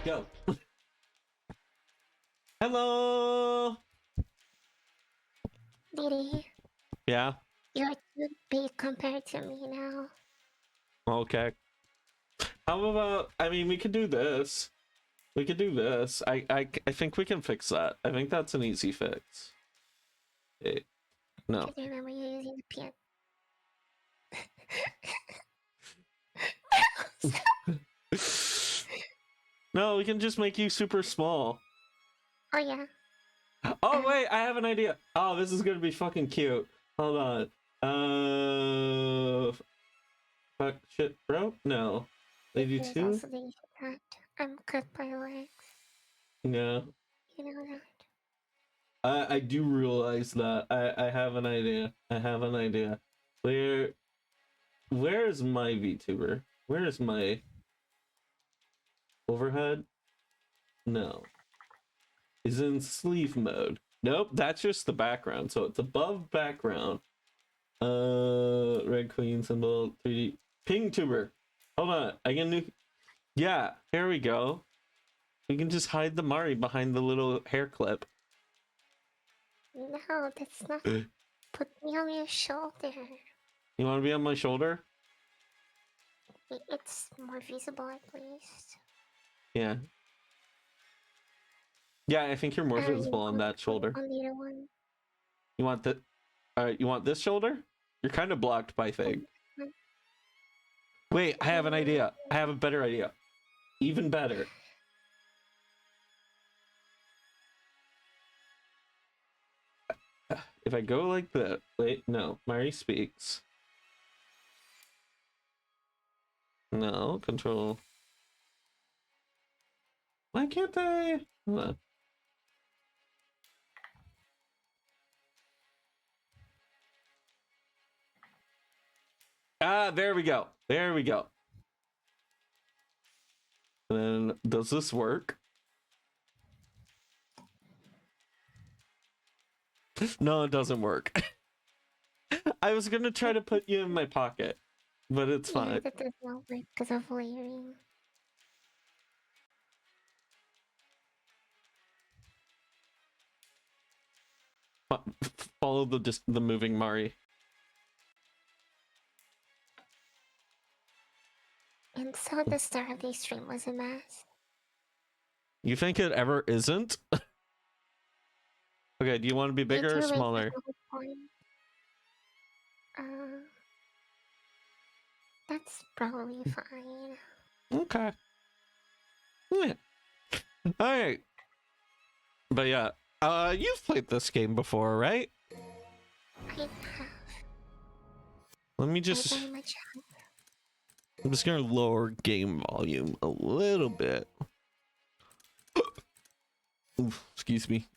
Go. Hello. Diddy, Yeah. you're too big compared to me now. Okay. How about? I mean, we could do this. We could do this. I think we can fix that. I think that's an easy fix. Okay. No. Because I remember you using the pen. No, we can just make you super small. Oh yeah. Oh wait, I have an idea. Oh, this is gonna be fucking cute. Hold on. Fuck shit, bro. No. Lady There's two. also the that I'm cut by legs. No. You know that. I do realize that. I have an idea. I have an idea. Where's my VTuber? Where is my overhead? No. Is in sleeve mode. Nope, that's just the background. So it's above background. Red Queen symbol 3D. Ping tuber. Hold on. I can do. Yeah, here we go. We can just hide the Mari behind the little hair clip. No, that's not. Put me on your shoulder. You want to be on my shoulder? It's more visible at least. Yeah. Yeah, I think you're more visible You on that shoulder. on the other one. You want the? All right, you want this shoulder? You're kind of blocked by Fig. Wait, I have an idea. I have a better idea. Even better. If I go like that, wait, no, Mari speaks. No, control. Why can't I? Hold on. Ah, there we go. There we go. And then, does this work? No, it doesn't work. I was gonna try to put you in my pocket, but it's fine. Yeah, that does not work because of layering. Follow the moving Mari. And so the start of the stream was a mess. You think it ever isn't? Okay, do you want to be bigger or smaller? That's probably fine. Okay. Yeah. Alright. But yeah, you've played this game before, right? I have. Let me just... I'm just gonna lower game volume a little bit. Oof, excuse me.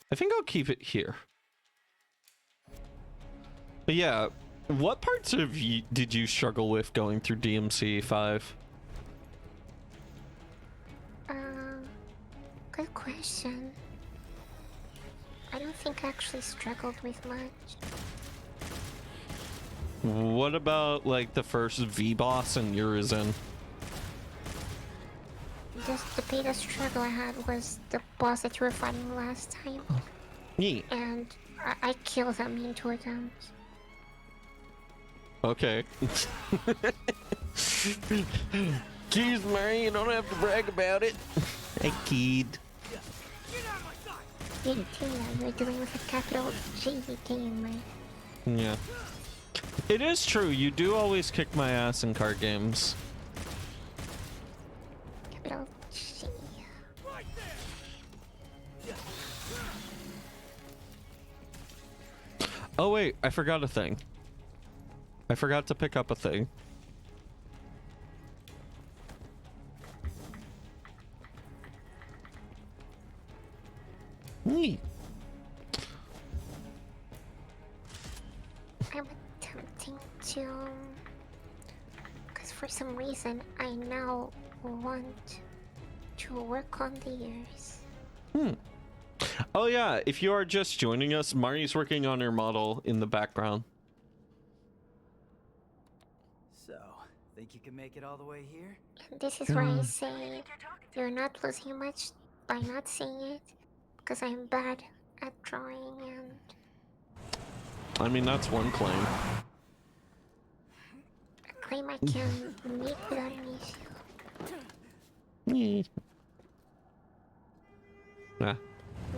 I think I'll keep it here. But yeah, what parts of did you struggle with going through DMC 5? Good question. I don't think I actually struggled with much. What about like the first V boss in Urizen? Just the biggest struggle I had was the boss that you were fighting last time. Yeah. And I killed them in 2 attempts. Okay. Jeez, Mary, you don't have to brag about it. I kid. You too, you're doing with a capital G gamer. Yeah. It is true, you do always kick my ass in card games. Capital G. Oh wait, I forgot a thing. I forgot to pick up a thing. Neat. I'm attempting to... Because for some reason, I now want to work on the ears. Oh yeah, if you are just joining us, Mari's working on her model in the background. So, think you can make it all the way here? This is where I say you're not losing much by not seeing it, because I'm bad at drawing and I mean, that's one claim. a claim I can make without an issue. Nah.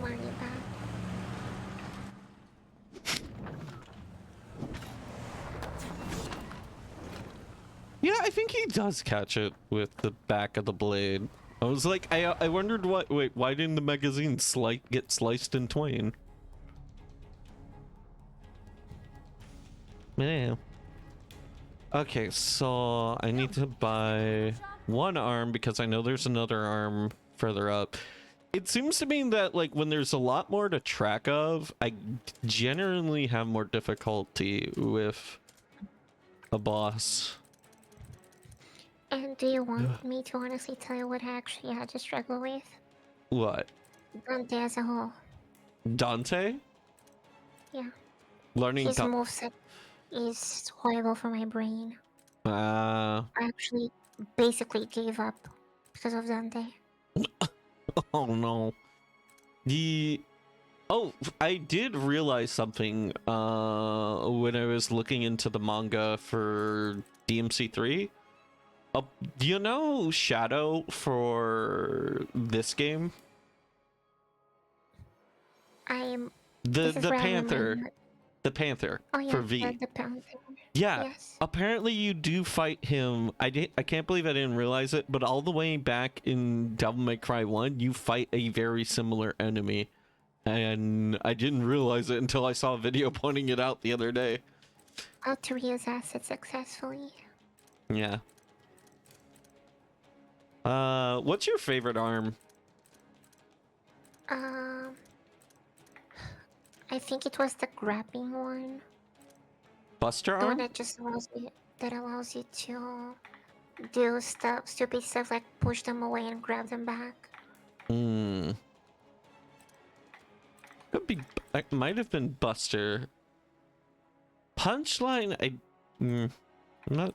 Worry about. Yeah, I think he does catch it with the back of the blade. I was like, I wondered why didn't the magazine get sliced in twain? Yeah. Okay, so I need to buy one arm because I know there's another arm further up. It seems to me that like when there's a lot more to track of, I generally have more difficulty with a boss. And do you want me to honestly tell you what I actually had to struggle with? What? Dante as a whole. Dante? Yeah. Learning His moveset is horrible for my brain. I actually basically gave up because of Dante. Oh no. Oh, I did realize something when I was looking into the manga for DMC 3. Do you know Shadow for this game? The Panther. The Panther for V. The Panther. Yeah. Yes. Apparently you do fight him. I can't believe I didn't realize it, but all the way back in Devil May Cry 1, you fight a very similar enemy. And I didn't realize it until I saw a video pointing it out the other day. How to reuse assets successfully. Yeah. What's your favorite arm? I think it was the grabbing one. Buster arm? The one that just allows you to do stupid stuff like push them away and grab them back. Could be. It might have been Buster. Punchline. I'm not.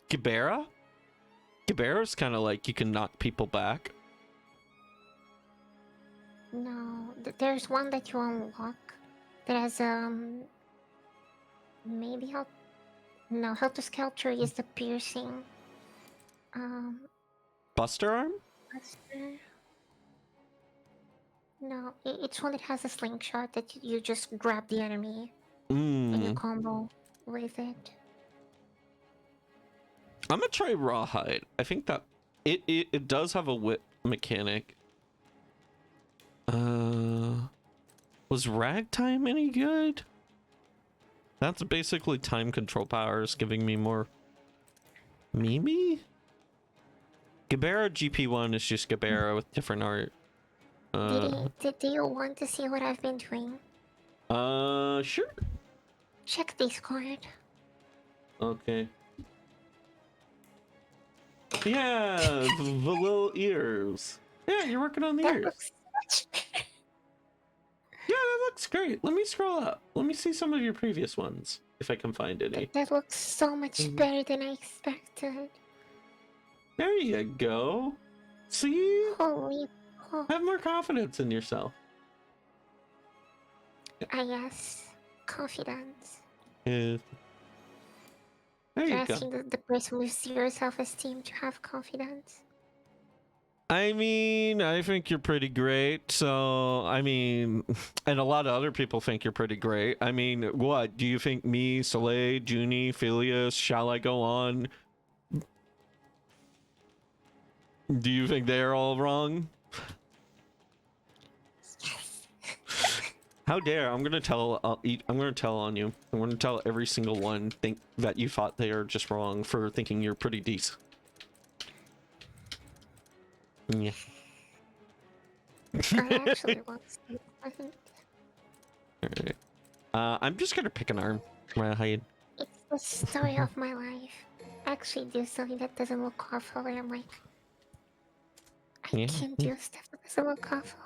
Gibera? Gibera's kind of like you can knock people back. No, there's one that you unlock that has maybe how to sculpture is the piercing. Buster arm? Buster. No, it's one that has a slingshot that you just grab the enemy and you combo with it. I'm gonna try Rawhide. I think that it does have a whip mechanic. Was Ragtime any good? That's basically time control powers giving me more. Maybe? Gibera GP1 is just Gibera with different art. Do you want to see what I've been doing? Sure. Check Discord. Okay. Yeah, the little ears. Yeah, you're working on the ears. Looks much better. Yeah, that looks great. Let me scroll up. Let me see some of your previous ones, if I can find any. That looks so much better than I expected. There you go. See? Holy. Oh. Have more confidence in yourself. Yes. Confidence. Yeah. There you You're go. asking the person with zero self-esteem to have confidence. I mean, I think you're pretty great. So, I mean, and a lot of other people think you're pretty great. I mean, what? Do you think me, Soleil, Junie, Phileas, shall I go on? Do you think they're all wrong? Yes. How dare! I'm gonna tell. I'm gonna tell on you. I'm gonna tell every single one think that you thought they are just wrong for thinking you're pretty decent. Yeah. I actually was. Alright. I'm just gonna pick an arm. Hide. It's the story of my life. I actually do something that doesn't look awful, and I'm like, I can't do stuff that doesn't look awful.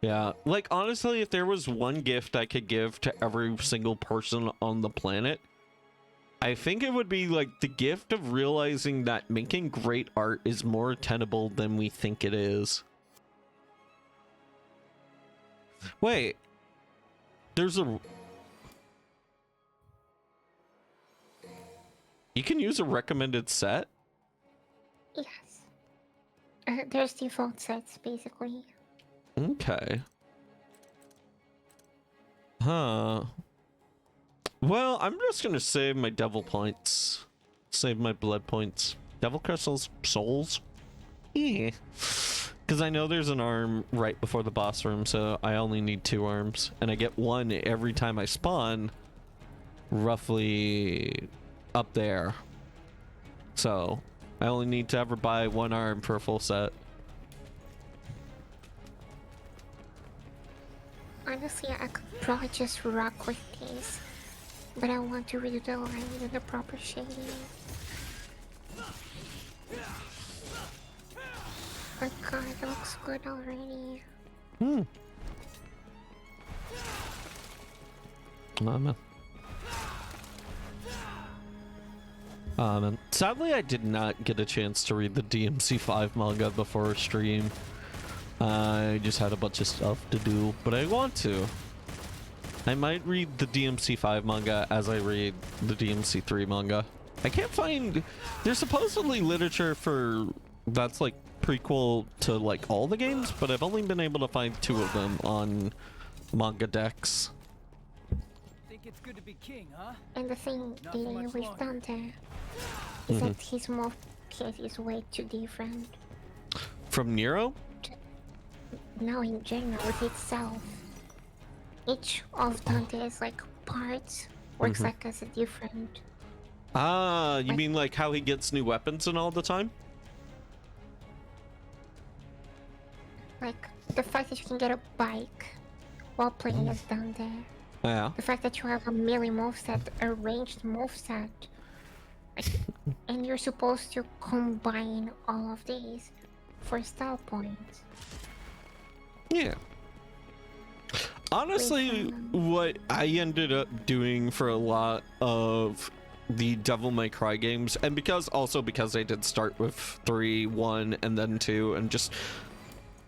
Yeah, like honestly, if there was one gift I could give to every single person on the planet, I think it would be like the gift of realizing that making great art is more attainable than we think it is. Wait, there's a... You can use a recommended set? Yes. There's default sets, basically. Okay. Huh. Well, I'm just gonna save my devil points. Save my blood points. Devil crystals, souls? Yeah. Because I know there's an arm right before the boss room, so I only need 2 arms. And I get 1 every time I spawn, roughly up there. So, I only need to ever buy 1 arm for a full set. Honestly, I could probably just rock with these, but I want to redo the lines and the proper shading. Oh god, it looks good already. Oh man. Man. Sadly, I did not get a chance to read the DMC 5 manga before stream. I just had a bunch of stuff to do, but I want to. I might read the DMC 5 manga as I read the DMC 3 manga. I can't find... There's supposedly literature for... That's like prequel to like all the games, but I've only been able to find 2 of them on manga decks. Think it's good to be king, huh? And the thing with Dante is that his move kit is way too different. From Nero? No, in general, with itself. Each of Dante's like parts works like as a different. Ah, you mean like how he gets new weapons and all the time? Like the fact that you can get a bike while playing as Dante. Yeah. The fact that you have a melee moveset, a ranged moveset. And you're supposed to combine all of these for style points. Yeah. Honestly, what I ended up doing for a lot of the Devil May Cry games, and because I did start with 3, 1, and then 2, and just...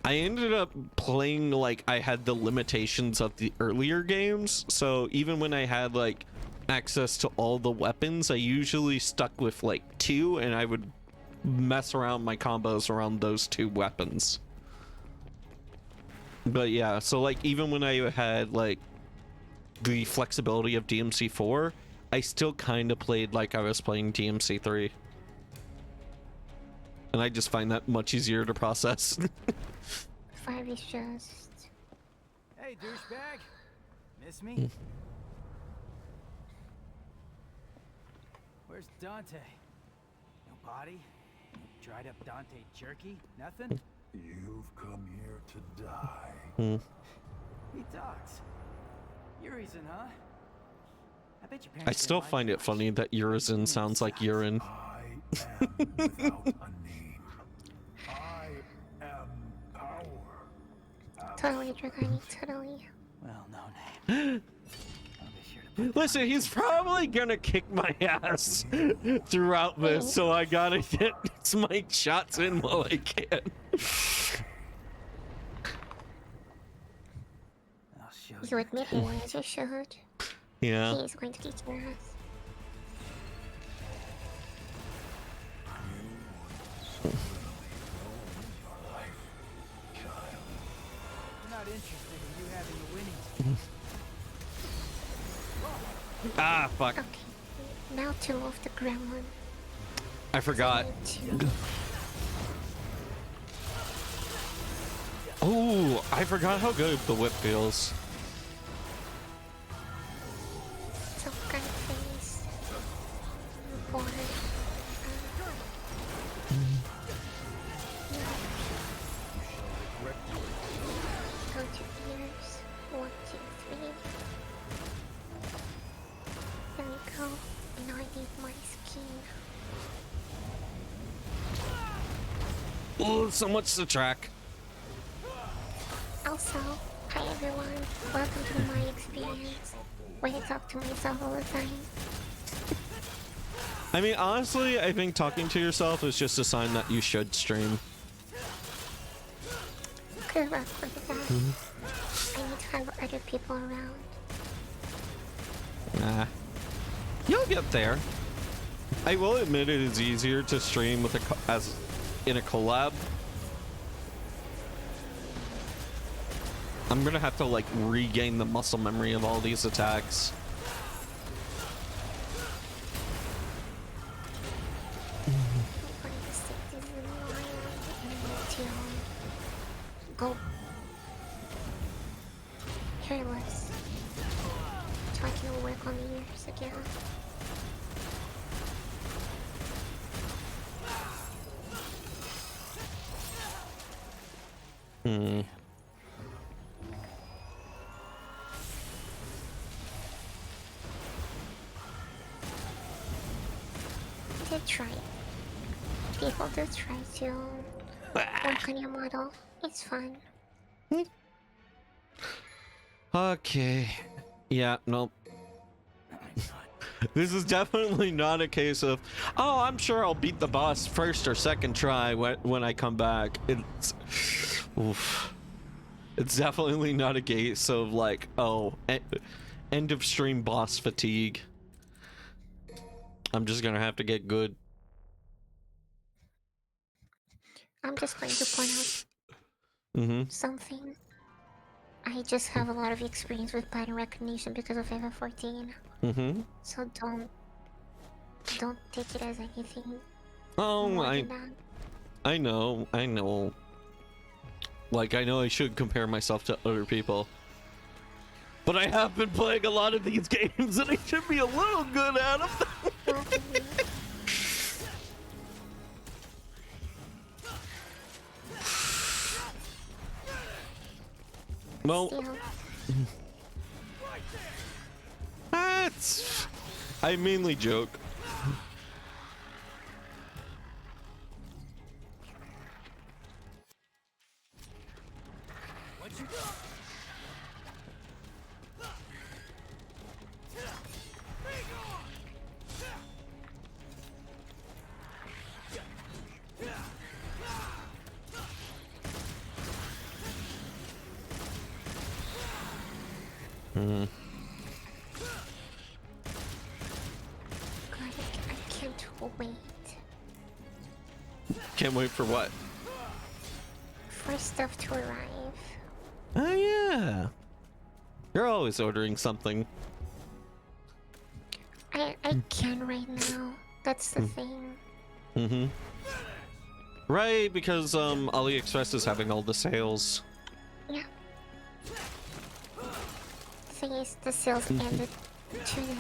I ended up playing like I had the limitations of the earlier games, so even when I had like access to all the weapons, I usually stuck with like 2, and I would mess around my combos around those 2 weapons. But yeah, so like even when I had like the flexibility of DMC 4, I still kind of played like I was playing DMC 3. And I just find that much easier to process. 5 is just... Hey, douchebag. Miss me? Where's Dante? No body? Dried up Dante jerky? Nothing? You've come here to die. He talks. Urizen, huh? I bet your I parents still didn't find like it funny that Urizen sounds like urine. I am without a name. I am power. Totally, Dragonic, totally. Well, no name. I'll be sure to put Listen, he's probably gonna kick my ass throughout this, so I gotta get my shots in while I can. I'll show You admit it as you should. Yeah. He is going to kick your ass. I'm not interested in you having a winning team. Ah, fuck. Okay, now to move the gremlin. I forgot. Oh, I forgot how good the whip feels. Some kind of face. Boy. Go to ears. 1, 2, 3. There we go. Now I need my skin. Oh, so much to track. Oh Also, hi everyone. Welcome to my experience, where I talk to myself all the time. I mean, honestly, I think talking to yourself is just a sign that you should stream. Good luck with that. I need to have other people around. Nah. You'll get there. I will admit it is easier to stream with as in a collab. I'm gonna have to like regain the muscle memory of all these attacks. Go. Careless. So I can work on the ears again. I did try it. People do try to work on your model. It's fun. Okay. Yeah, nope. This is definitely not a case of, oh, I'm sure I'll beat the boss first or second try when I come back. It's, oof. It's definitely not a case of like, oh, end of stream boss fatigue. I'm just gonna have to get good. I'm just going to point out something. I just have a lot of experience with pattern recognition because of Eva 14. So don't take it as anything. Oh, more I than that. I know. Like, I know I should compare myself to other people. But I have been playing a lot of these games and I should be a little good at them. Well, that's... I mainly joke. God, I can't wait. Can't wait for what? For stuff to arrive. Oh yeah. You're always ordering something. I can right now. That's the thing. Right, because AliExpress is having all the sales. Yeah. The thing is, the sales ended today.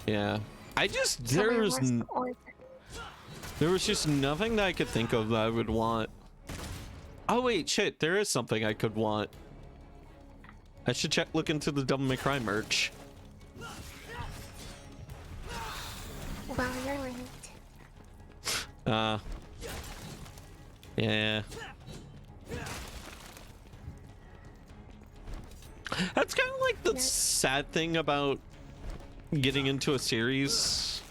Yeah. I just So I there was must order. there was just nothing that I could think of that I would want. Oh wait, shit, there is something I could want. I should look into the Devil May Cry merch. Well, you're late. Yeah. That's kind of like the sad thing about getting into a series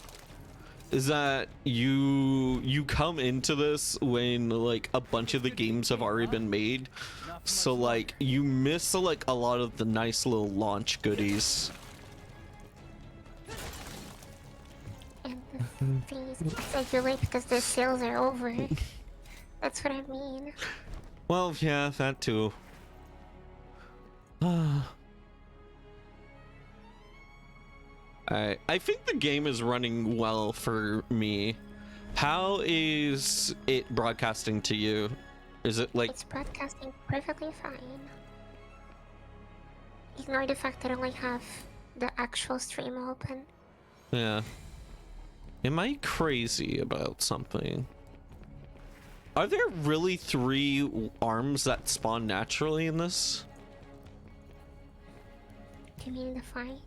is that you come into this when like a bunch of the games have already been made, so like you miss like a lot of the nice little launch goodies. And the thing is, I said you're late because the sales are over. That's what I mean. Well, yeah, that too. I think the game is running well for me. How is it broadcasting to you? Is it like... It's broadcasting perfectly fine. Ignore the fact that I only have the actual stream open. Yeah. Am I crazy about something? Are there really 3 arms that spawn naturally in this? Do you mean the fight?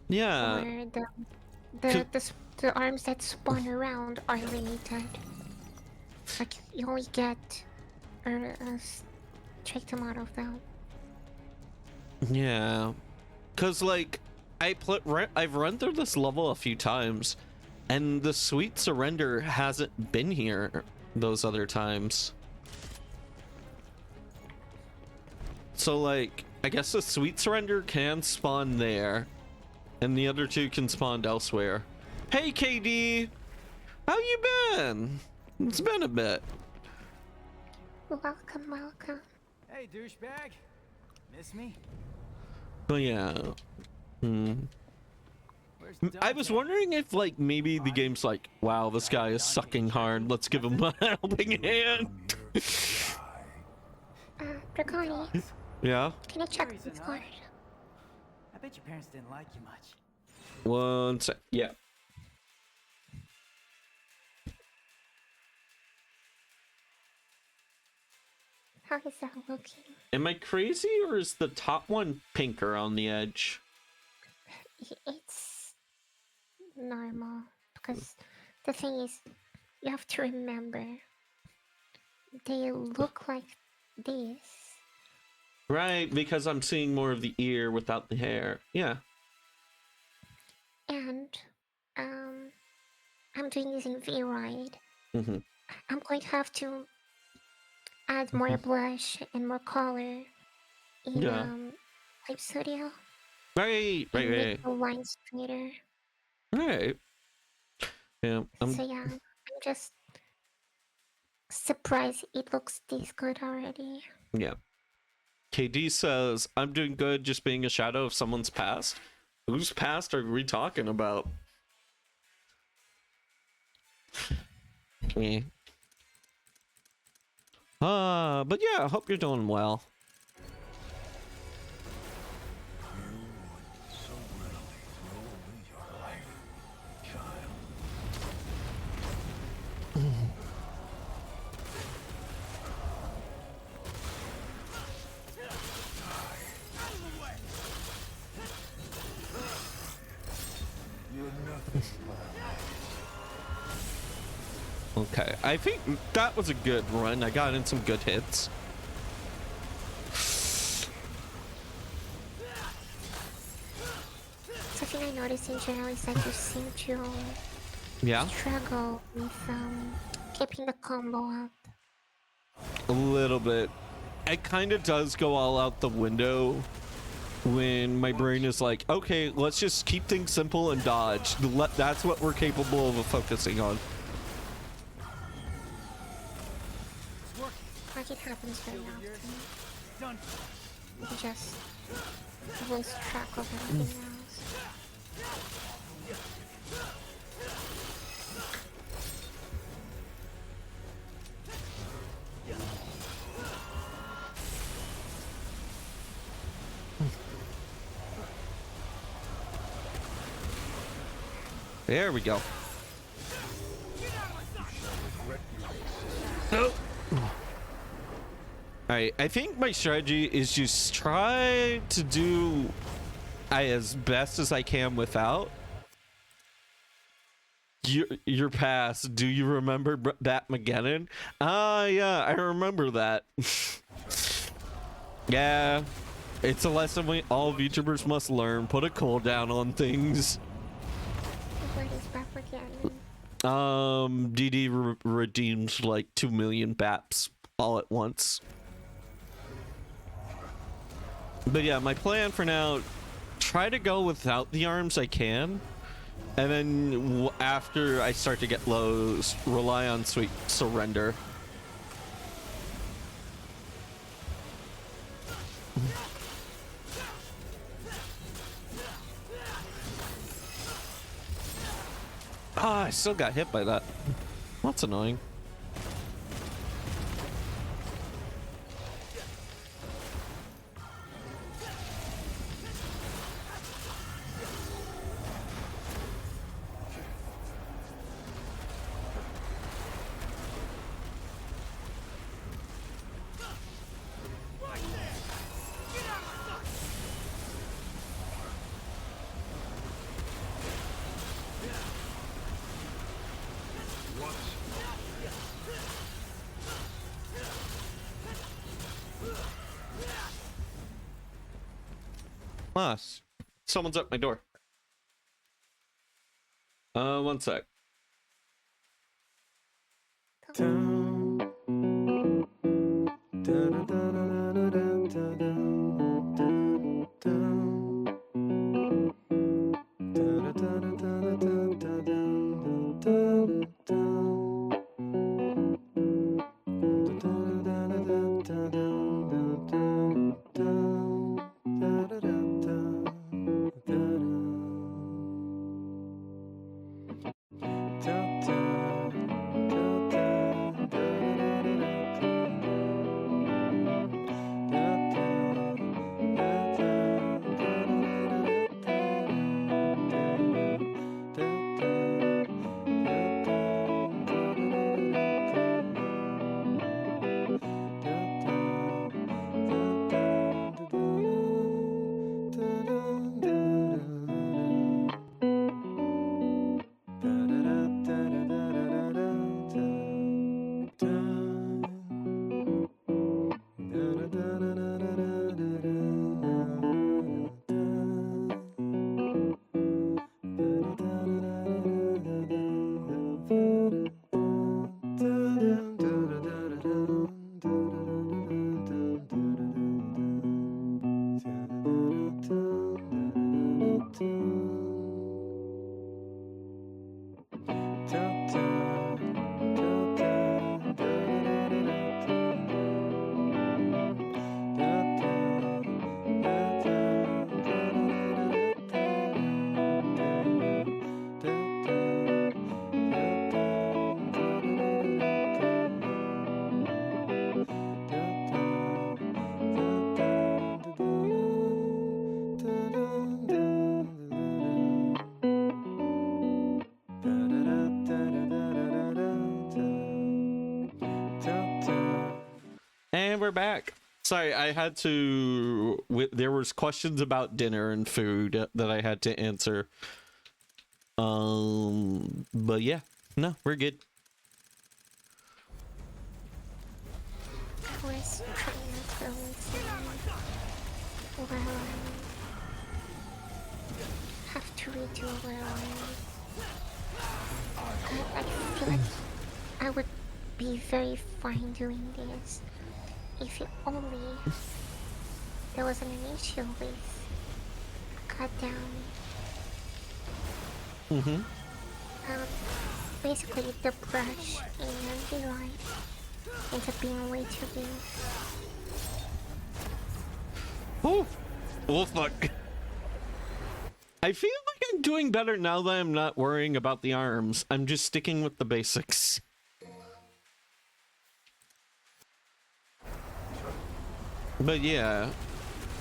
Yeah. Or the arms that spawn around are limited. Like you only get Take them out of them. Yeah, cause like I've run through this level a few times, and the sweet surrender hasn't been here those other times. So like, I guess the sweet surrender can spawn there, and the other two can spawn elsewhere. Hey KD, how you been? It's been a bit. Welcome, welcome. Hey, douchebag. Miss me? Oh yeah. I was wondering if like maybe the game's like, wow, this guy is sucking hard. Let's give him a helping hand. Dragonic. Yeah. Can I check this card? I bet your parents didn't like you much. One sec. Yeah. How is that looking? Am I crazy, or is the top one pinker on the edge? It's normal, because the thing is, you have to remember, they look like this. Right, because I'm seeing more of the ear without the hair. Yeah. And I'm doing this in V-Ride. I'm going to have to add more blush and more color in Type Studio. Right. Make the line straighter. Right. Yeah. So yeah, I'm just surprised it looks this good already. Yeah. KD says, I'm doing good, just being a shadow of someone's past. Whose past are we talking about? Me. But yeah, I hope you're doing well. Okay, I think that was a good run. I got in some good hits. Something I noticed in general is that you seem to struggle with keeping the combo up. A little bit. It kind of does go all out the window when my brain is like, okay, let's just keep things simple and dodge. That's what we're capable of focusing on. Like it happens very often. You just lose track of everything else. There we go. Nope. Alright, I think my strategy is just try to do as best as I can without your past. Do you remember that Mageddon? Yeah, I remember that. Yeah, it's a lesson all VTubers must learn. Put a cooldown on things. What is Bapageddon? DD redeems like 2 million BAPs all at once. But yeah, my plan for now, try to go without the arms I can, and then after I start to get lows, rely on sweet surrender. Ah, I still got hit by that. That's annoying. Ah, someone's at my door. One sec. And we're back. Sorry, I had to. There was questions about dinner and food that I had to answer. But yeah, no, we're good. I was trying to have to redo where I feel like I would be very fine doing this if it only there wasn't an issue with cut down. Basically the brush in the right ends up being way too big. Oh fuck. I feel like I'm doing better now that I'm not worrying about the arms. I'm just sticking with the basics. But yeah,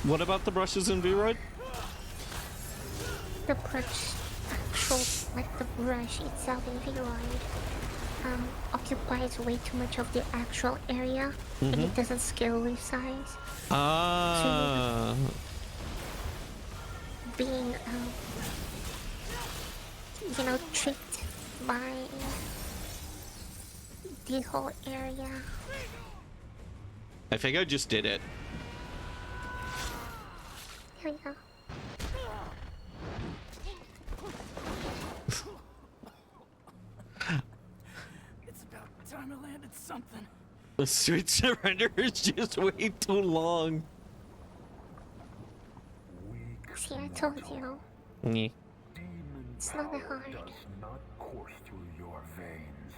what about the brushes in V-Ride? The brush, like the brush itself in V-Ride, occupies way too much of the actual area, and it doesn't scale with size. Ah. So being, tricked by the whole area. I think I just did it. Here we go. It's about time I landed something. The sweet surrender is just way too long. See, I told you. Yeah. It's not that hard. Does not course through your veins,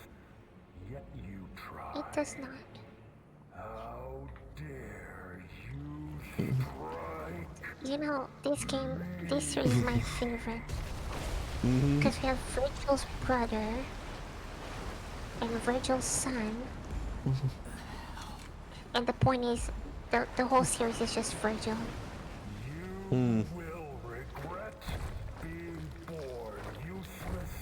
yet you try. It does not. How dare you strike? You know, this series is my favorite. Because we have Virgil's brother and Virgil's son. And the point is, the whole series is just Virgil. You will regret being born useless.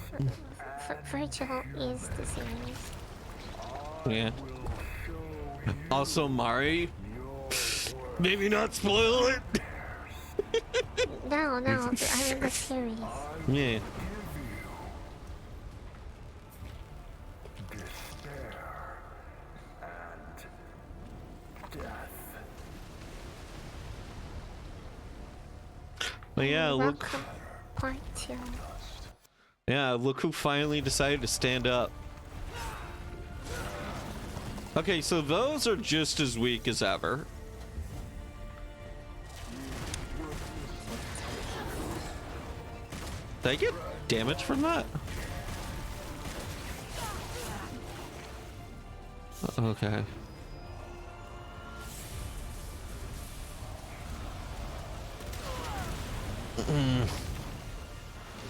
Virgil is the series. Yeah. Also, Mari. Maybe not spoil it. No, I mean the series. Yeah. Despair and death. But yeah, look. Welcome, part 2. Yeah, look who finally decided to stand up. Okay, so those are just as weak as ever. Did I get damage from that? Okay.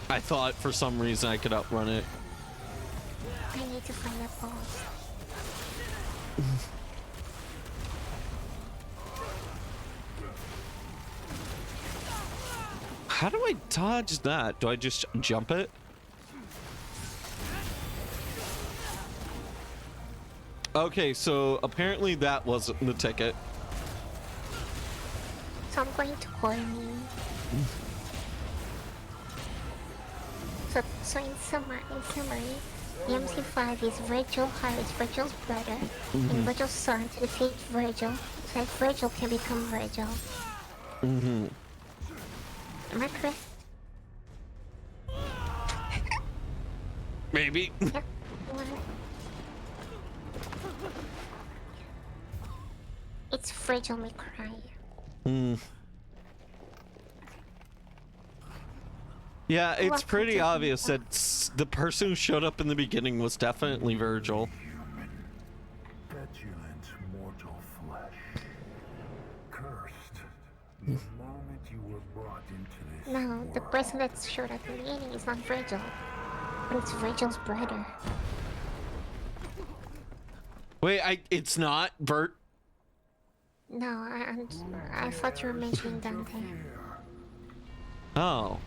I thought for some reason I could outrun it. I need to find a boss. How do I dodge that? Do I just jump it? Okay, so apparently that wasn't the ticket. So I'm going to call me. So in summary, DMC 5 is Virgil hires Virgil's brother and Virgil's son to defeat Virgil, so that Virgil can become Virgil. Am I correct? Maybe. Yep. It's Virgil may cry. Yeah, it's pretty obvious that the person who showed up in the beginning was definitely Virgil. Petulant mortal flesh. Cursed. The moment you were brought into this No, the person that showed up in the beginning is not Virgil, but it's Virgil's brother. Wait, it's not Bert. No, I thought you were mentioning Dante. Oh.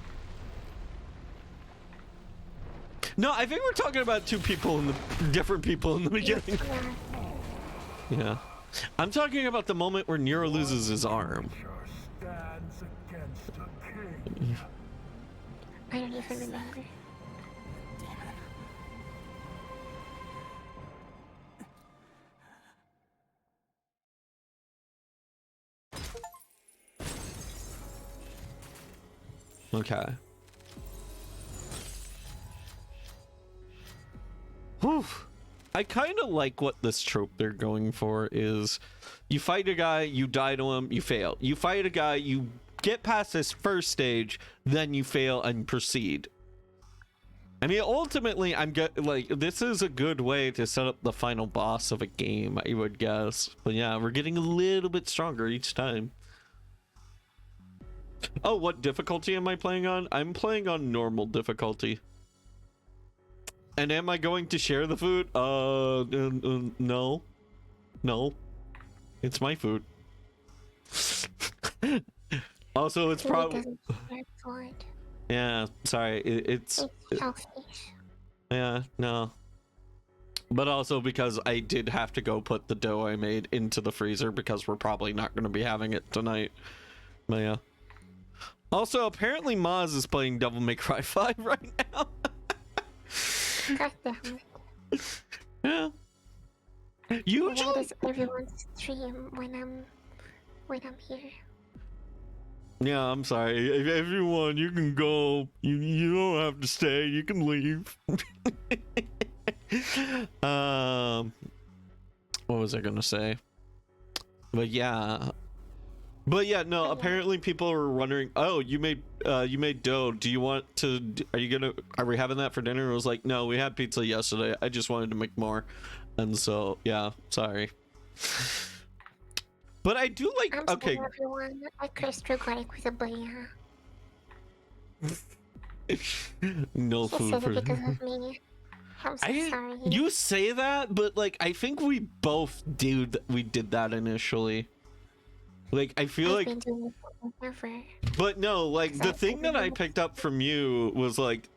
No, I think we're talking about two people in the different people in the beginning. Yeah. I'm talking about the moment where Nero loses his arm. stands against a king. I don't even remember. Okay. Whew. I kind of like what this trope they're going for is you fight a guy, you die to him, you fail. You fight a guy, you get past this first stage, then you fail and proceed. I mean, ultimately, this is a good way to set up the final boss of a game, I would guess. But yeah, we're getting a little bit stronger each time. Oh, what difficulty am I playing on? I'm playing on normal difficulty. And am I going to share the food? No. No. It's my food. Also, it's probably... Yeah, sorry. It's selfish. Yeah, no. But also because I did have to go put the dough I made into the freezer because we're probably not going to be having it tonight. But yeah. Also, apparently Maz is playing Devil May Cry 5 right now. God damn it. Yeah. Usually... Why does everyone stream when I'm here? Yeah, I'm sorry. If everyone, you can go. You don't have to stay. You can leave. What was I gonna say? But yeah, no. Apparently, people are wondering. Oh, you made dough. Do you want to? Are we having that for dinner? It was like, no, we had pizza yesterday. I just wanted to make more, and so yeah, sorry. But I do like. I'm okay. sorry, everyone. I cursed Draginic with a blade. No She food said for it because of me. I'm so sorry. You say that, but like I think we both did that initially. Like I feel I've like been doing it forever. But no, like the thing that I picked up from you was like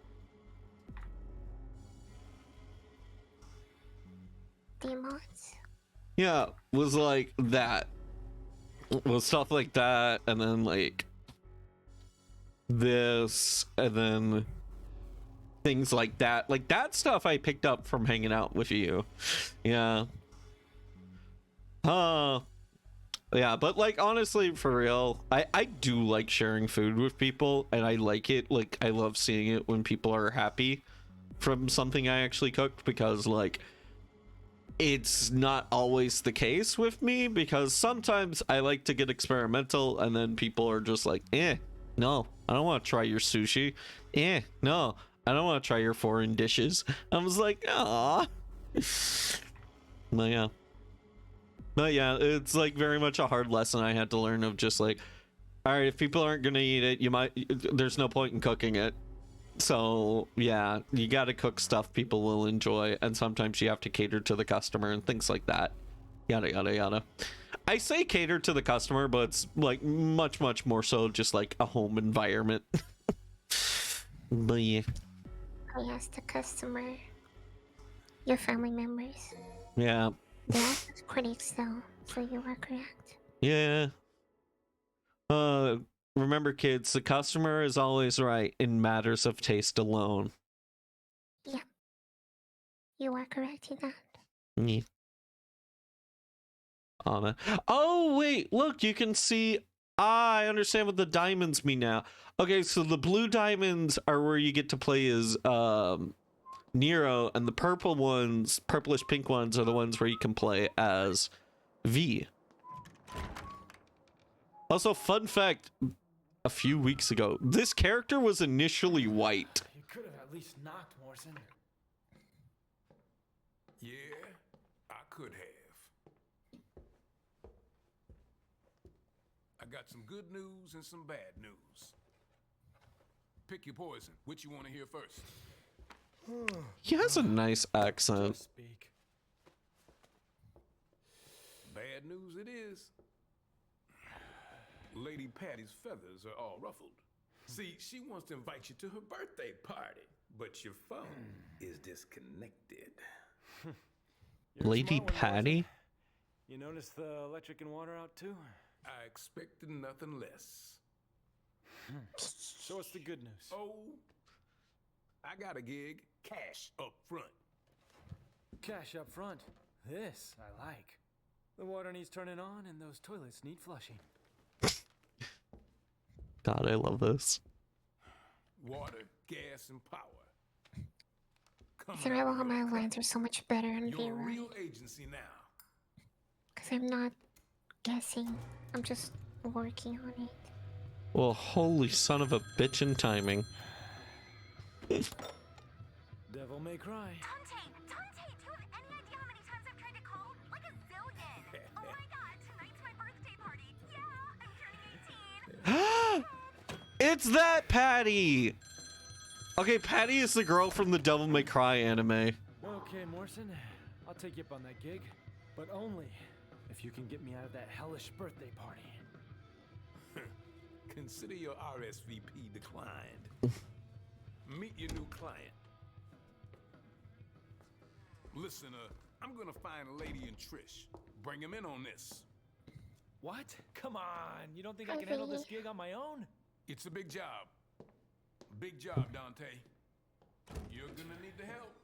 the emotes. Yeah, was like that. Was stuff like that, and then like this, and then things like that. Like that stuff I picked up from hanging out with you. Yeah. Yeah, but like honestly, for real, I do like sharing food with people, and I like it. Like I love seeing it when people are happy from something I actually cooked, because like it's not always the case with me, because sometimes I like to get experimental and then people are just like, no, I don't want to try your sushi. No, I don't want to try your foreign dishes. I was like, ah. But yeah, it's like very much a hard lesson I had to learn of just like, all right, if people aren't gonna eat it, there's no point in cooking it. So yeah, you got to cook stuff people will enjoy, and sometimes you have to cater to the customer and things like that. Yada yada yada. I say cater to the customer, but it's like much more so just like a home environment. But yeah. I asked the customer, your family members. Yeah. They asked critics though, so you are correct. Yeah. Remember, kids, the customer is always right in matters of taste alone. Yeah. You are correct in that. Yeah. Oh, wait, look, you can see. I understand what the diamonds mean now. Okay, so the blue diamonds are where you get to play as Nero, and the purple ones, purplish pink ones, are the ones where you can play as V. Also, fun fact, a few weeks ago, this character was initially white. You could have at least knocked, Morrison. Yeah, I could have. I got some good news and some bad news. Pick your poison. Which you want to hear first? He has a nice accent. Just speak. Bad news it is. Lady Patty's feathers are all ruffled. See, she wants to invite you to her birthday party, but your phone is disconnected. Lady Patty? You notice the electric and water out too? I expected nothing less. So what's the good news? Oh, I got a gig. Cash up front. Cash up front. This I like. The water needs turning on and those toilets need flushing. God, I love this. Water, gas, and power. I can realize how my lines are so much better in You're a V-Ray. real agency now. Because I'm not guessing. I'm just working on it. Well, holy son of a bitch in timing. Devil may cry. Dante, do you have any idea how many times I've tried to call? Like a zillion. Oh my god, tonight's my birthday party. Yeah, I'm turning 18. It's that Patty! Okay, Patty is the girl from the Devil May Cry anime. Okay, Morrison, I'll take you up on that gig, but only if you can get me out of that hellish birthday party. Consider your RSVP declined. Meet your new client. Listen, I'm gonna find a lady and Trish. Bring him in on this. What? Come on, you don't think I can handle this gig on my own? It's a big job. Big job, Dante. You're gonna need the help.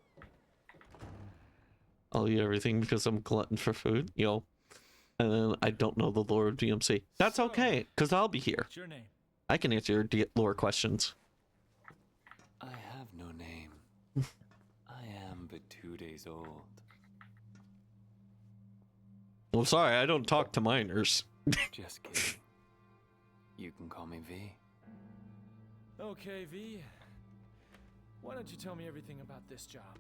I'll eat everything because I'm glutton for food, yo. And then I don't know the lore of DMC. That's okay, because I'll be here. What's your name? I can answer your lore questions. I have no name. I am but 2 days old. Well, sorry, I don't talk to minors. Just kidding. You can call me V. Okay, V. Why don't you tell me everything about this job?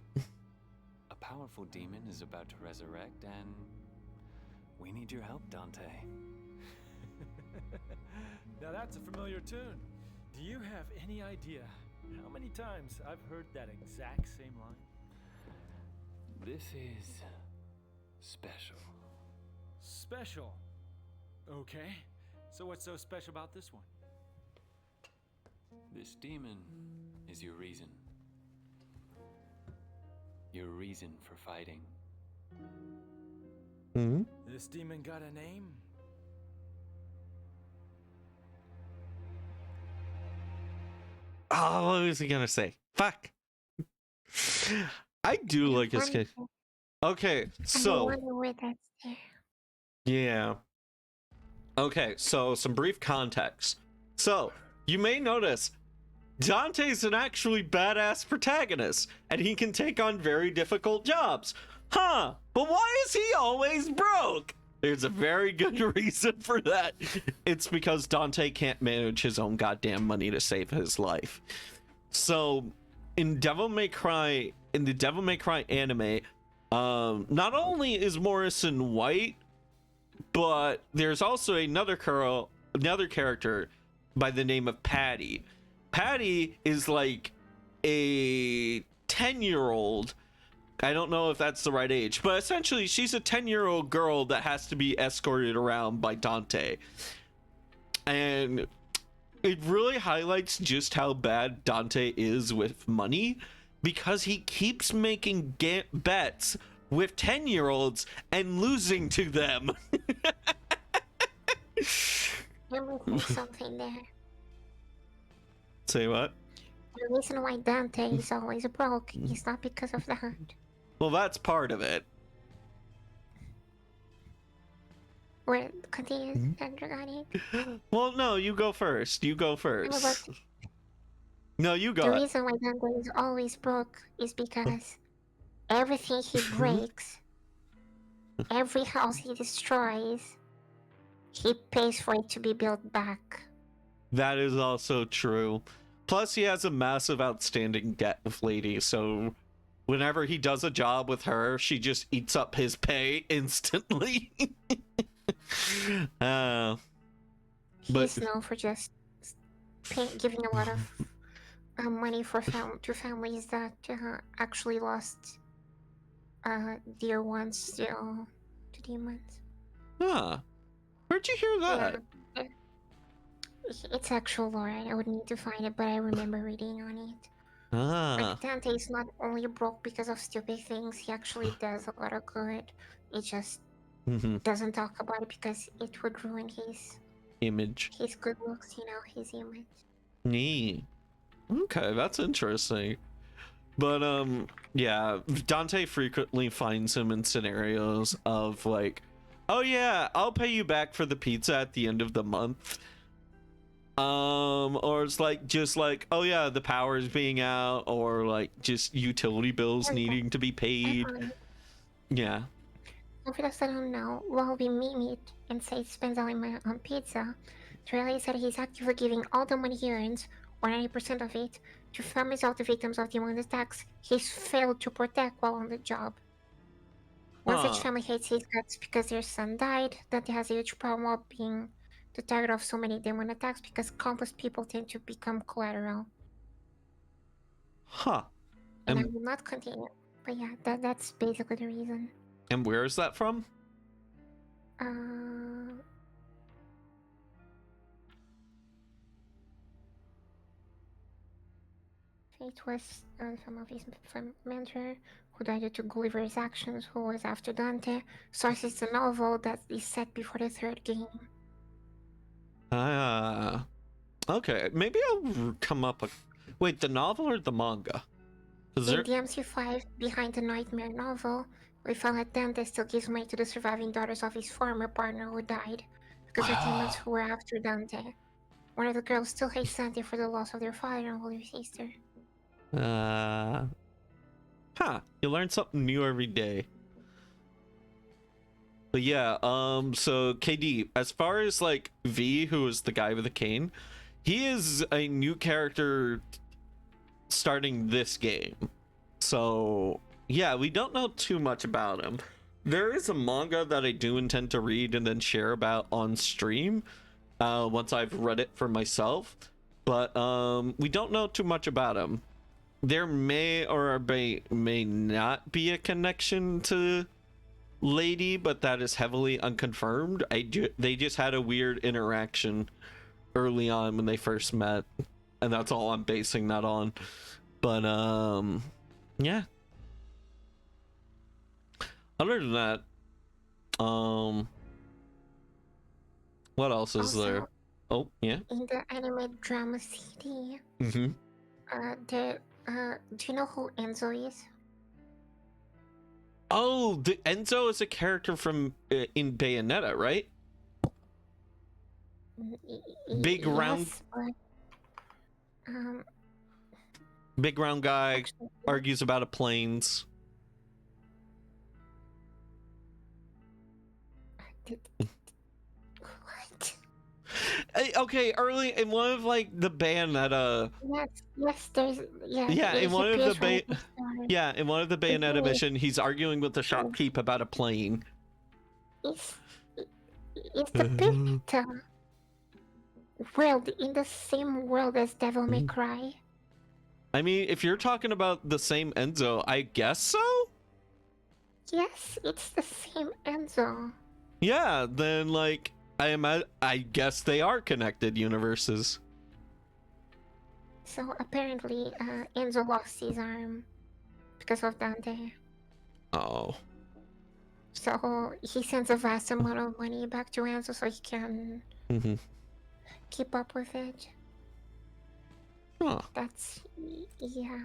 A powerful demon is about to resurrect, and we need your help, Dante. Now that's a familiar tune. Do you have any idea how many times I've heard that exact same line? This is special. Special. Okay. So what's so special about this one? This demon is your reason. Your reason for fighting. Hmm? This demon got a name? Oh, what was he gonna say? Fuck. I do like his kid. Okay, so I wonder where that's there. yeah. Okay, so some brief context. So, you may notice Dante's an actually badass protagonist, and he can take on very difficult jobs. Huh, but why is he always broke? There's a very good reason for that. It's because Dante can't manage his own goddamn money to save his life. So, in the Devil May Cry anime, not only is Morrison white, but there's also another character by the name of Patty. Patty is like a 10-year-old. I don't know if that's the right age, but essentially she's a 10-year-old girl that has to be escorted around by Dante. And it really highlights just how bad Dante is with money, because he keeps making bets with 10-year-olds and losing to them. Let me say something there. Say what? The reason why Dante is always broke is not because of that. Well, that's part of it. Well, continue, Dragonic. Well, no, you go first. You go first. No, you go. The reason why Dante is always broke is because everything he breaks, every house he destroys, he pays for it to be built back. That is also true. Plus, he has a massive outstanding debt with Lady, so whenever he does a job with her, she just eats up his pay instantly. He's known for just giving a lot of money for to families that actually lost dear ones to demons. Huh. Where'd you hear that? Yeah. It's actual lore. I would need to find it, but I remember reading on it. Like, Dante is not only broke because of stupid things, he actually does a lot of good. It just doesn't talk about it because it would ruin his image. His good looks, his image. Neat. Okay, that's interesting. But yeah, Dante frequently finds him in scenarios of like, oh yeah, I'll pay you back for the pizza at the end of the month. Or it's like just like, oh yeah, the power is being out, or like just utility bills needing to be paid. Yeah. And for those that don't know, while we meet and say he spends all his money on pizza, Trelly said he's actively giving all the money he earns, or 90% of it, to families of the victims of demon attacks he's failed to protect while on the job. One such family hates his guts because their son died. Dante has a huge problem of being the target of so many demon attacks because countless people tend to become collateral. Huh. And I will not continue. But yeah, that's basically the reason. And where is that from? It was some of his mentor who died due to Gulliver's actions, who was after Dante. Sources the novel that is set before the third game. Okay. Maybe I'll come up. Wait, the novel or the manga? In DMC 5, behind the Nightmare novel, we found that Dante still gives money to the surviving daughters of his former partner who died because of demons who were after Dante. One of the girls still hates Dante for the loss of their father and older sister. You learn something new every day. But yeah, so KD, as far as like V, who is the guy with the cane, he is a new character starting this game. So yeah, we don't know too much about him. There is a manga that I do intend to read and then share about on stream once I've read it for myself, but we don't know too much about him. There may or may not be a connection to Lady, but that is heavily unconfirmed. They just had a weird interaction early on when they first met, and that's all I'm basing that on. But yeah. Other than that, what else is there? Oh yeah. In the anime drama CD, do you know who Enzo is? Oh, Enzo is a character from in Bayonetta, right? Big round. Yes, but, big round guy actually, argues about a planes. What? Okay, early in one of like the band that Yes, there's yeah, in he one of the appears right at the start. yeah, in one of the Bayonetta thing is- mission, he's arguing with the shopkeep about a plane. It's the Bayonetta world in the same world as Devil May Cry. I mean, if you're talking about the same Enzo, I guess so? Yes, it's the same Enzo. Yeah, then like I guess they are connected universes. So apparently, Enzo lost his arm because of Dante. Oh. So he sends a vast amount of money back to Enzo so he can keep up with it. Huh. That's yeah.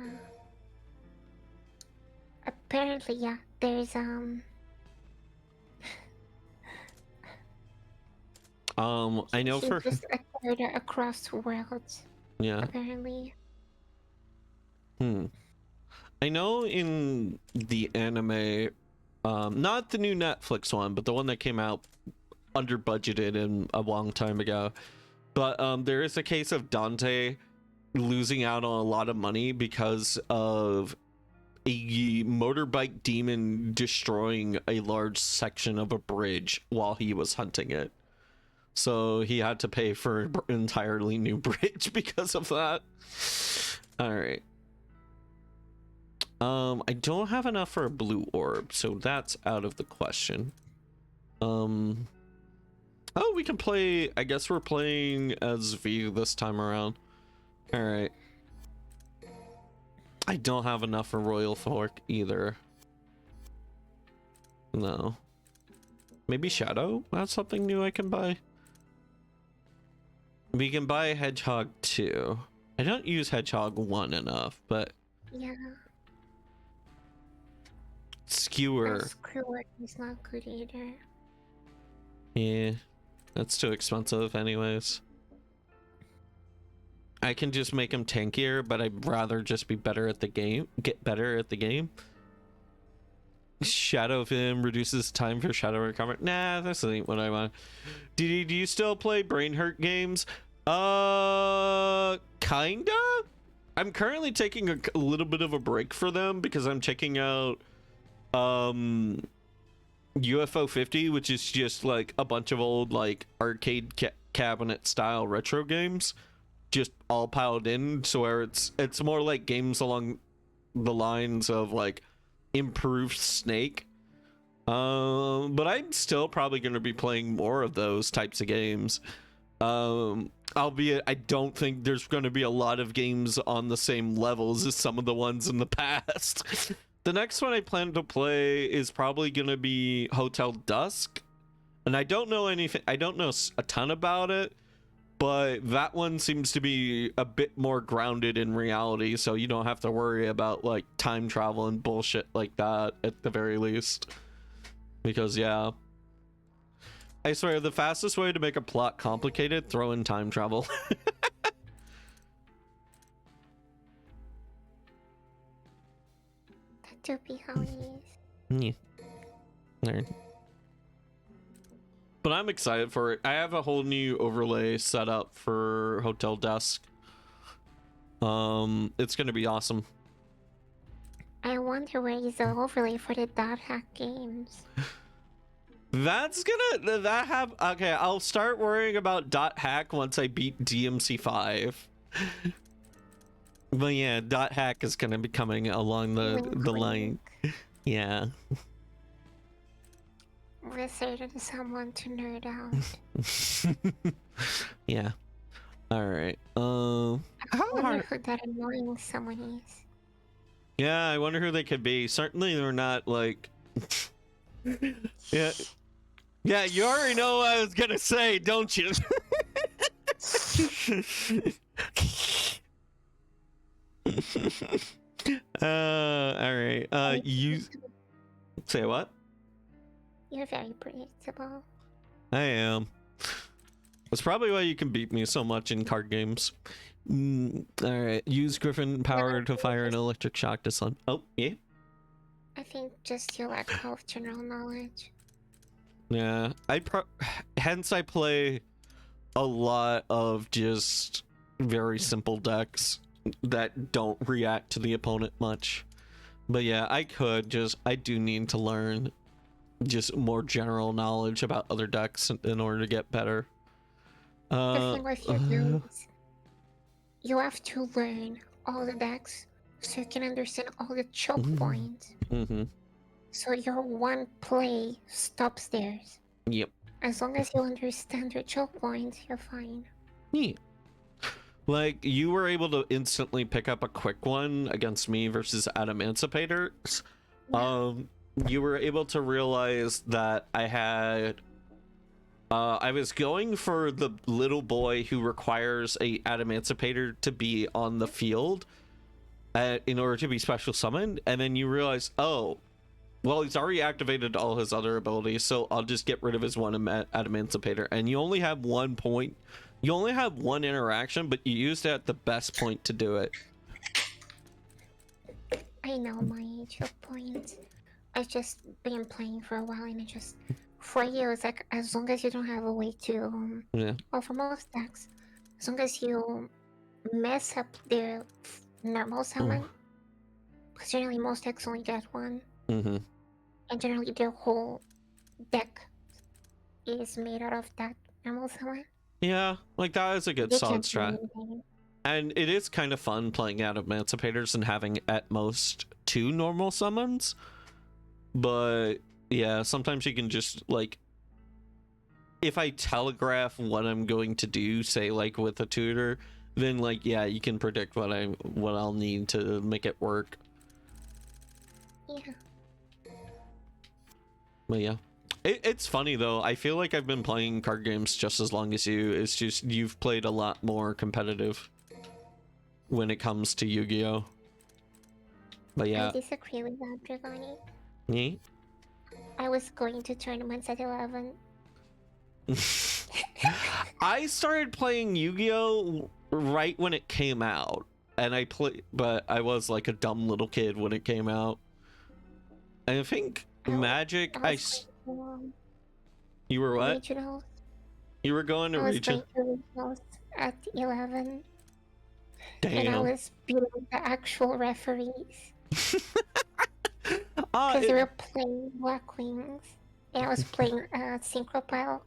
Apparently, yeah. There's I know he for just acquired across worlds. yeah. Apparently. I know in the anime, not the new Netflix one, but the one that came out under budgeted and a long time ago. But there is a case of Dante losing out on a lot of money because of a motorbike demon destroying a large section of a bridge while he was hunting it. So he had to pay for an entirely new bridge because of that. All right. I don't have enough for a blue orb, so that's out of the question. Oh, we can play. I guess we're playing as V this time around. All right. I don't have enough for Royal Fork either. No. Maybe Shadow? That's something new I can buy. We can buy Hedgehog 2. I don't use Hedgehog 1 enough, but Yeah. Skewer. Skewer is not good either. Yeah. That's too expensive anyways. I can just make him tankier, but I'd rather just be better at the game. Get better at the game. Shadow of him reduces time for shadow recovery. Nah, this ain't what I want. Do you still play brain hurt games? Kinda. I'm currently taking a little bit of a break for them because I'm checking out UFO 50, which is just like a bunch of old like arcade cabinet style retro games, just all piled in. So where it's more like games along the lines of like improved Snake. But I'm still probably going to be playing more of those types of games. Albeit I don't think there's going to be a lot of games on the same levels as some of the ones in the past. The next one I plan to play is probably going to be Hotel Dusk. And I don't know anything. I don't know a ton about it, but that one seems to be a bit more grounded in reality, so you don't have to worry about like time travel and bullshit like that at the very least. Because yeah, I swear the fastest way to make a plot complicated, throw in time travel. That do be how it is. Yeah. There. But I'm excited for it. I have a whole new overlay set up for Hotel Dusk. It's gonna be awesome. I wonder where is the overlay for the dot hack games. That's gonna okay, I'll start worrying about dot hack once I beat DMC 5. But yeah, dot hack is gonna be coming along the line. Yeah. Reserve someone to nerd out. Yeah. All right. I How wonder hard? who that annoying someone is. Yeah, I wonder who they could be. Certainly, they're not like. Yeah. Yeah, you already know what I was gonna say, don't you? All right. You say what? You're very predictable. I am. That's probably why you can beat me so much in card games. Alright, use Griffin power to fire an electric shock to sun. Oh, yeah? I think just your lack of general knowledge. Yeah, hence I play a lot of just very simple decks that don't react to the opponent much. But yeah, I do need to learn just more general knowledge about other decks in order to get better. The thing with your dudes, you have to learn all the decks so you can understand all the choke points. So your one play stops theirs. Yep. As long as you understand your choke points, you're fine. Yeah. Like, you were able to instantly pick up a quick one against me versus Adamantipator. You were able to realize that I had... I was going for the little boy who requires a Adamantipator to be on the field in order to be special summoned, and then you realize, oh, well, he's already activated all his other abilities, so I'll just get rid of his one Adamantipator. And you only have 1 point. You only have one interaction, but you used it at the best point to do it. I know my choke points. I've just been playing for a while, and it just... For you, it's like, as long as you don't have a way to... Well, for most decks, as long as you mess up their normal summon, because generally most decks only get one, and generally their whole deck is made out of that normal summon. Yeah, like that is a good solid strat. And it is kind of fun playing out Emancipators and having at most 2 normal summons. But yeah, sometimes you can just like, if I telegraph what I'm going to do, say like with a tutor, then like, yeah, you can predict what I'll need to make it work. Yeah. But yeah. It's funny though, I feel like I've been playing card games just as long as you. It's just you've played a lot more competitive when it comes to Yu-Gi-Oh! But yeah. I disagree with that, Dragonic. Yeah? I was going to tournaments at 11. I started playing Yu-Gi-Oh! Right when it came out. And but I was like a dumb little kid when it came out. I think Magic, you were what? Regionals. You were going to regionals? I was going to regionals at 11. Damn. And I was beating the actual referees. Because they were playing Black Wings. And I was playing Synchropile.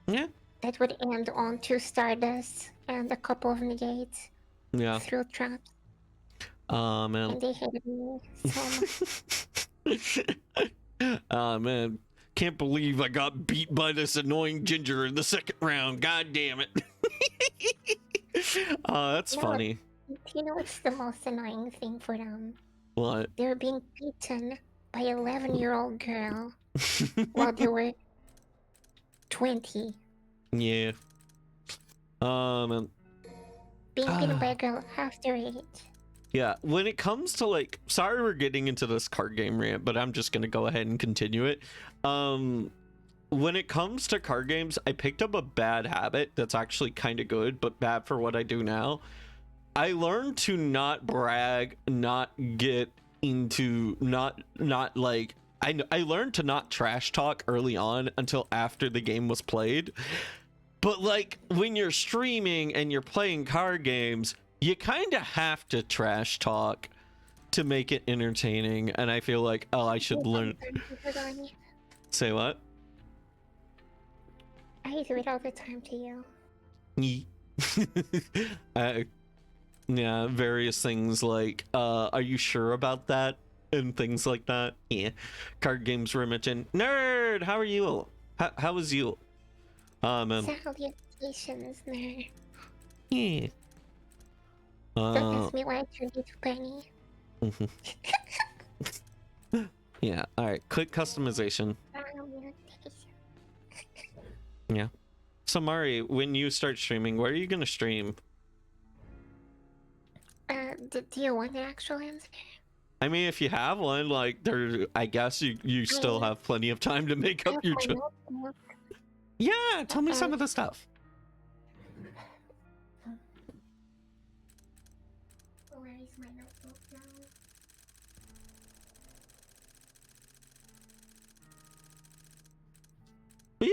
Yeah. That would end on 2 Stardust and a couple of negates. Yeah. Through traps. Man. And they hated me so much. Man. Can't believe I got beat by this annoying ginger in the 2nd round. God damn it. That's funny. You know what's the most annoying thing for them? What? They were being beaten by an 11-year-old girl while they were 20. Yeah. Being beaten by a girl half their age. Yeah, when it comes to like, sorry we're getting into this card game rant, but I'm just gonna go ahead and continue it. When it comes to card games, I picked up a bad habit that's actually kind of good, but bad for what I do now. I learned to not brag, not get into, not like, I learned to not trash talk early on until after the game was played. But like, when you're streaming and you're playing card games, you kind of have to trash talk to make it entertaining. And I feel like, oh, I should learn. Say what? I do it all the time to you. Yeah, various things like, are you sure about that? And things like that. Yeah. Card games were mentioned. Nerd, how are you? How was you? Man. Salutations, nerd. Yeah. Don't ask me why I turned you to Penny. Yeah, alright. Click customization. Yeah. So Mari, when you start streaming, where are you gonna stream? Do you want an actual answer? I mean, if you have one, like, I guess you still have plenty of time to make up your... Yeah, tell me some of the stuff.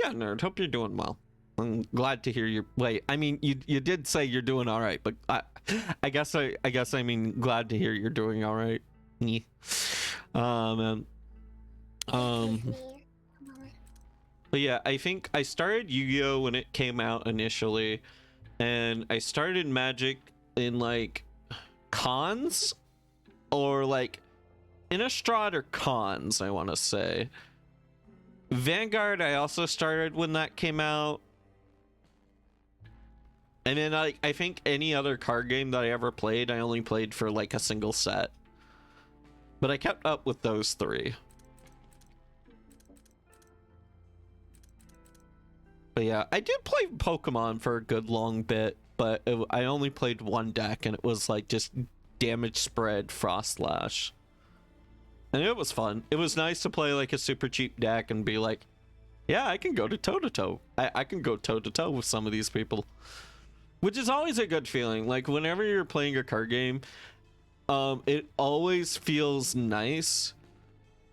yeah, nerd. Hope you're doing well. I'm glad to hear your. Wait, I mean, you did say you're doing all right, but I guess I mean glad to hear you're doing all right. Yeah. Man. But yeah, I think I started Yu-Gi-Oh when it came out initially, and I started Magic in like cons or like Innistrad or cons, I want to say. Vanguard I also started when that came out. And then I think any other card game that I ever played, I only played for like a single set. But I kept up with those three. But yeah, I did play Pokemon for a good long bit, but I only played one deck, and it was like just Damage Spread Frostlash. And it was fun. It was nice to play like a super cheap deck and be like, yeah, I can go to toe-to-toe. I can go toe-to-toe with some of these people. Which is always a good feeling. Like, whenever you're playing a card game, it always feels nice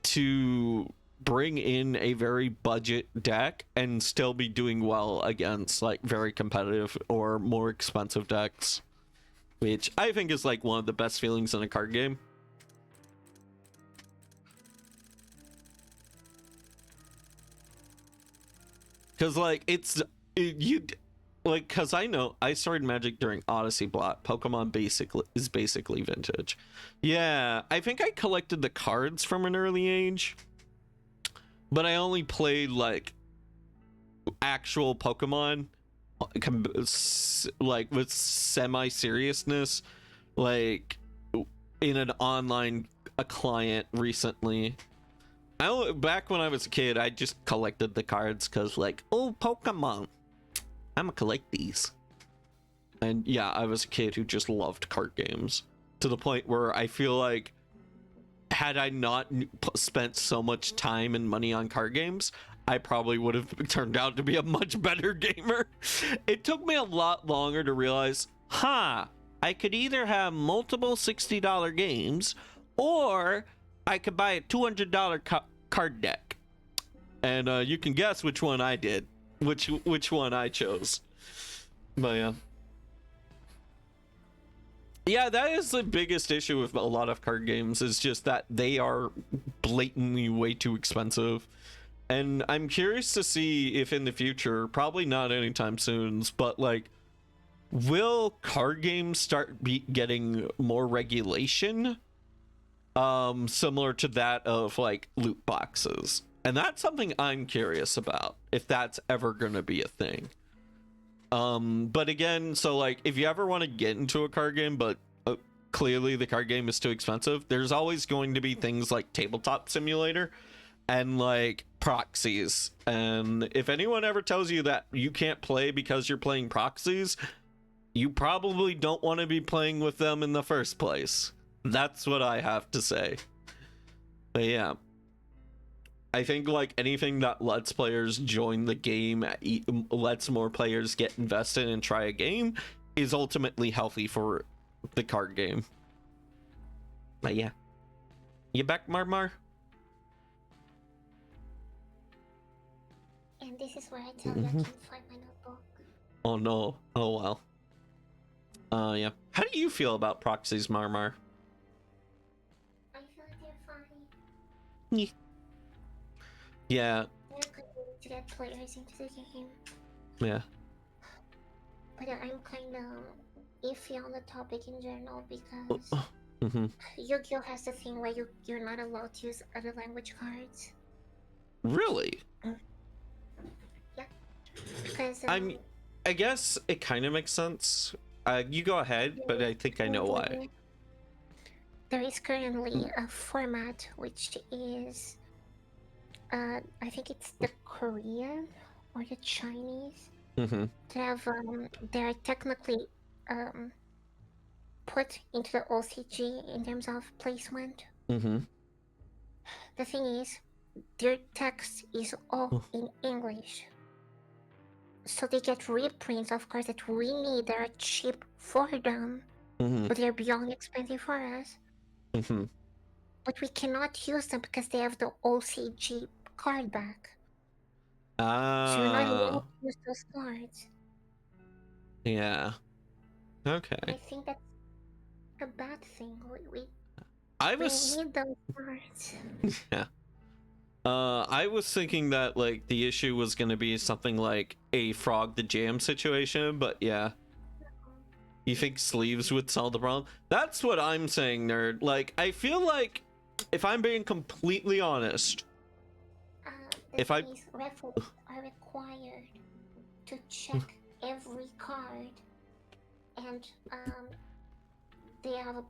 to bring in a very budget deck and still be doing well against, like, very competitive or more expensive decks. Which I think is, like, one of the best feelings in a card game. Because, like, because I know I started Magic during Odyssey Block. Pokemon is basically vintage. Yeah, I think I collected the cards from an early age, but I only played like actual Pokemon, like with semi-seriousness, like in an online client recently. Back when I was a kid, I just collected the cards because, like, oh, Pokemon, I'm gonna collect these. And yeah, I was a kid who just loved card games to the point where I feel like had I not spent so much time and money on card games, I probably would have turned out to be a much better gamer. It took me a lot longer to realize, I could either have multiple $60 games, or I could buy a $200 card deck. And you can guess which one I did. Which one I chose. But yeah. Yeah, that is the biggest issue with a lot of card games, is just that they are blatantly way too expensive. And I'm curious to see if in the future, probably not anytime soon, but like, will card games start getting more regulation? Similar to that of like loot boxes. And that's something I'm curious about, if that's ever going to be a thing. But again, so like, if you ever want to get into a card game, but clearly the card game is too expensive, there's always going to be things like Tabletop Simulator and like proxies. And if anyone ever tells you that you can't play because you're playing proxies, you probably don't want to be playing with them in the first place. That's what I have to say. But yeah, I think like anything that lets players join the game, lets more players get invested and try a game, is ultimately healthy for the card game. But yeah, you back, Marmar? And this is where I tell you I can't find my notebook. Oh no! Oh well. Yeah. How do you feel about proxies, Marmar? I feel like they're fine. Yeah. They're good to get players into the game. Yeah. But I'm kind of iffy on the topic in general because Yu-Gi-Oh has the thing where you're not allowed to use other language cards. Really? Yeah. Because I guess it kind of makes sense. You go ahead, but I think I know why. There is currently a format which is, I think it's the Korean or the Chinese. They have, they are technically put into the OCG in terms of placement. The thing is, their text is all in English. So they get reprints of cards that we need that are cheap for them, but they're beyond expensive for us. But we cannot use them because they have the OCG card back. So you're not allowed to use those cards. Yeah. Okay. I think that's a bad thing. We need those cards. Yeah. I was thinking that like the issue was gonna be something like a Frog the Jam situation, but yeah. You think sleeves would solve the problem? That's what I'm saying, nerd. Like, I feel like, if I'm being completely honest, referees are required to check every card, and they have a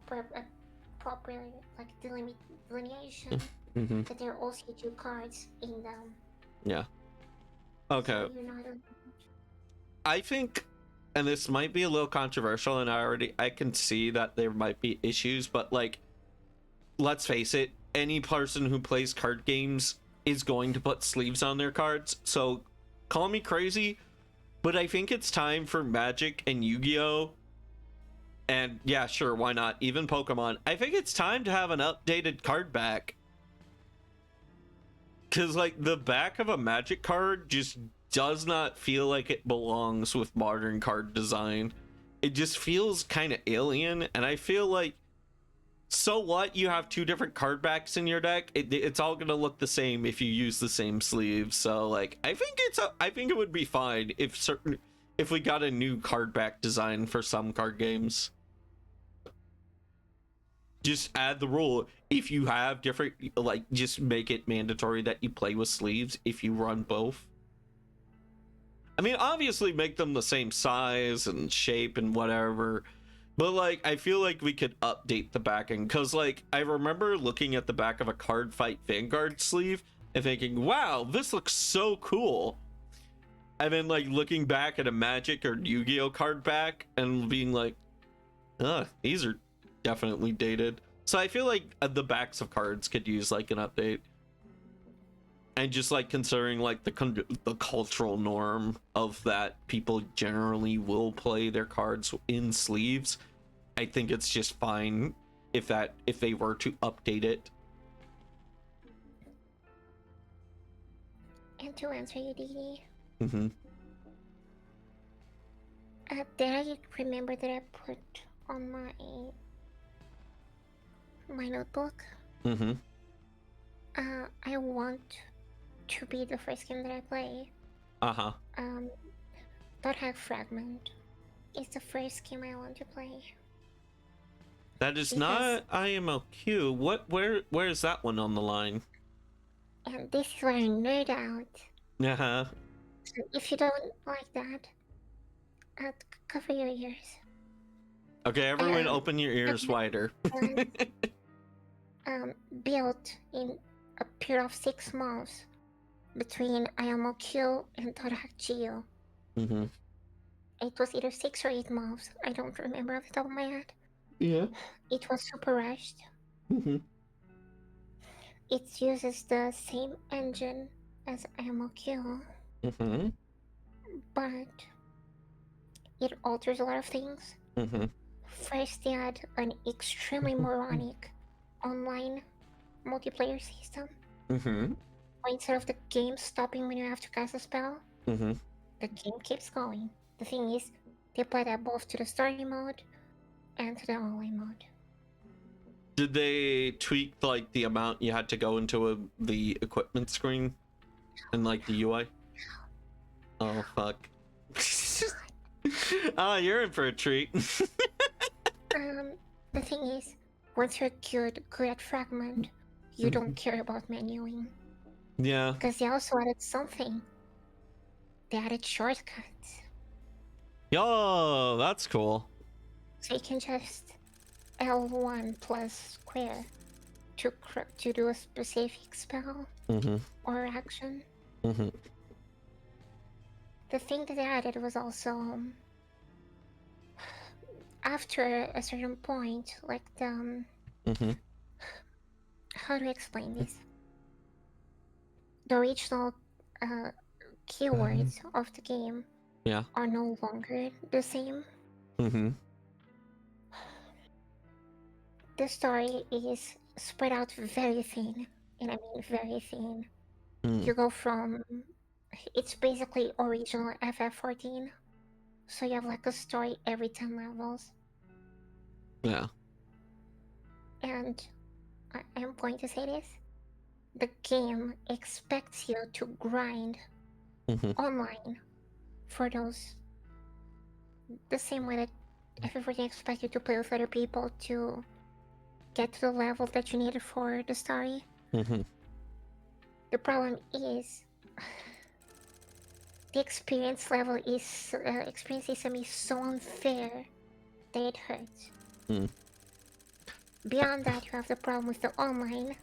proper like delineation that there are also 2 cards in them. Yeah. Okay. So you're not I think, and this might be a little controversial, and I can see that there might be issues, but like, let's face it, any person who plays card games is going to put sleeves on their cards. So call me crazy, but I think it's time for Magic and Yu-Gi-Oh! And yeah, sure, why not? Even Pokemon. I think it's time to have an updated card back. Because like the back of a Magic card just does not feel like it belongs with modern card design. It just feels kind of alien, and I feel like, so what? You have 2 different card backs in your deck. It's all gonna look the same if you use the same sleeves. So like, I think it would be fine if we got a new card back design for some card games. Just add the rule, if you have different, like, just make it mandatory that you play with sleeves if you run both. I mean, obviously make them the same size and shape and whatever, but like, I feel like we could update the backing, because like, I remember looking at the back of a Card Fight Vanguard sleeve and thinking, wow, this looks so cool. And then like looking back at a Magic or Yu-Gi-Oh card back and being like, these are definitely dated. So I feel like the backs of cards could use like an update. And just like considering like the cultural norm of that people generally will play their cards in sleeves, I think it's just fine if they were to update it. And to answer you, Dee, Mm-hmm. did I remember that I put on my notebook? Mm-hmm. I want to be the first game that I play. Uh-huh. Dot Hack Fragment is the first game I want to play. That is not IMLQ. Where is that one on the line? And this is where I nerd out. Uh-huh. So if you don't like that, cover your ears. Okay, everyone open your ears wider. Built in a period of 6 months between IMOQ and Dot Hack Geo. Mm-hmm. It was either 6 or 8 months. I don't remember off the top of my head. Yeah. It was super rushed. Mm-hmm. It uses the same engine as IMOQ. Mm-hmm. But it alters a lot of things. Mm-hmm. First, they add an extremely moronic online multiplayer system. Mm-hmm. Instead of the game stopping when you have to cast a spell, Mm-hmm. the game keeps going. The thing is, they apply that both to the story mode and to the online mode. Did they tweak like the amount you had to go into the equipment screen and like the UI? Oh fuck. You're in for a treat. The thing is, once you're good at Fragment, you don't care about menuing. Yeah. Because they also added something. They added shortcuts. Yo, that's cool. So you can just L1 plus square to do a specific spell or action. Mm-hmm. The thing that they added was also after a certain point, like the how do I explain this? The original keywords of the game are no longer the same. The story is spread out very thin, and I mean very thin. You go from it's basically original FF14. So you have like a story every 10 levels. Yeah. And I'm going to say this. The game expects you to grind online for those. The same way that FF14 expects you to play with other people to get to the level that you needed for the story. The problem is the experience level is experience system is so unfair that it hurts. Beyond that, you have the problem with the online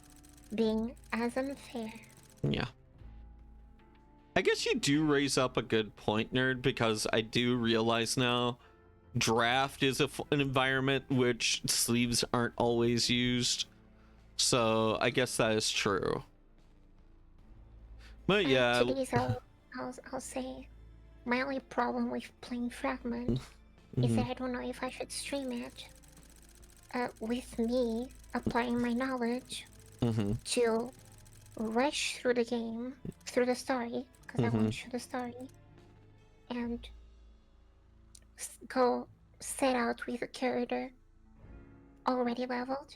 being as unfair. Yeah. I guess you do raise up a good point, Nerd, because I do realize now draft is an environment which sleeves aren't always used. So I guess that is true. But yeah. Today's I'll say my only problem with playing Fragment is that I don't know if I should stream it with me applying my knowledge to rush through the game, through the story, because I want to show the story, and go set out with a character already leveled.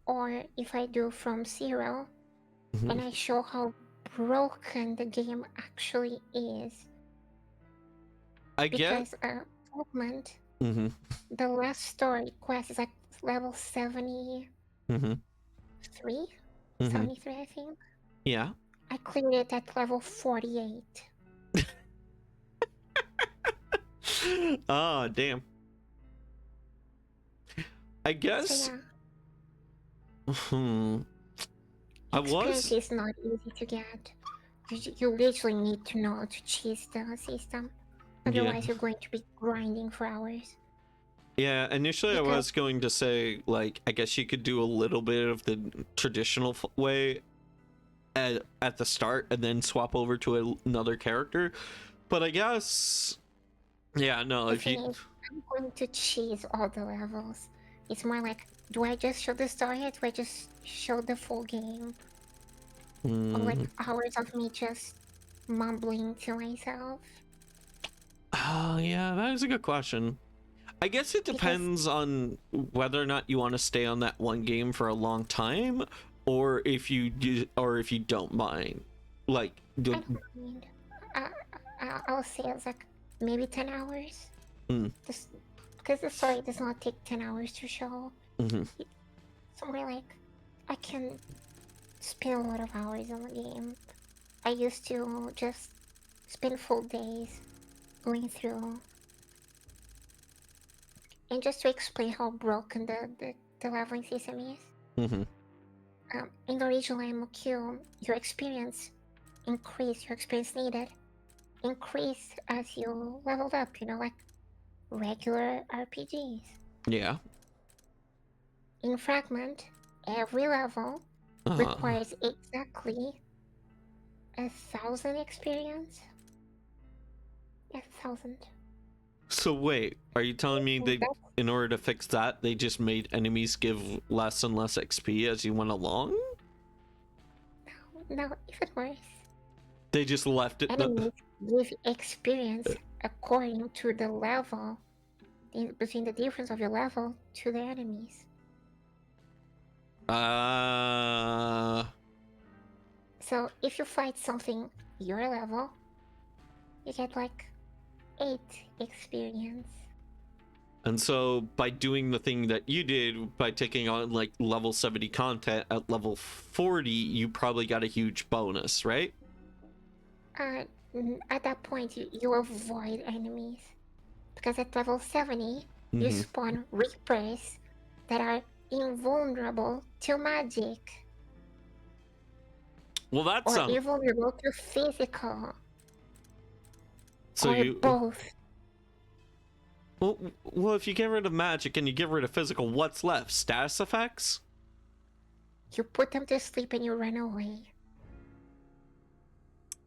Or if I do from zero, and I show how broken the game actually is. Because Fragment, the last story quest is like level 73? 73, I think. Yeah. I cleared it at level 48. Oh, damn. I guess. So, yeah. Experience is not easy to get. You literally need to know how to cheese the system. Otherwise, you're going to be grinding for hours. Yeah, initially I was going to say, like, I guess you could do a little bit of the traditional way at the start and then swap over to another character. But I guess, yeah, no, if you... I'm going to cheese all the levels. It's more like, do I just show the story or do I just show the full game? Or like hours of me just mumbling to myself? Oh, yeah, that is a good question. I guess it depends on whether or not you want to stay on that one game for a long time, or if you do, or if you don't mind. Like, I don't mind. I'll say it's like maybe 10 hours. Just because the story does not take 10 hours to show. Somewhere like I can spend a lot of hours on the game. I used to just spend full days going through. And just to explain how broken the leveling system is. In the original MOQ, your experience increased, your experience needed increased as you leveled up, you know, like regular RPGs. Yeah. In Fragment, every level requires exactly 1,000 experience. Yeah, 1,000. So wait, are you telling me they, in order to fix that, they just made enemies give less and less XP as you went along? No, even worse. They just left it. Enemies give experience according to the level, between the difference of your level to the enemies. So if you fight something your level, you get like 8 experience. And so by doing the thing that you did, by taking on like level 70 content at level 40, you probably got a huge bonus, right? At that point, you avoid enemies. Because at level 70, you spawn Reapers that are invulnerable to magic. Well, that's or invulnerable to physical. So or you both. Well, if you get rid of magic and you get rid of physical, what's left? Status effects? You put them to sleep and you run away.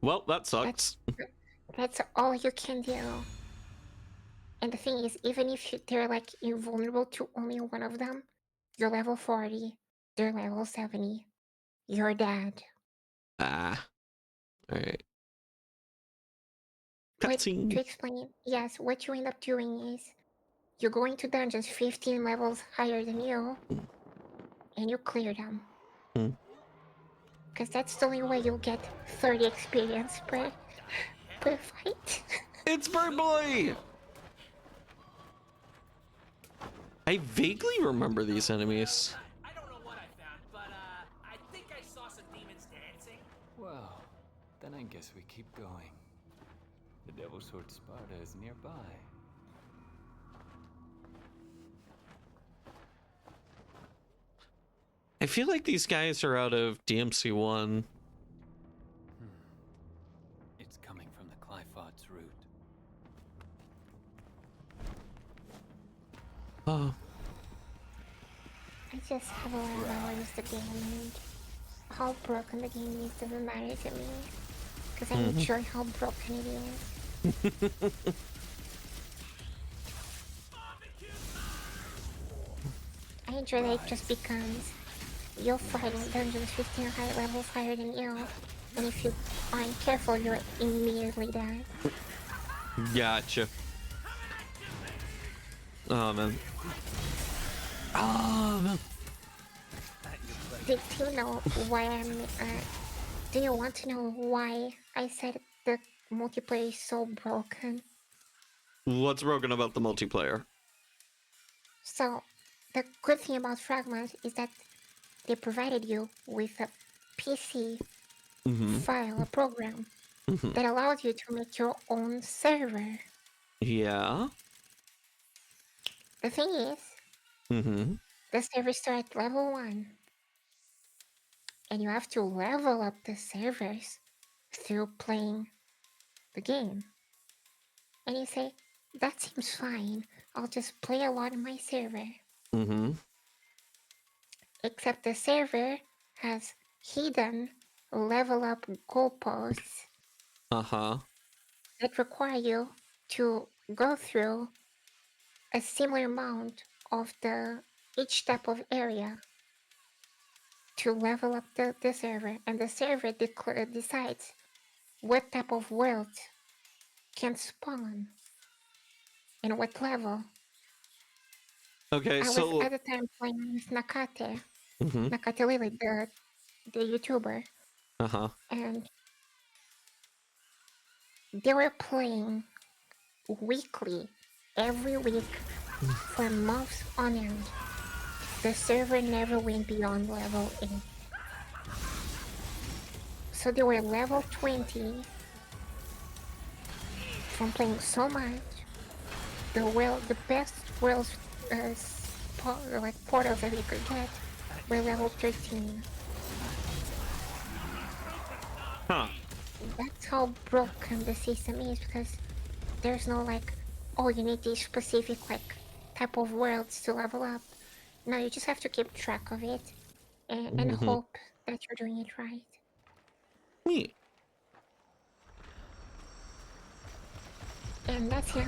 Well, that sucks. That's all you can do. And the thing is, even if they're like invulnerable to only one of them, you're level 40, they're level 70. You're dead. All right. But Cutscene. to explain, yes, what you end up doing is you go into dungeons 15 levels higher than you, and you clear them. Because that's the only way you'll get 30 experience per fight. It's Bird Boy! I vaguely remember these enemies. I don't know what I found, but I think I saw some demons dancing. Well, then I guess we keep going. The Devil's Sword Sparta is nearby. I feel like these guys are out of DMC 1. It's coming from the Clyphod's route. Oh. I just have a lot of hours the game, and how broken the game is doesn't matter to me. Because I enjoy how broken it is. I enjoy that it just becomes you're fighting dungeons 15 high levels higher than you, and if you aren't careful, you're immediately dead. Gotcha. Oh man. Oh man. Do you know why I'm? Do you want to know why I said the multiplayer is so broken? What's broken about the multiplayer? So, the good thing about Fragment is that they provided you with a PC file, a program that allows you to make your own server. Yeah. The thing is, the server starts at level 1. And you have to level up the servers through playing the game. And you say, that seems fine. I'll just play a lot on my server. Except the server has hidden level up goalposts that require you to go through a similar amount of each type of area to level up the server, and the server decides what type of world can spawn and what level. Okay, I was at the time playing with Nakate, Nakate Lily, the YouTuber, and they were playing weekly, every week, for months on end. The server never went beyond level 8. So they were level 20 from playing so much. The best worlds, portals that we could get were level 13. That's how broken the system is, because there's no oh, you need these specific type of worlds to level up. No, you just have to keep track of it and hope that you're doing it right. Neat. And that's it.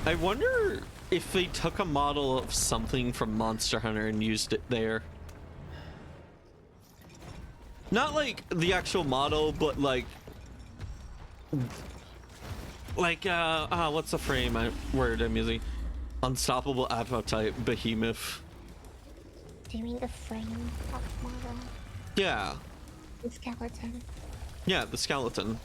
I wonder if they took a model of something from Monster Hunter and used it there. Not like the actual model, but like what's the word I'm using? Unstoppable Appetite Behemoth. Do you mean the frame of model? Yeah. The skeleton. Yeah, the skeleton.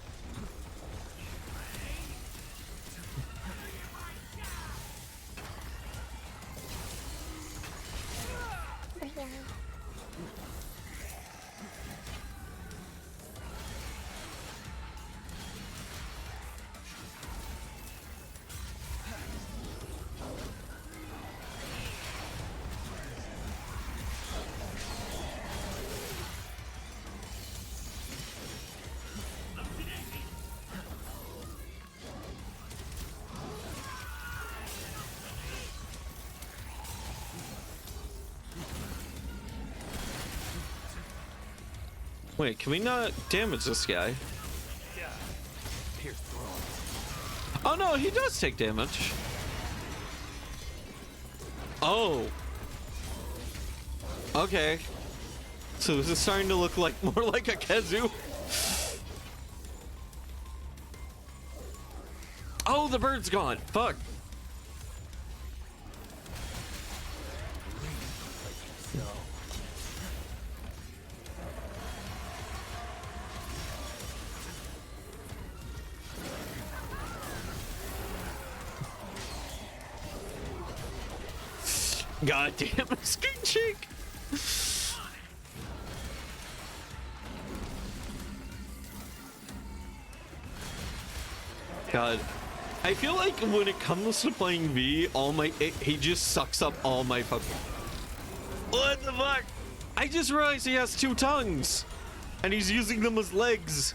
But yeah. Wait, can we not damage this guy? Oh no, he does take damage. Oh. Okay. So this is starting to look like more like a kazoo. Oh, the bird's gone. Fuck. God damn it, skin cheek. God, I feel like when it comes to playing V, he just sucks up all my fucking. What the fuck? I just realized he has 2 tongues, and he's using them as legs.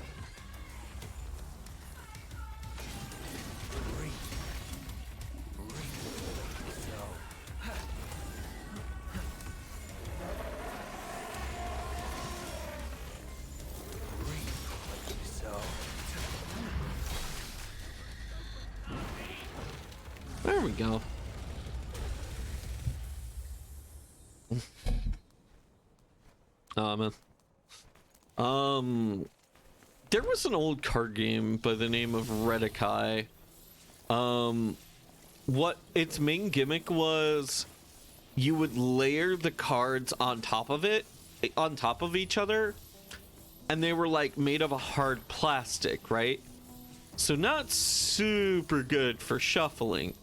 There we go. Oh man. There was an old card game by the name of Redikai. What its main gimmick was, you would layer the cards on top of each other, and they were like made of a hard plastic, right? So not super good for shuffling.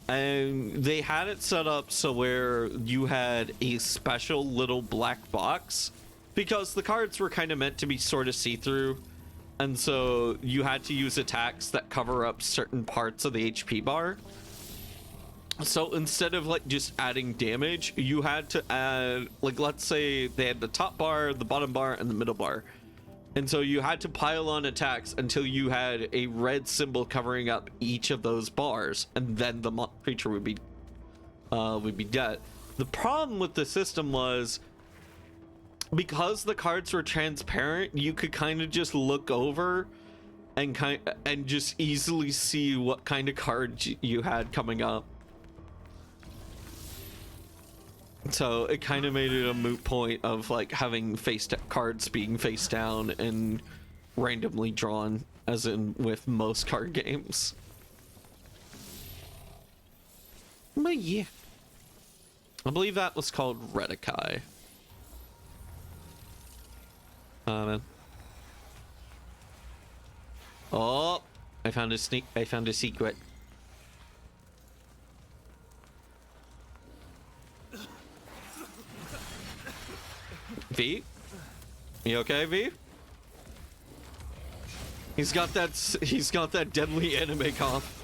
And they had it set up so where you had a special little black box, because the cards were kind of meant to be sort of see-through, and so you had to use attacks that cover up certain parts of the HP bar. So instead of like just adding damage, you had to add, like, let's say they had the top bar, the bottom bar, and the middle bar. And so you had to pile on attacks until you had a red symbol covering up each of those bars, and then the creature would be dead. The problem with the system was, because the cards were transparent, you could kind of just look over and just easily see what kind of cards you had coming up. So it kind of made it a moot point of like having cards being face down and randomly drawn, as in with most card games. But yeah, I believe that was called Redikai. Man. Oh, I found a secret. V? You okay, V? He's got that deadly anime cough.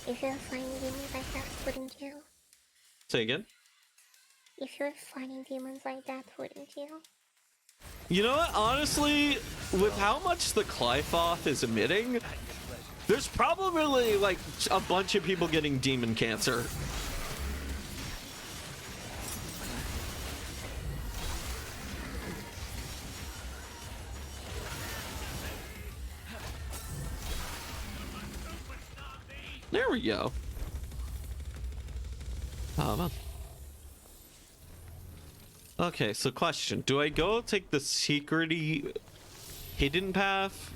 If you're fighting demons like that, wouldn't you? Say again? If you're fighting demons like that, wouldn't you? You know what? Honestly, with how much the Clyfoth is emitting, there's probably like a bunch of people getting demon cancer. There we go. Oh, man. Okay, so question. Do I go take the secrety hidden path?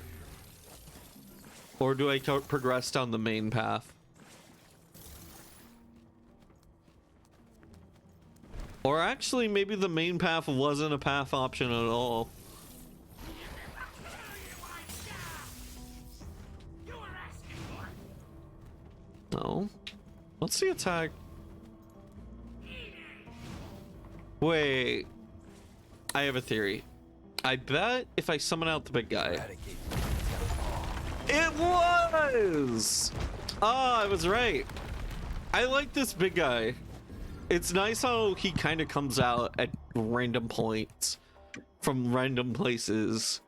Or do I progress down the main path? Or actually, maybe the main path wasn't a path option at all. No. What's the attack? Wait. I have a theory. I bet if I summon out the big guy. It was! Ah, I was right. I like this big guy. It's nice how he kind of comes out at random points from random places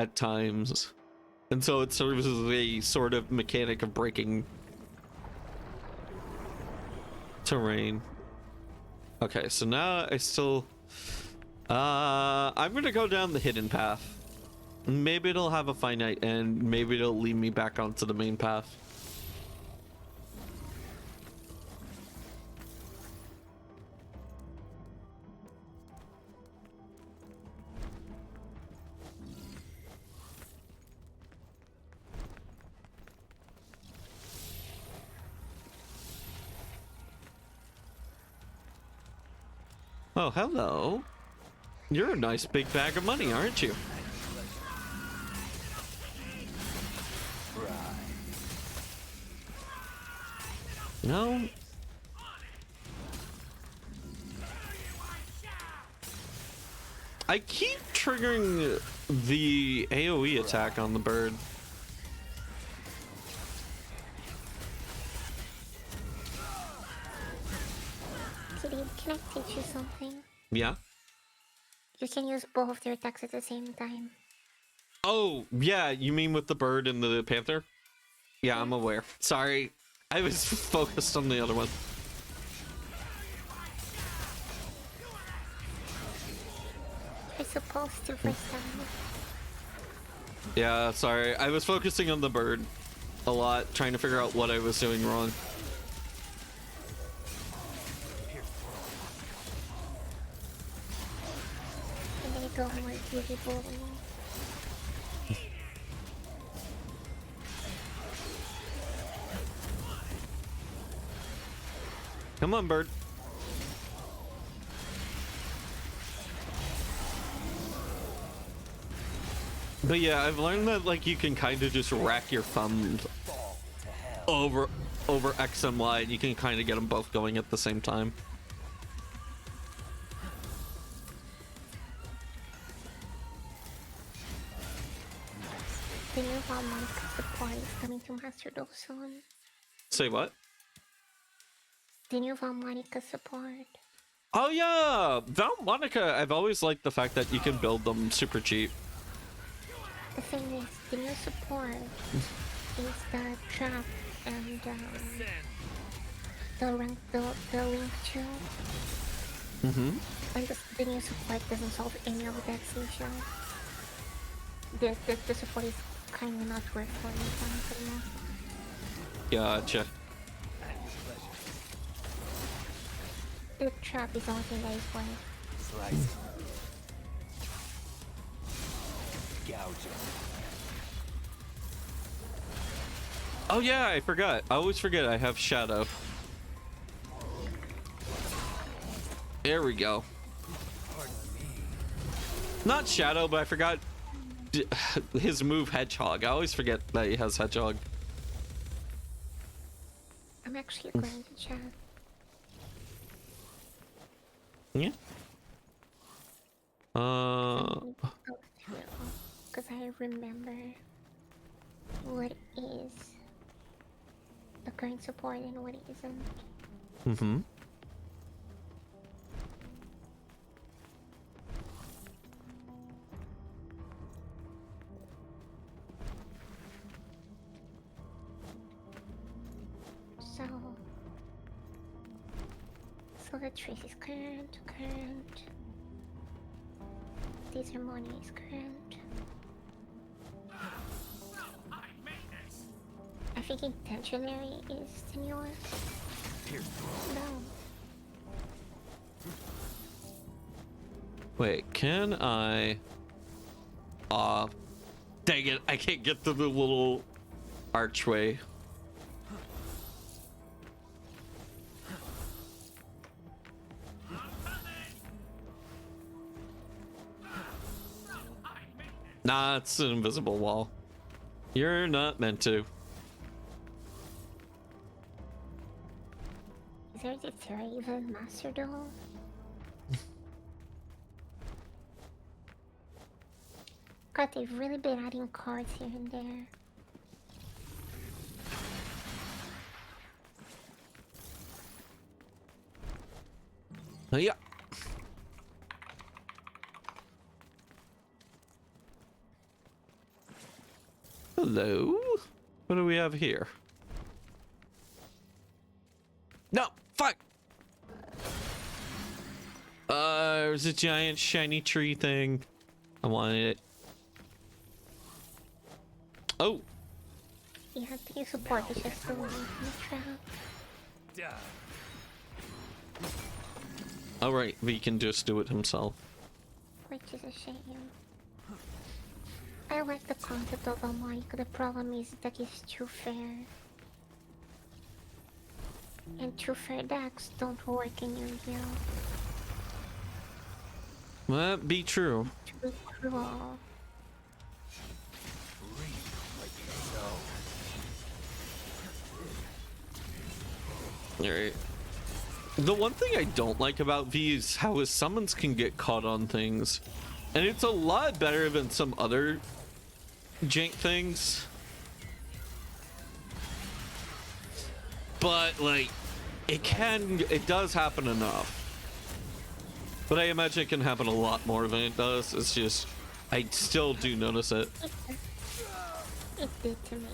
at times. And so it serves as a sort of mechanic of breaking terrain. Okay, so now I still I'm gonna go down the hidden path. Maybe it'll have a finite end, maybe it'll lead me back onto the main path. Oh, hello. You're a nice big bag of money, aren't you? No. I keep triggering the AoE attack on the bird. Kitty, can I teach you something? Yeah. You can use both of their attacks at the same time. Oh, yeah, you mean with the bird and the panther? Yeah, I'm aware. Sorry, I was focused on the other one. You're supposed to first time. Yeah, sorry, I was focusing on the bird a lot, trying to figure out what I was doing wrong. And they go more beautiful. Come on, bird. But yeah, I've learned that like you can kind of just rack your thumbs over X and Y, and you can kind of get them both going at the same time. The new Monica support is coming to Master Duel soon. Say what? The new Monica support. Oh yeah, Monica. I've always liked the fact that you can build them super cheap. The thing is, the new support is the trap and the link to. Mm-hmm. And the new support doesn't solve any of that issue. The support is kind of not worth for me anymore. Gotcha. The trap is the only thing that is worth. Slice. Gouge. Oh yeah, I forgot. I always forget I have Shadow. There we go. Not Shadow, but I forgot his move Hedgehog. I always forget that he has Hedgehog. I'm actually going to chat. Yeah. Because I remember what is the current support and what isn't. Mm-hmm. So the trace is current. The ceremony is current. I think intentionary is the new one. No. Wait, can I? Dang it! I can't get to the little archway. Nah, it's an invisible wall. You're not meant to. Is there even Master Duel? God, they've really been adding cards here and there. Yeah. Hello? What do we have here? No! Fuck! There's a giant shiny tree thing. I wanted it. Oh! You have to use support to just go away from the trap. Alright, but he can just do it himself. Which is a shame. I like the concept of a mic. The problem is that it's too fair. And too fair decks don't work in Yu-Gi-Oh! That be true. To be cruel. Alright. The one thing I don't like about V is how his summons can get caught on things. And it's a lot better than some other jank things. But, like, it does happen enough. But I imagine it can happen a lot more than it does. It's just, I still do notice it. It did to me.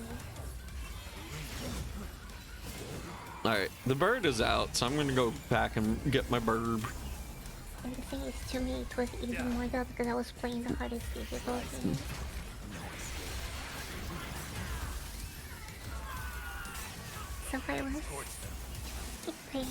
Alright, the bird is out, so I'm gonna go back and get my bird. And the thing is, to me, it was even more though because I was playing the hardest physical game. So I was in pain.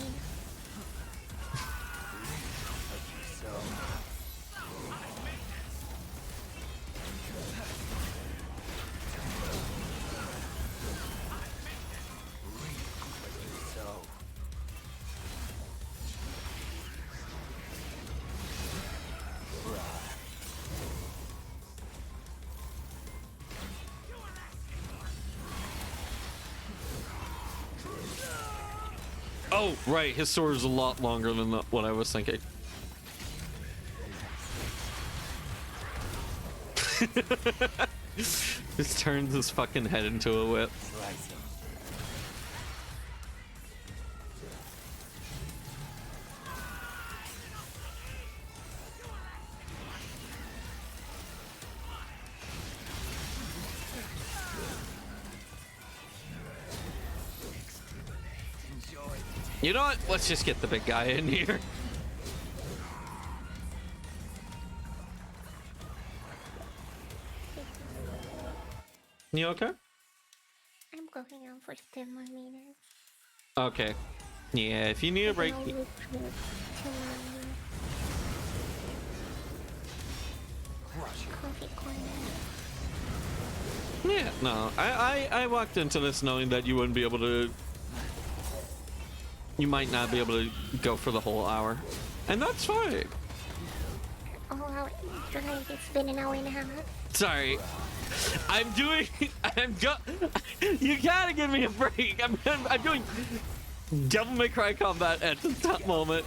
Oh, right, his sword is a lot longer than what I was thinking. Just turns his fucking head into a whip. You know what? Let's just get the big guy in here. You okay? I'm going on for 10 more minutes. Okay. Yeah, if you need a break. Coffee corner. Yeah, no. I walked into this knowing that you wouldn't be able to. You might not be able to go for the whole hour. And that's fine. Oh, it's been an hour and a half. Sorry. You gotta give me a break. I'm doing Devil May Cry combat at the top moment.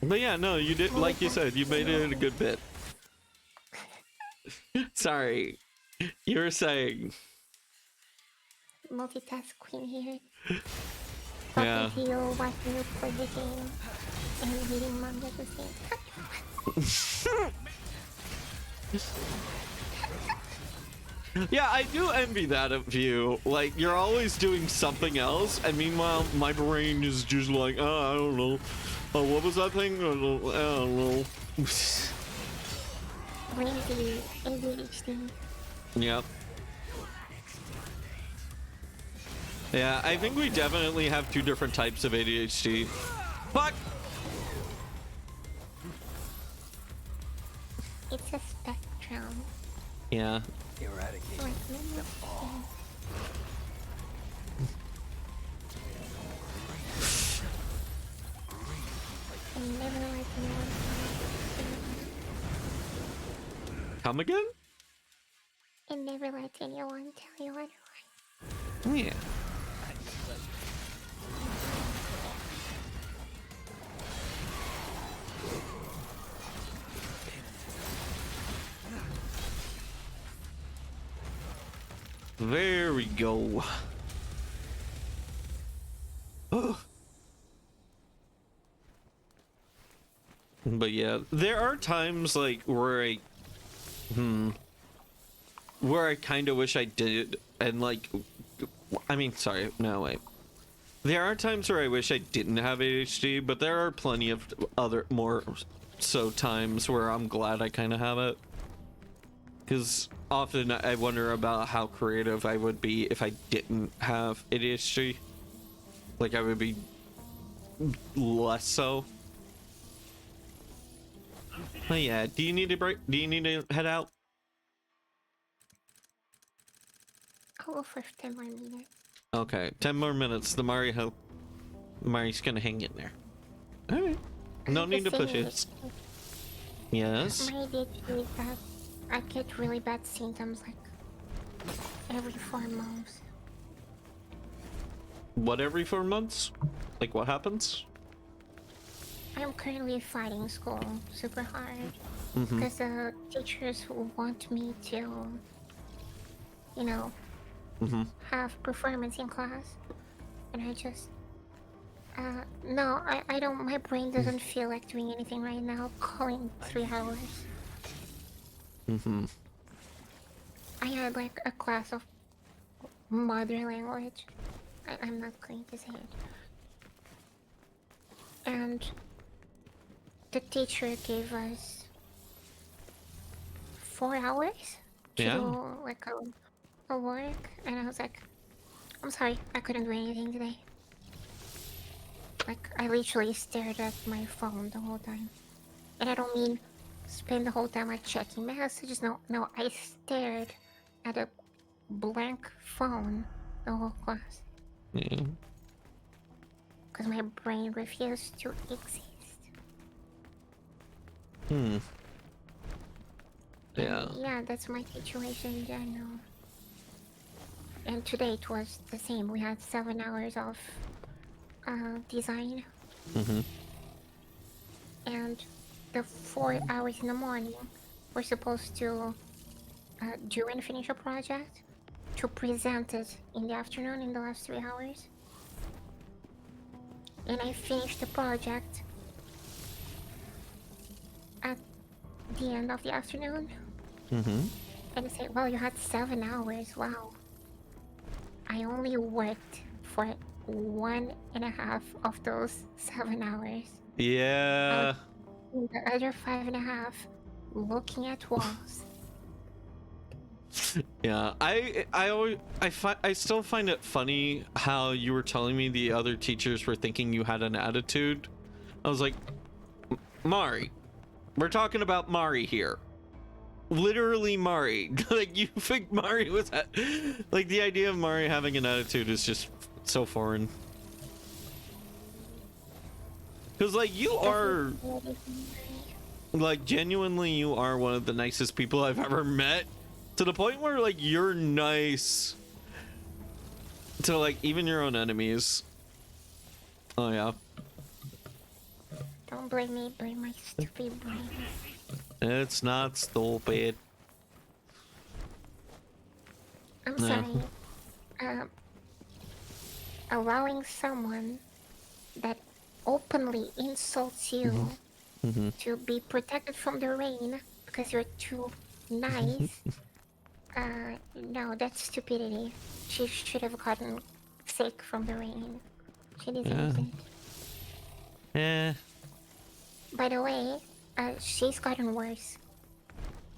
But yeah, no, you did, like you said, you made it a good bit. Sorry. You were saying. Multitask queen here. Yeah. Talking to you, watching you play the game, and reading manga at the same time. Yeah, I do envy that of you. Like, you're always doing something else, and meanwhile, my brain is just like, oh, I don't know. Oh, what was that thing? I don't know. Crazy ADHD. Yep. Yeah, I think we definitely have two different types of ADHD. Fuck! It's a spectrum. Yeah. Eradicate Like, them all. I never liked anyone. Come again? I never let anyone tell you otherwise. Yeah. There we go. But yeah, there are times like where I kind of wish I did, and like, I mean, sorry, no, wait. There are times where I wish I didn't have ADHD, but there are plenty of other more so times where I'm glad I kind of have it. Because often I wonder about how creative I would be if I didn't have ADHD. Like, I would be less so. Oh yeah, do you need a break? Do you need to head out? I'll go for 10 more minutes. Okay, 10 more minutes. The Mari's gonna hang in there. Alright. No need to push it. Yes? My ADHD is that I get really bad symptoms like every 4 months. What, every 4 months? Like, what happens? I'm currently fighting school super hard because the teachers want me to, you know, have performance in class, and I just, no, I don't. My brain doesn't feel like doing anything right now. Calling 3 hours. I had like a class of mother language. I'm not going to say it. And the teacher gave us 4 hours to do like a work, and I was like, I'm sorry, I couldn't do anything today. Like, I literally stared at my phone the whole time. And I don't mean spend the whole time like checking messages. No, I stared at a blank phone the whole class. Yeah. Because my brain refused to exist. Yeah. Yeah, that's my situation in general. And today it was the same. We had 7 hours of design. And the 4 hours in the morning, we're supposed to do and finish a project to present it in the afternoon in the last 3 hours. And I finished the project at the end of the afternoon. And I say, well, you had 7 hours, wow. I only worked for 1.5 of those 7 hours. Yeah. The other 5.5 looking at walls. Yeah, I still find it funny how you were telling me the other teachers were thinking you had an attitude. I was like, Mari, we're talking about Mari here. Literally Mari. Like, you think Mari was like, the idea of Mari having an attitude is just so foreign. Because like, you are, like, genuinely, you are one of the nicest people I've ever met. To the point where, like, you're nice to, like, even your own enemies. Oh, yeah. Don't blame me, blame my stupid brain. It's not stupid. I'm sorry. Allowing someone that openly insults you to be protected from the rain because you're too nice. No, that's stupidity. She should have gotten sick from the rain. She deserves it. Yeah. By the way, she's gotten worse.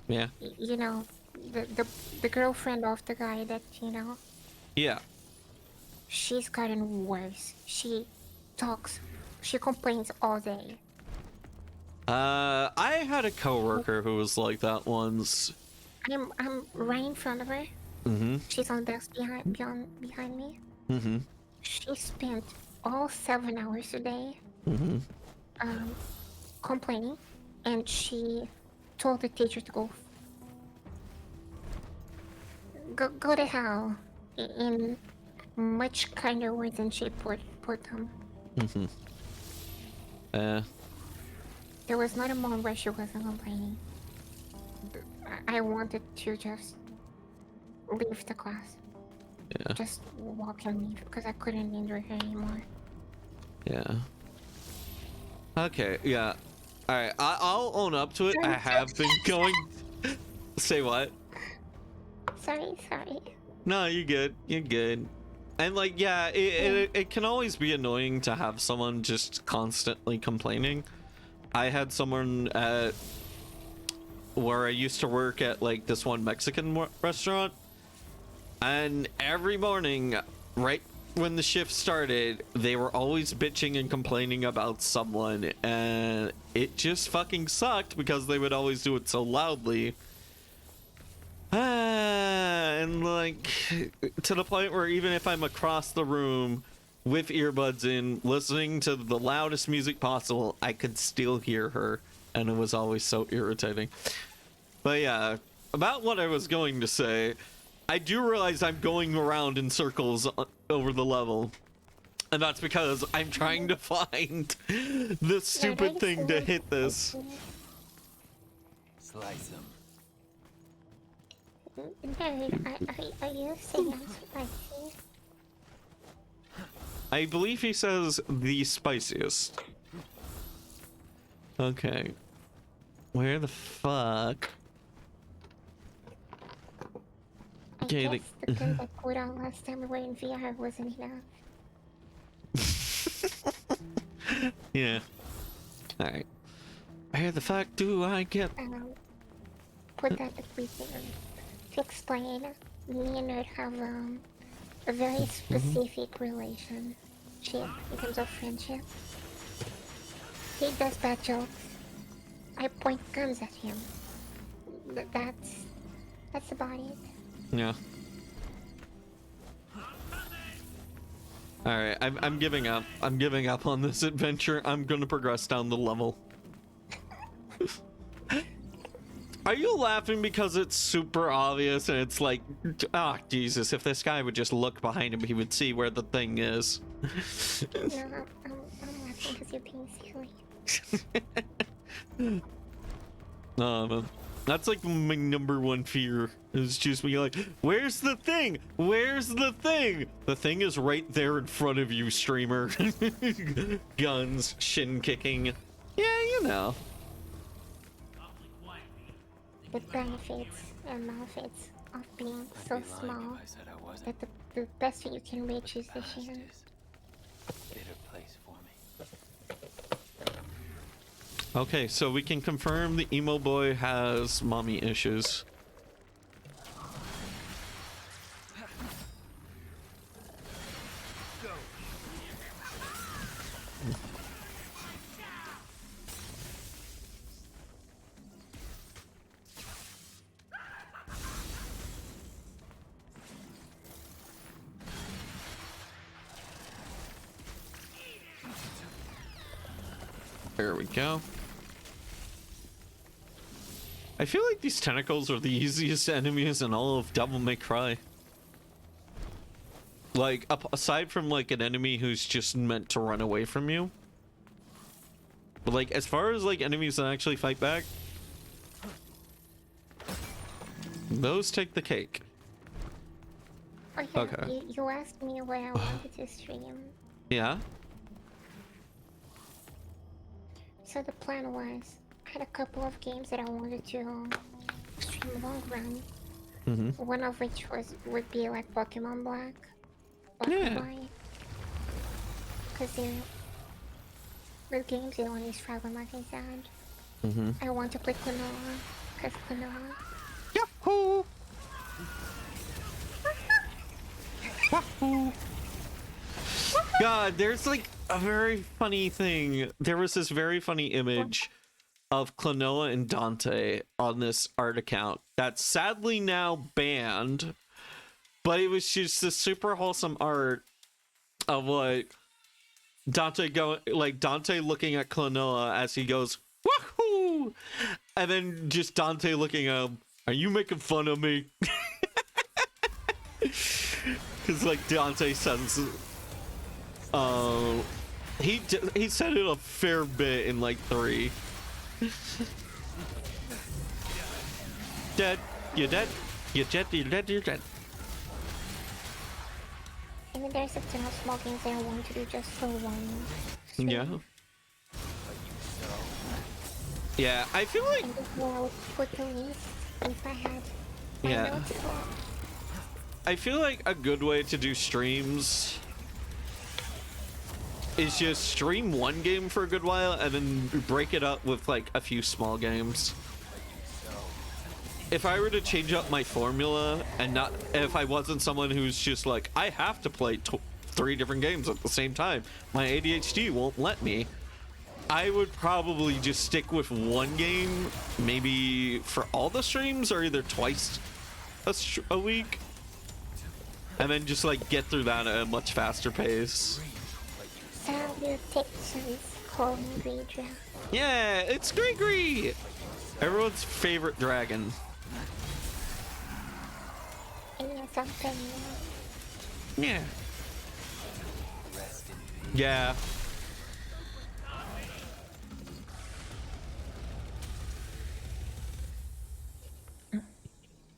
Yeah. You know, the girlfriend of the guy that, you know? Yeah. She's gotten worse. She complains all day. I had a coworker who was like that once. I'm right in front of her. She's on the desk behind me. She spent all 7 hours a day complaining, and she told the teacher to go to hell in much kinder words than she put them. There was not a moment where she wasn't complaining. I wanted to just leave the class. Yeah. Just walk and leave because I couldn't endure her anymore. Yeah. Okay, yeah. Alright, I'll own up to it. I have been going... Say what? Sorry. No, you're good. You're good. And like, yeah, it can always be annoying to have someone just constantly complaining. I had someone at where I used to work at, like, this one Mexican restaurant, and every morning, right when the shift started, they were always bitching and complaining about someone, and it just fucking sucked because they would always do it so loudly. And like, to the point where even if I'm across the room with earbuds in, listening to the loudest music possible, I could still hear her, and it was always so irritating. But yeah, about what I was going to say, I do realize I'm going around in circles over the level, and that's because I'm trying to find the stupid thing to hit this. Slice them. Are you saying I'm spicy? I believe he says the spiciest. Okay. Where the fuck? I guess the gun that put out last time we were in VR wasn't enough. Yeah. Alright. Where the fuck do I get? Put that everything to explain. Me and Nerd have a very specific relationship in terms of friendship. He does bad jokes. I point guns at him. That's about it. Yeah. Alright, I'm giving up. I'm giving up on this adventure. I'm gonna progress down the level. Are you laughing because it's super obvious and it's like, ah, Jesus, if this guy would just look behind him, he would see where the thing is. No, I'm laughing because you're being silly. Man. That's like my number one fear, is just being like, where's the thing? Where's the thing? The thing is right there in front of you, streamer. Guns, shin kicking. Yeah, you know. The benefits and malefits of being so small that the best thing you can reach is the shin. Okay, so we can confirm the emo boy has mommy issues. There we go. I feel like these tentacles are the easiest enemies in all of Devil May Cry. Like, aside from like an enemy who's just meant to run away from you. But like, as far as like enemies that actually fight back, those take the cake. Oh yeah, Okay. you asked me where I wanted to stream. Yeah? So the plan was, I had a couple of games that I wanted to stream long run. One of which would be like Pokemon Black and White. Because the games they only struggle like I said. I want to play Klonoa, because Klonoa. Yahoo! Wahoo! God, there's like a very funny thing. There was this very funny image of Klonoa and Dante on this art account that's sadly now banned, but it was just this super wholesome art of like Dante looking at Klonoa as he goes wahoo, and then just Dante looking at him, are you making fun of me? Because like Dante says he said it a fair bit in like 3. Dead. You're dead. You're dead. You're dead. You're dead. And then there's a ton of small games that I want to do just for one stream. Yeah. Yeah, I feel like. And this one I would put the least if I had. Yeah. I feel like a good way to do streams is just stream one game for a good while and then break it up with like a few small games. If I were to change up my formula and not, if I wasn't someone who's just like, I have to play 3 different games at the same time, my ADHD won't let me, I would probably just stick with one game, maybe for all the streams, or either twice a week, and then just like get through that at a much faster pace. to Texas calling Greedra. Yeah, it's Gregory! Everyone's favorite dragon. And yeah, something. Yeah. Yeah.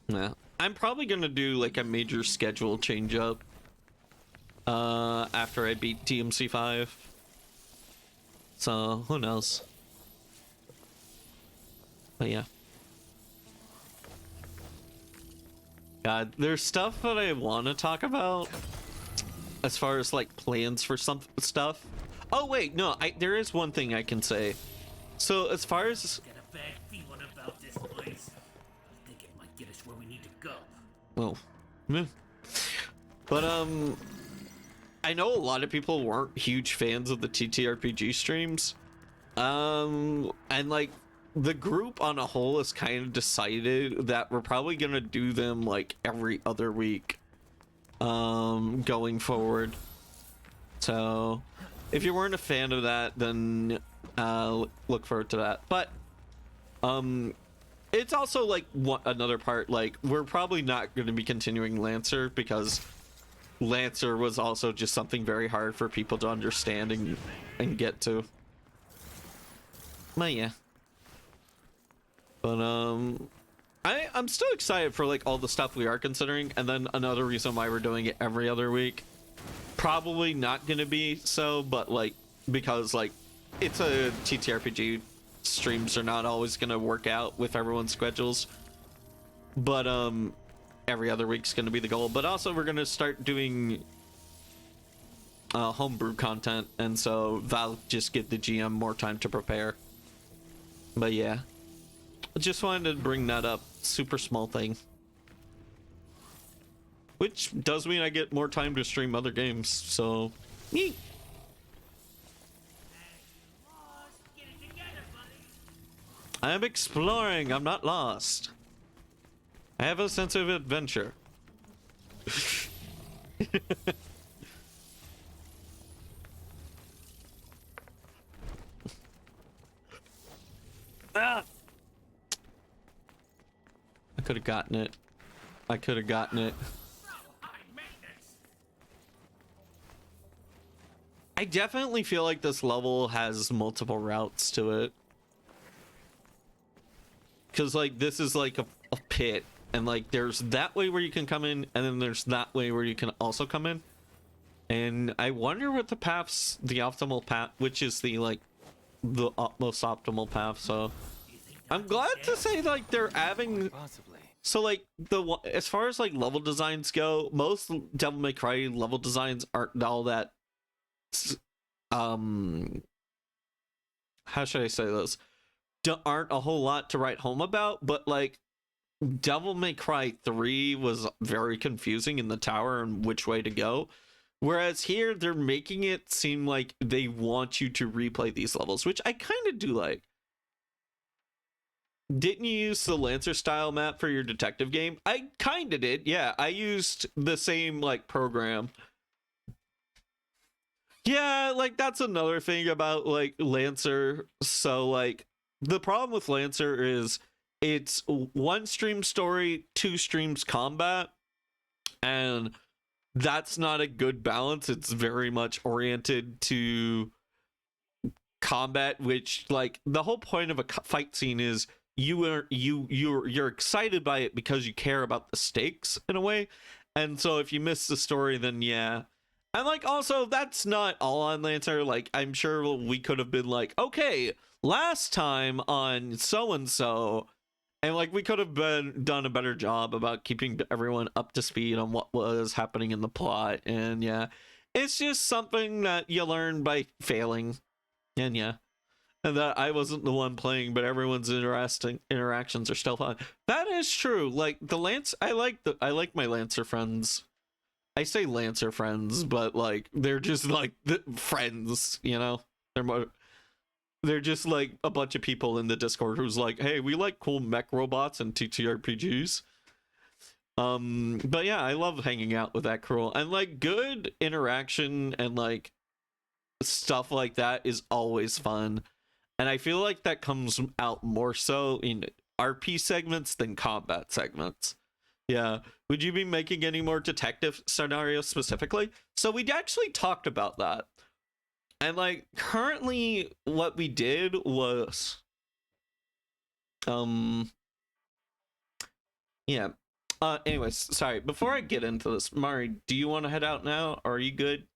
Yeah. I'm probably gonna do like a major schedule change up after I beat DMC 5. So who knows? But yeah. God, there's stuff that I want to talk about as far as like plans for some stuff. Oh wait, no, there is one thing I can say. So as far as Got a bad feeling about this place. I think it might get us where we need to go. well, meh. But I know a lot of people weren't huge fans of the TTRPG streams. And like the group on a whole has kind of decided that we're probably gonna do them like every other week going forward. So if you weren't a fan of that, then look forward to that. But it's also like another part, like we're probably not going to be continuing Lancer because Lancer was also just something very hard for people to understand and get to. But yeah. But I'm still excited for like all the stuff we are considering, and then another reason why we're doing it every other week. Probably not gonna be so, but like because like it's a TTRPG, streams are not always gonna work out with everyone's schedules. But every other week's gonna be the goal. But also we're gonna start doing homebrew content, and so that'll just give the GM more time to prepare. But yeah. I just wanted to bring that up. Super small thing. Which does mean I get more time to stream other games, so... Yeet. I'm exploring, I'm not lost. I have a sense of adventure. Ah! I could have gotten it. I could have gotten it. I definitely feel like this level has multiple routes to it. Because, like, this is like a pit. And, like, there's that way where you can come in. And then there's that way where you can also come in. And I wonder what the path's the optimal path. Which is the, like, the most optimal path. So, I'm glad to say, like, they're having... Possibly. So, like, as far as, like, level designs go, most Devil May Cry level designs aren't all that... how should I say this? Aren't a whole lot to write home about, but, like, Devil May Cry 3 was very confusing in the tower and which way to go. Whereas here, they're making it seem like they want you to replay these levels, which I kind of do like. Didn't you use the Lancer style map for your detective game? I kind of did, yeah. I used the same, like, program. Yeah, like, that's another thing about, like, Lancer. So, like, the problem with Lancer is it's 1 stream story, 2 streams combat, and that's not a good balance. It's very much oriented to combat, which, like, the whole point of a fight scene is you're excited by it because you care about the stakes in a way. And so if you miss the story, then yeah. And, like, also, that's not all on Lancer. Like, I'm sure we could have been like, okay, last time on so-and-so, and, like, we could have done a better job about keeping everyone up to speed on what was happening in the plot. And, yeah, it's just something that you learn by failing. And, yeah. And that I wasn't the one playing, but everyone's interactions are still fun. That is true. Like, I like my Lancer friends. I say Lancer friends, but, like, they're just, like, friends, you know? They're just, like, a bunch of people in the Discord who's like, hey, we like cool mech robots and TTRPGs. But yeah, I love hanging out with that crew. And, like, good interaction and, like, stuff like that is always fun. And I feel like that comes out more so in RP segments than combat segments. Yeah. Would you be making any more detective scenarios specifically? So we actually talked about that. And like currently what we did was yeah. Anyways, sorry. Before I get into this, Mari, do you want to head out now? Or are you good?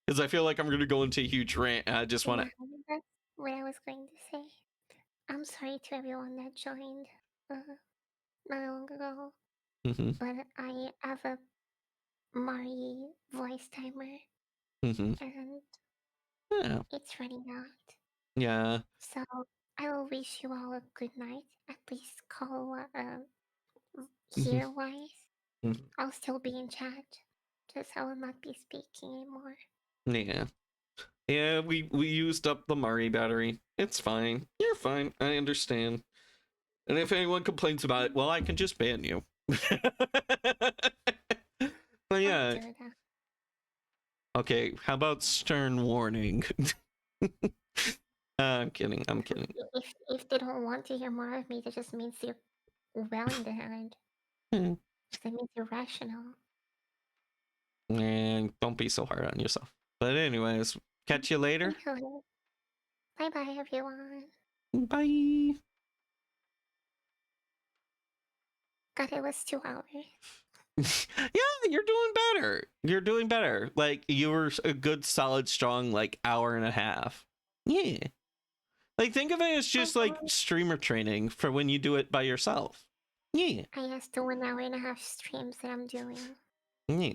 Because I feel like I'm going to go into a huge rant and I just want to... That's what I was going to say. I'm sorry to everyone that joined not long ago. But I have a Mari voice timer. And yeah. It's running out. Yeah. So I will wish you all a good night. At least call here-wise. I'll still be in chat. Just I will not be speaking anymore. Yeah. Yeah, we used up the Mari battery. It's fine. You're fine. I understand. And if anyone complains about it, well, I can just ban you. But yeah. Okay, how about stern warning? I'm kidding. I'm kidding. If they don't want to hear more of me, that just means they're well in the head. That means you're rational. And don't be so hard on yourself. But anyways, catch you later. Bye-bye, everyone. Bye. God, it was 2 hours. Yeah, you're doing better. You're doing better. Like, you were a good, solid, strong, like, hour and a half. Yeah. Like, think of it as just, like, streamer training for when you do it by yourself. Yeah. I asked the 1 hour and a half streams that I'm doing. Yeah.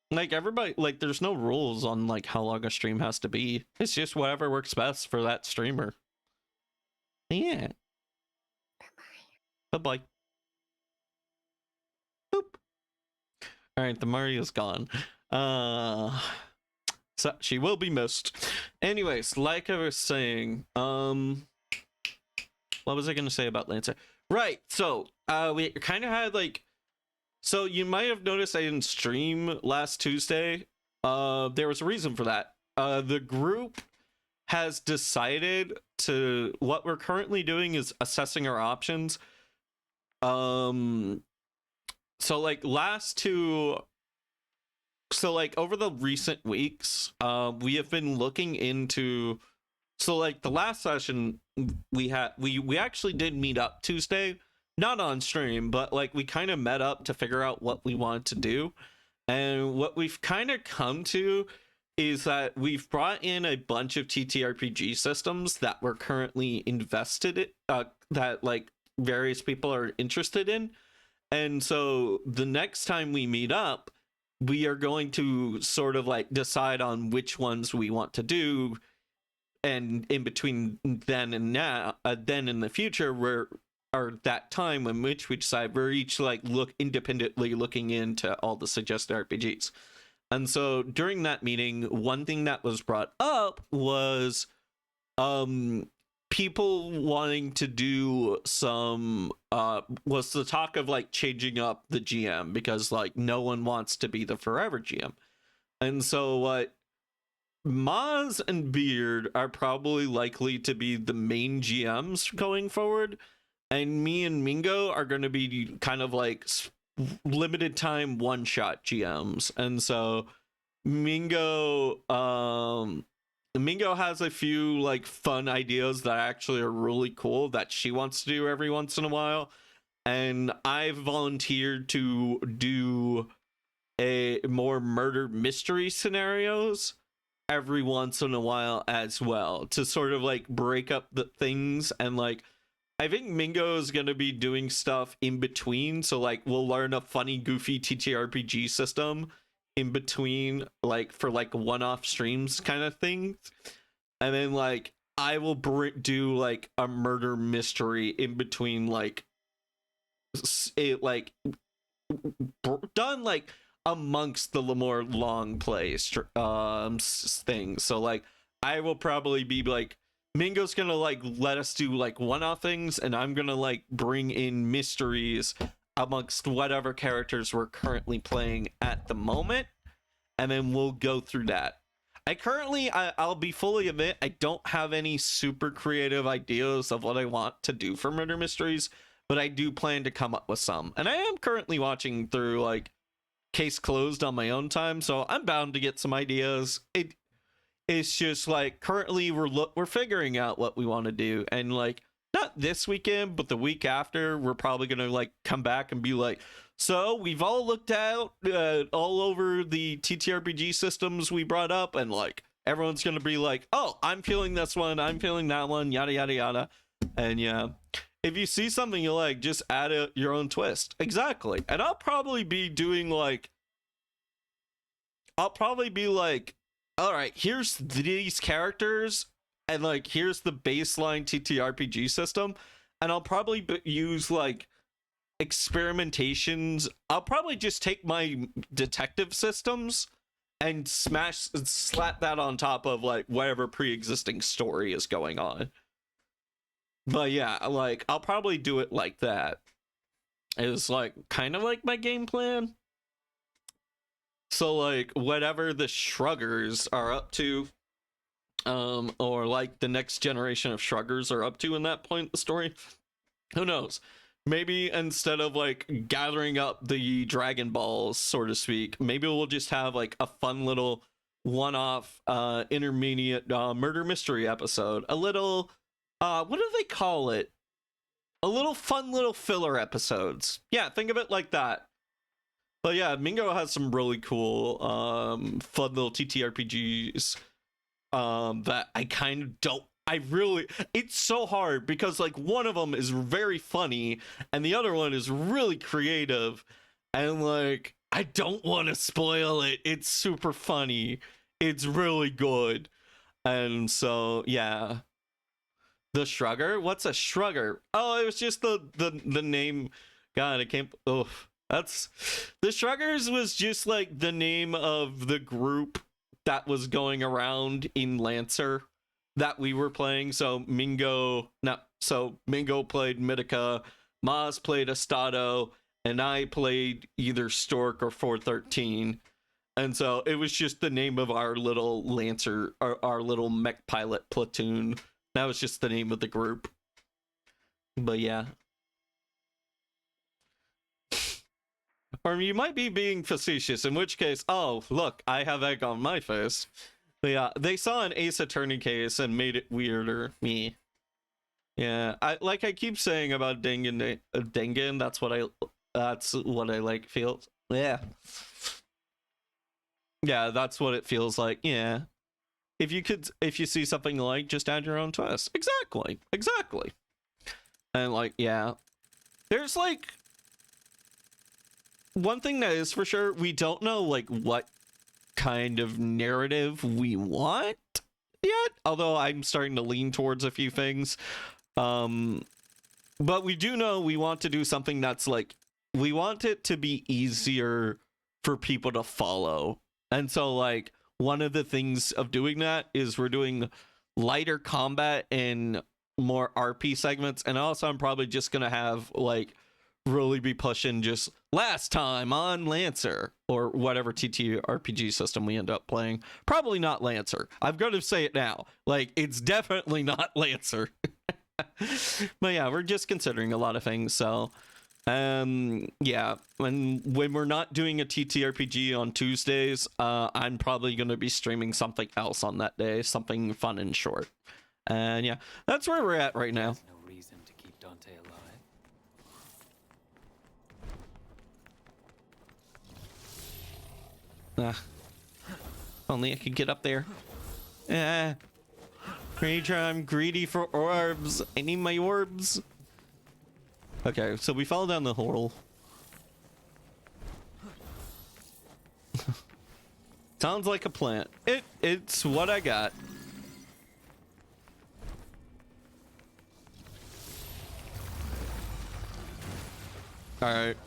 Like, everybody, like, there's no rules on, like, how long a stream has to be. It's just whatever works best for that streamer. Yeah. Bye-bye. Bye-bye. Boop. Alright, the Mario's gone. So she will be missed. Anyways, like I was saying, what was I gonna say about Lancer? Right, so we kind of had like, so you might have noticed I didn't stream last Tuesday. There was a reason for that. The group has decided to, what we're currently doing is assessing our options. So like over the recent weeks, we have been looking into, so like the last session we actually did meet up Tuesday, not on stream, but like we kind of met up to figure out what we wanted to do. And what we've kind of come to is that we've brought in a bunch of TTRPG systems that we're currently invested in, that like various people are interested in. And so the next time we meet up, we are going to sort of like decide on which ones we want to do. And in between then and now, then in the future, or that time in which we decide, we're each like independently looking into all the suggested RPGs. And so during that meeting, one thing that was brought up was people wanting to do some was the talk of like changing up the GM, because like no one wants to be the forever GM. And so what Maz and Beard are probably likely to be the main GMs going forward, and me and Mingo are going to be kind of like limited time one-shot GMs. And so Mingo has a few like fun ideas that actually are really cool that she wants to do every once in a while, and I've volunteered to do a more murder mystery scenarios every once in a while as well, to sort of like break up the things. And like I think Mingo is going to be doing stuff in between, so like we'll learn a funny goofy TTRPG system in between, like for like one-off streams kind of things, and then like I will do like a murder mystery in between, like it like done like amongst the more long play things. So like I will probably be like, Mingo's gonna like let us do like one-off things, and I'm gonna like bring in mysteries amongst whatever characters we're currently playing at the moment, and then we'll go through that. I'll be fully admit, I don't have any super creative ideas of what I want to do for murder mysteries, but I do plan to come up with some. And I am currently watching through like Case Closed on my own time, so I'm bound to get some ideas. It's just like currently we're figuring out what we want to do, and like not this weekend, but the week after, we're probably gonna like come back and be like, so we've all looked out all over the TTRPG systems we brought up, and like everyone's gonna be like, oh, I'm feeling this one, I'm feeling that one, yada yada yada. And yeah, if you see something you like, just add your own twist. Exactly. And I'll probably be like, all right, here's these characters, and like here's the baseline TTRPG system, and I'll probably use like experimentations. I'll probably just take my detective systems and slap that on top of like whatever pre-existing story is going on. But yeah, like I'll probably do it like that. It's like kind of like my game plan. So like whatever the Shruggers are up to, or like the next generation of Shruggers are up to in that point in the story, who knows? Maybe instead of like gathering up the Dragon Balls, so to speak, maybe we'll just have like a fun little one-off intermediate murder mystery episode. A little, what do they call it? A little fun little filler episodes. Yeah, think of it like that. But yeah, Mingo has some really cool, fun little TTRPGs that I kind of don't. It's so hard because like one of them is very funny and the other one is really creative, and like I don't want to spoil it. It's super funny. It's really good. And so yeah. The Shrugger? What's a Shrugger? Oh, it was just the name. God, I can't. Oh, that's the Shruggers was just like the name of the group that was going around in Lancer that we were playing. So Mingo played Mitika, Maz played Estado, and I played either Stork or 413. And so it was just the name of our little Lancer, our little mech pilot platoon. That was just the name of the group. But yeah. Or you might be being facetious, in which case, oh, look, I have egg on my face. But yeah, they saw an Ace Attorney case and made it weirder. Me. Yeah, I keep saying about Dengen, that's what I like feels. Yeah. Yeah, that's what it feels like. Yeah. If you see something you like, just add your own twist. Exactly. And like, yeah. There's like one thing that is for sure, we don't know like what kind of narrative we want yet, although I'm starting to lean towards a few things. But we do know we want to do something that's like, we want it to be easier for people to follow. And so like one of the things of doing that is we're doing lighter combat and more RP segments. And also I'm probably just going to have like really be pushing just last time on Lancer or whatever TTRPG system we end up playing. Probably not Lancer. I've got to say it now. Like, it's definitely not Lancer. But yeah, we're just considering a lot of things. So yeah, when we're not doing a TTRPG on Tuesdays, I'm probably going to be streaming something else on that day, something fun and short. And yeah, that's where we're at right now. There's no reason to keep Dante alive. Only I could get up there. Creature, I'm greedy for orbs. I need my orbs. Okay, so we fall down the hole. Sounds like a plant. It's what I got. All right.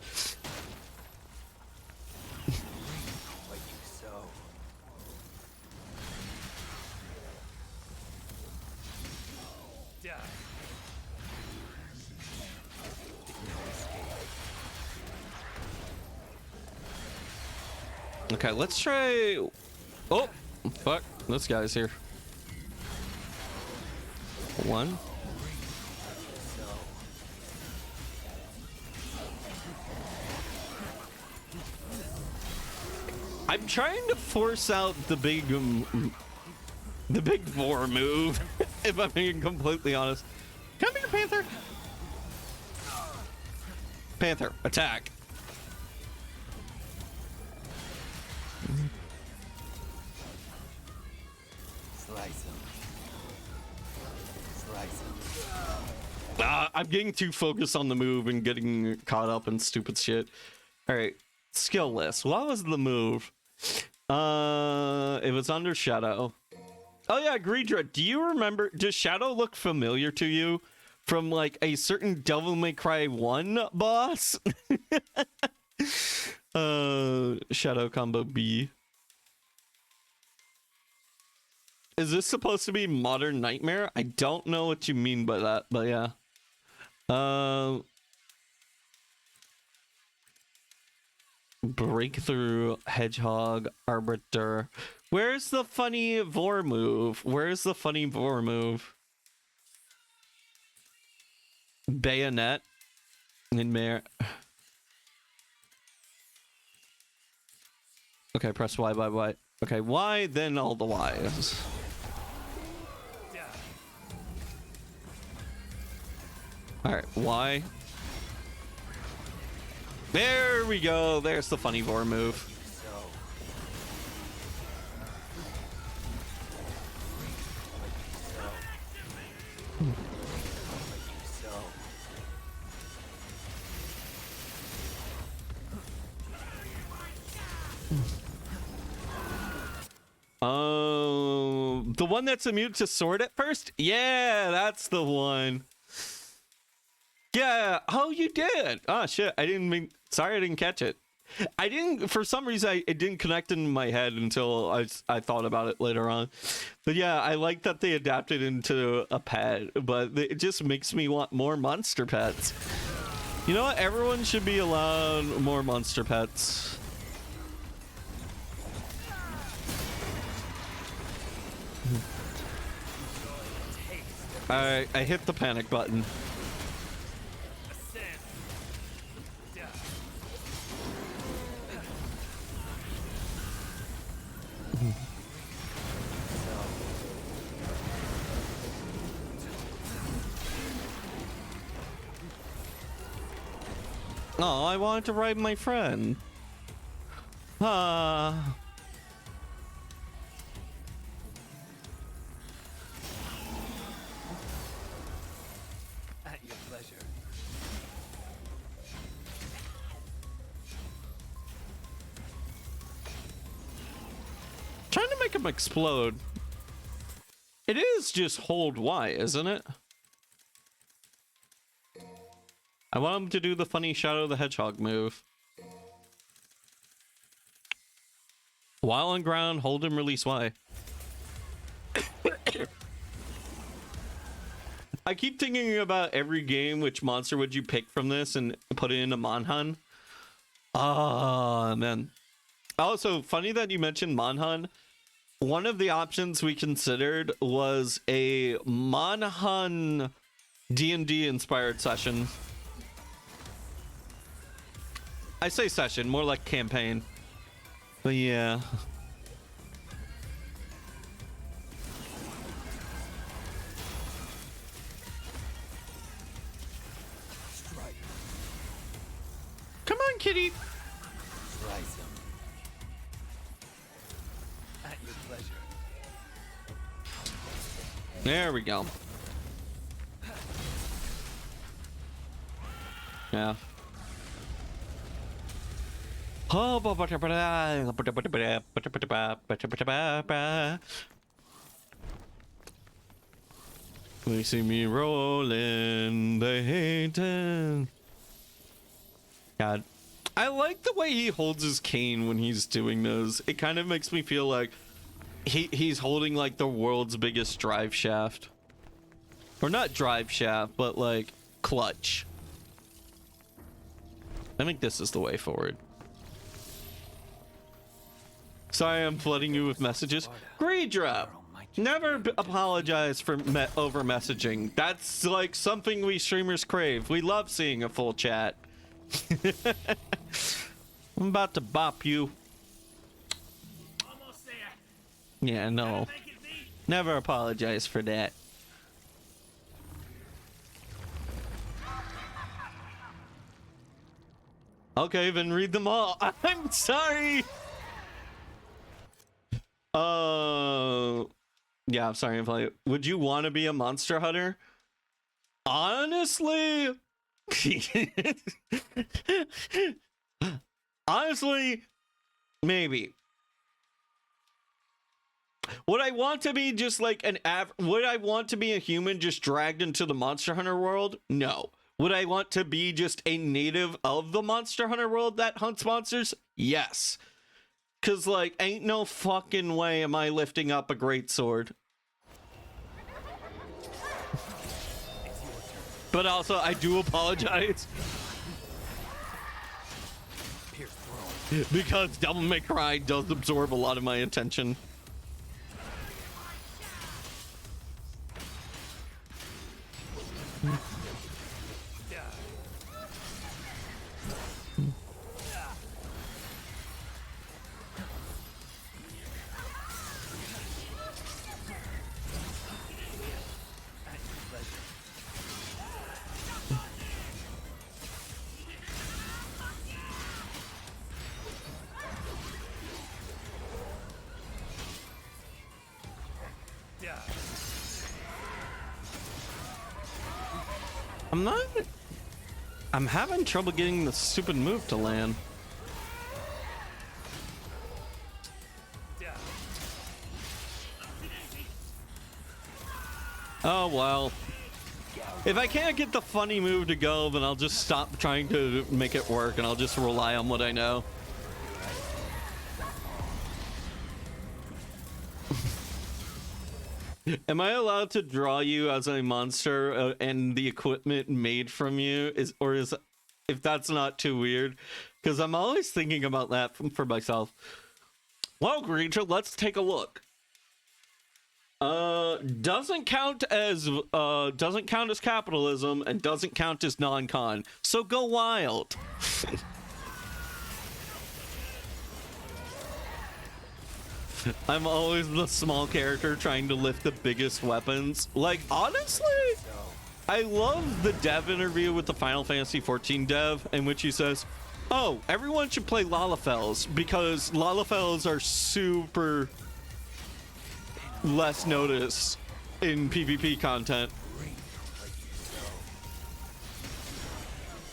Okay, let's try. Oh, fuck. this guy's here. One. I'm trying to force out the big vor move, if I'm being completely honest. Come here, Panther. Panther, attack. Slice him. Slice him. I'm getting too focused on the move and getting caught up in stupid shit. All right, skill list. What was the move? It was under Shadow. Oh yeah, Greedra, do you remember, does Shadow look familiar to you from like a certain Devil May Cry 1 boss? Shadow combo B. Is this supposed to be Modern Nightmare? I don't know what you mean by that, but yeah. Breakthrough, Hedgehog, Arbiter. Where's the funny vor move? Where's the funny vor move? Bayonet in Mare. Okay, press Y, Y, Y. Okay, Y, then all the Ys. Alright, Y. There we go. There's the funny vor move. Oh, the one that's immune to sword at first? Yeah, that's the one. Yeah. Oh, you did. Oh shit. I didn't mean. Sorry, I didn't catch it. I didn't. For some reason, it didn't connect in my head until I thought about it later on. But yeah, I like that they adapted into a pet. But it just makes me want more monster pets. You know what? Everyone should be allowed more monster pets. I hit the panic button. Oh, I wanted to ride my friend. Ah. At your pleasure. Trying to make him explode. It is just hold Y, isn't it? I want him to do the funny Shadow the Hedgehog move. While on ground, hold and release Y. I keep thinking about every game, which monster would you pick from this and put it into Monhan? Ah, man. Also, funny that you mentioned Monhan. One of the options we considered was a Monhan D&D inspired session. I say session, more like campaign. But yeah. Strike. Come on, kitty. Slice him. At your pleasure. There we go. Yeah. Oh, they see me rolling, they hate it. God, I like the way he holds his cane when he's doing those. It kind of makes me feel like he's holding like the world's biggest drive shaft, or not drive shaft, but like clutch. I think this is the way forward. Sorry, I'm flooding you with messages. Greedra, never apologize for over messaging. That's like something we streamers crave. We love seeing a full chat. I'm about to bop you. Almost there. Yeah, no. Never apologize for that. Okay, then read them all. I'm sorry. Yeah, I'm sorry. Would you want to be a monster hunter? Honestly, maybe. Would I want to be just like would I want to be a human just dragged into the Monster Hunter world? No. Would I want to be just a native of the Monster Hunter world that hunts monsters? Yes. Cause like, ain't no fucking way am I lifting up a greatsword. But also, I do apologize. Because Devil May Cry does absorb a lot of my attention. I'm having trouble getting the stupid move to land. Oh, well. If I can't get the funny move to go, then I'll just stop trying to make it work and I'll just rely on what I know. Am I allowed to draw you as a monster and the equipment made from you? If that's not too weird? Because I'm always thinking about that for myself. Well, Greedra, let's take a look. Doesn't count as capitalism and doesn't count as non-con. So go wild. I'm always the small character trying to lift the biggest weapons. Like, honestly, I love the dev interview with the Final Fantasy XIV dev in which he says, oh, everyone should play Lalafels because Lalafels are super less noticed in PvP content.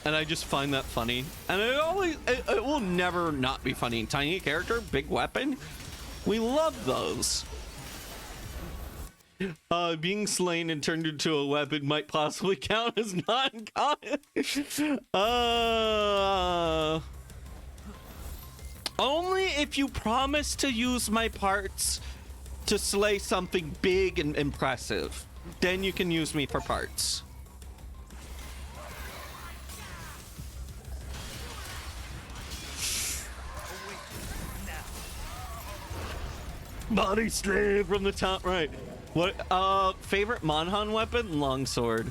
And I just find that funny. And it will never not be funny. Tiny character, big weapon. We love those. Being slain and turned into a weapon might possibly count as non-con. Only if you promise to use my parts to slay something big and impressive. Then you can use me for parts. Body slam from the top right. What favorite Monhan weapon? Longsword.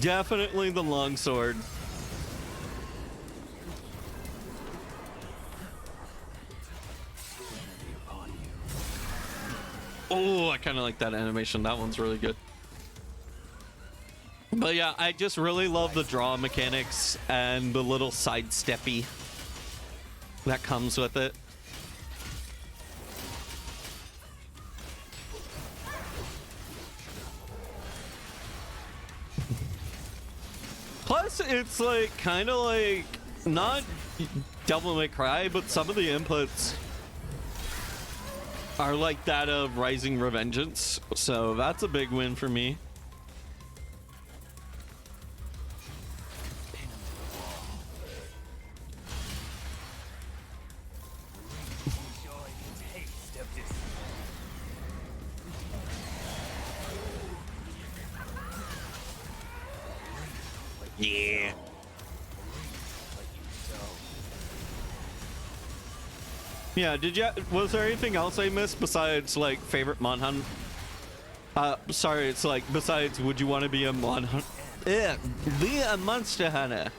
Definitely the longsword. Oh, I kind of like that animation. That one's really good. But yeah, I just really love the draw mechanics and the little sidesteppy that comes with it. Plus, it's like kind of like not Devil May Cry, but some of the inputs are like that of Rising Revengeance, so that's a big win for me. Yeah. Yeah, was there anything else I missed besides like favorite Monhunt? Sorry, it's like besides would you want to be a Monhunt? Be a monster hunter.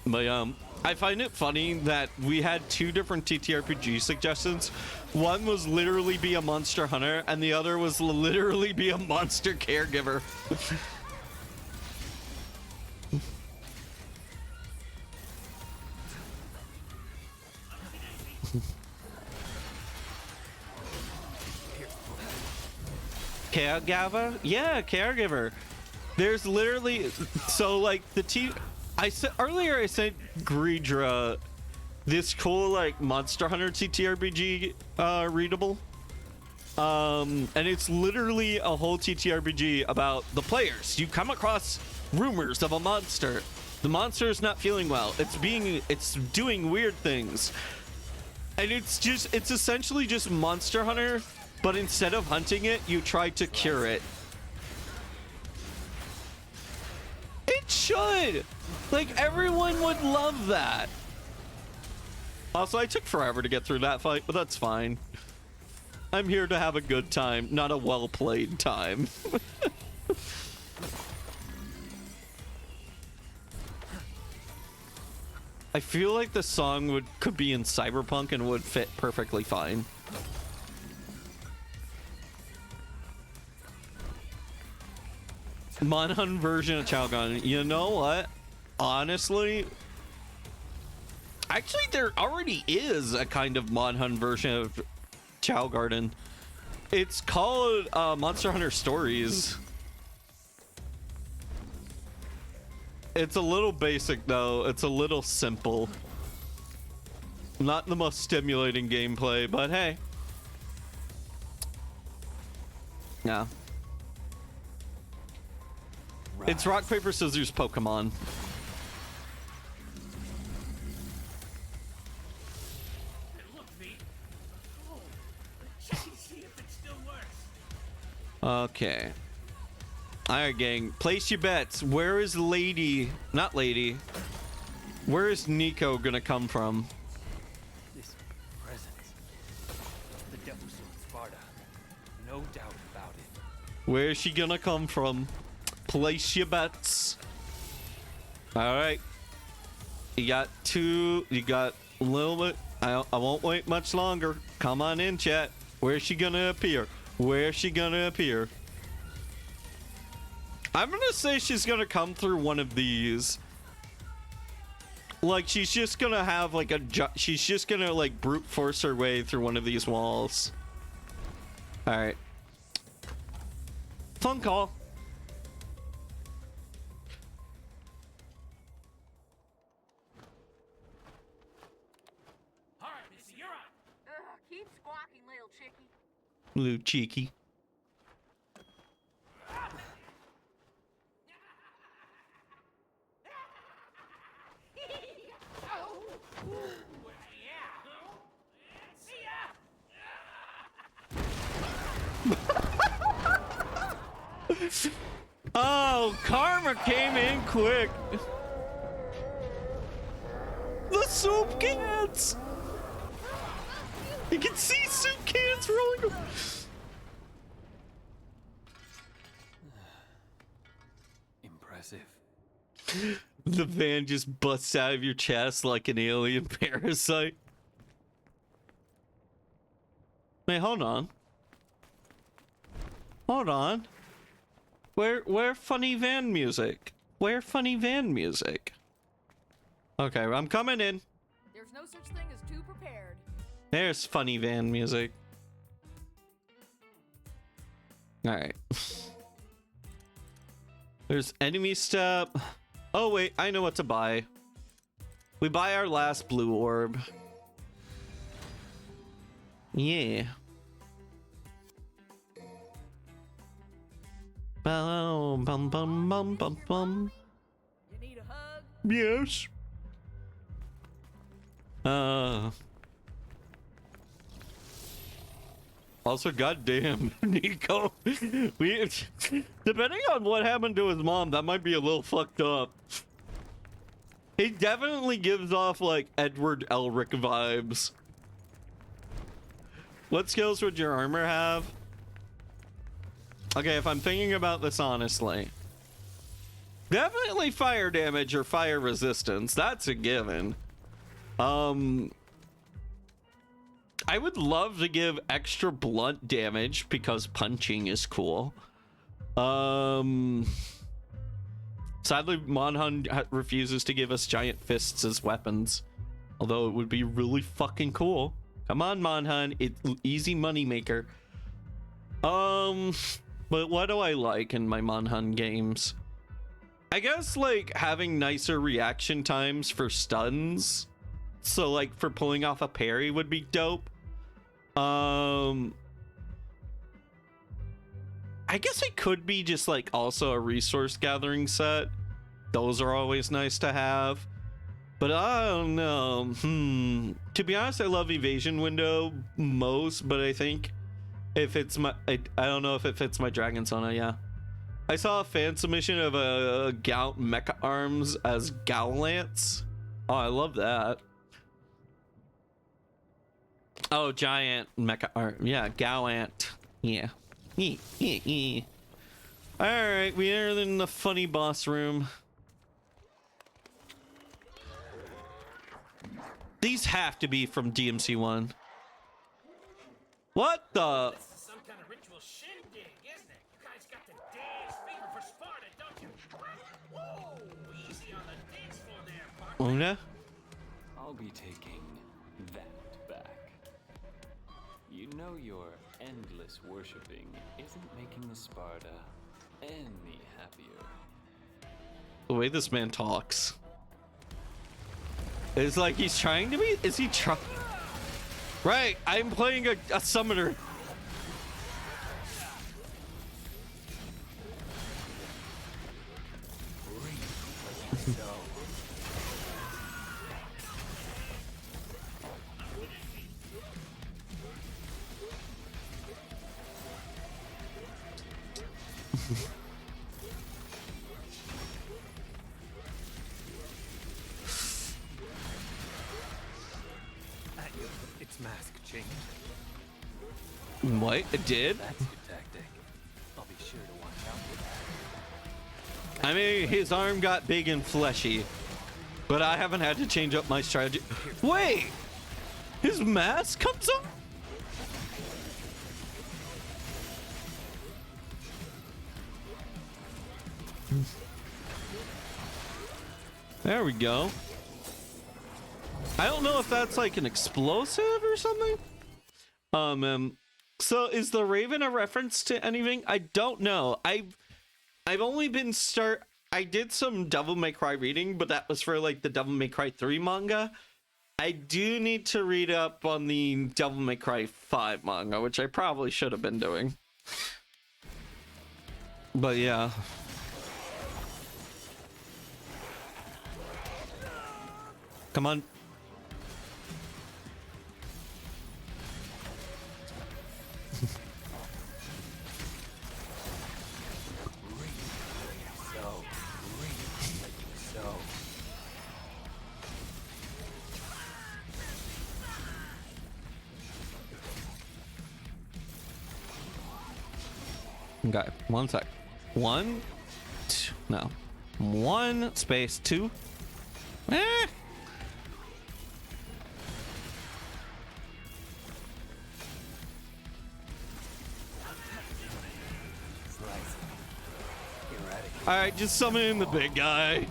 But I find it funny that we had two different TTRPG suggestions. One was literally be a monster hunter, and the other was literally be a monster caregiver. Caregiver? Yeah, caregiver. There's literally so like I said earlier I sent Greedra this cool like Monster Hunter TTRPG readable. And it's literally a whole TTRPG about the players. You come across rumors of a monster. The monster is not feeling well. It's doing weird things. And it's essentially just Monster Hunter, but instead of hunting it, you try to cure it. It should! Like, everyone would love that. Also, I took forever to get through that fight, but that's fine. I'm here to have a good time, not a well-played time. I feel like the song could be in Cyberpunk and would fit perfectly fine. Monhunt version of Chowgun. You know what? Honestly, actually, there already is a kind of Monhunt version of Chow Garden. It's called Monster Hunter Stories. It's a little basic though. It's a little simple. Not the most stimulating gameplay, but hey. Yeah. Right. It's rock, paper, scissors Pokemon. Okay. Alright, gang. Place your bets. Where is Lady... Not Lady. Where is Nico gonna come from? This presence. The Devil's Sword Sparta. No doubt about it. Where is she gonna come from? Place your bets. Alright. You got a little bit... I won't wait much longer. Come on in, chat. Where's she gonna appear? Where's she gonna appear? I'm gonna say she's gonna come through one of these. Like, she's just gonna have like she's just gonna like brute force her way through one of these walls. Alright. Phone call. All right, Missy, you're on. Keep squawking, little chickie. Little cheeky. Oh, karma came in quick. The soup cans. You can see soup cans rolling. Impressive. The van just busts out of your chest like an alien parasite. Wait, hold on. Hold on. Where funny van music? Where funny van music? Okay, I'm coming in. There's no such thing as too prepared. There's funny van music. Alright. There's enemy step. Oh wait, I know what to buy. We buy our last blue orb. Yeah. Bum bum bum bum bum bum. You need a hug? Yes. Also, goddamn, Nico. Depending on what happened to his mom, that might be a little fucked up. He definitely gives off like Edward Elric vibes. What skills would your armor have? Okay, if I'm thinking about this honestly, definitely fire damage or fire resistance. That's a given. I would love to give extra blunt damage because punching is cool. Sadly, Monhun refuses to give us giant fists as weapons. Although it would be really fucking cool. Come on, Monhun. It's easy money maker. But what do I like in my Monhun games? I guess like having nicer reaction times for stuns. So like for pulling off a parry would be dope. I guess it could be just like also a resource gathering set. Those are always nice to have. But I don't know. To be honest, I love evasion window most, but I think if it's my I don't know if it fits my dragon sauna, yeah. I saw a fan submission of a Gout Mecha Arms as Gallants. Oh, I love that. Oh, giant Mecha Arm. Yeah, Gallant. Yeah. Alright, we are in the funny boss room. These have to be from DMC 1. What the? This is some kind of ritual shindig, isn't it? You guys got the dance fever for Sparta, don't you? Whoa, easy on the dance floor there, partner. Una? I'll be taking that back. You know your endless worshipping isn't making the Sparta any happier. The way this man talks. It's like he's trying to be. Is he trying? Right, I'm playing a summoner. Its mask changed. What? It did? That's your tactic. I'll be sure to watch out for that. I mean, his arm got big and fleshy, but I haven't had to change up my strategy. Wait! His mask comes off? There we go. I don't know if that's like an explosive or something. So is the Raven a reference to anything? I don't know. I've only been I did some Devil May Cry reading, but that was for like the Devil May Cry 3 manga. I do need to read up on the Devil May Cry 5 manga, which I probably should have been doing. But yeah. Come on. Okay, 1 sec. 1, 2, no. 1 space 2. Alright, just summon in the big guy.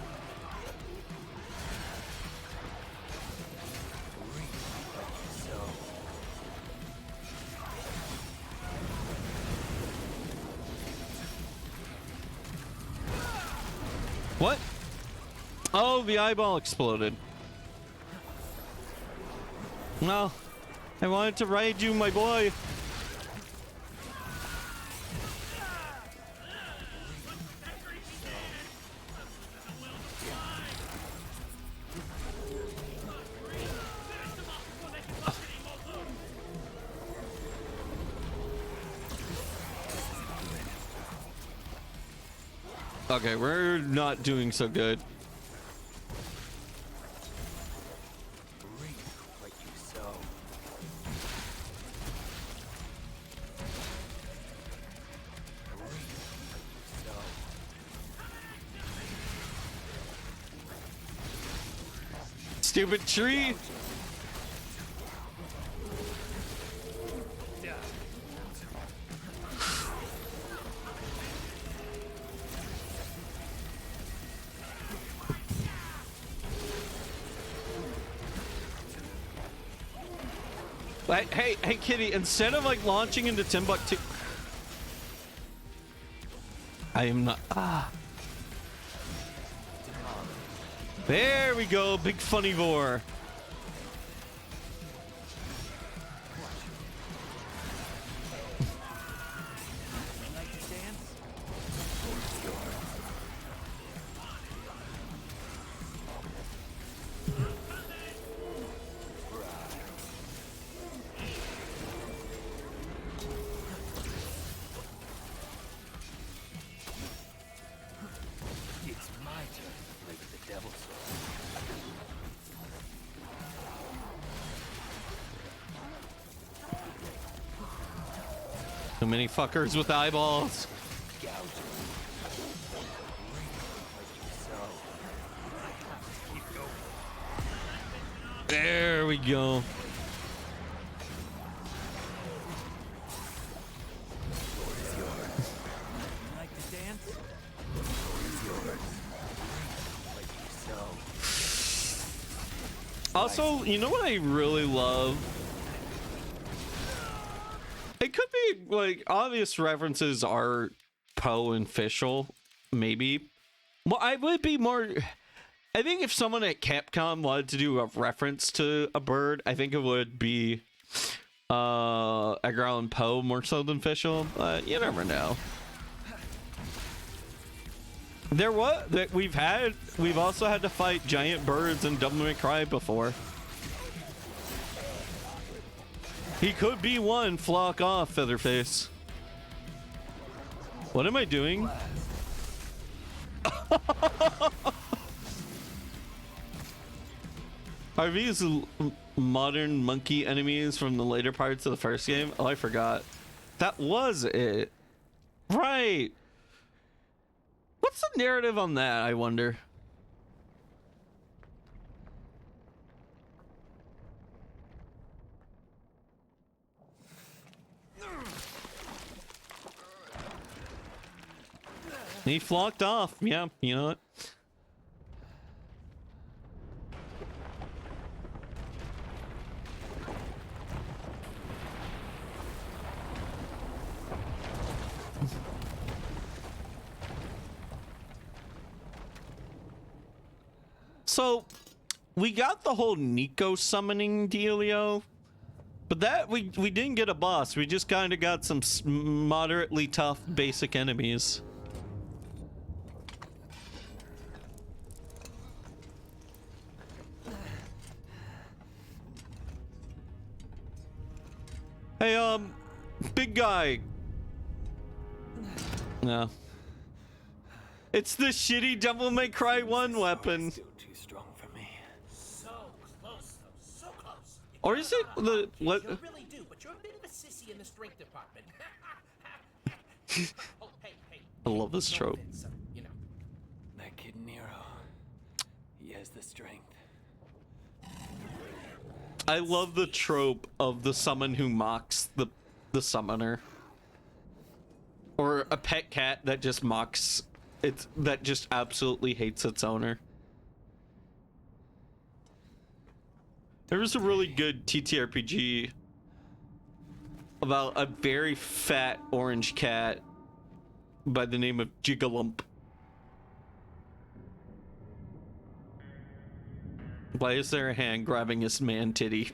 What? Oh, the eyeball exploded. No, I wanted to raid you, my boy. Okay, we're not doing so good. stupid tree. Hey, Kitty, instead of like launching into Timbuktu, I am not. There we go, big funny vor. Too many fuckers with eyeballs. There we go. Also, you know what I really love? It could be like obvious references are Poe and Fischl, maybe. Well, I would be more. I think if someone at Capcom wanted to do a reference to a bird, I think it would be Edgar Allan Poe more so than Fischl, but you never know. There was that we've also had to fight giant birds in Devil May Cry before. He could be one. Flock off, Featherface. What am I doing? Are these modern monkey enemies from the later parts of the first game? Oh, I forgot. That was it. Right. What's the narrative on that, I wonder? He flocked off. Yeah, you know what? So, we got the whole Nico summoning dealio, but that we didn't get a boss. We just kind of got some moderately tough basic enemies. Hey, big guy. No. It's the shitty Devil May Cry 1 weapon. Still too strong for me. So close, though. So close. Or is it the what? You really do, but you're a bit of a sissy in the strength department. Oh, hey. I love this trope. You know. That kid Nero, he has the strength. I love the trope of the summon who mocks the summoner. Or a pet cat that just mocks that just absolutely hates its owner. There was a really good TTRPG about a very fat orange cat by the name of Jigalump. Why is there a hand grabbing his man titty?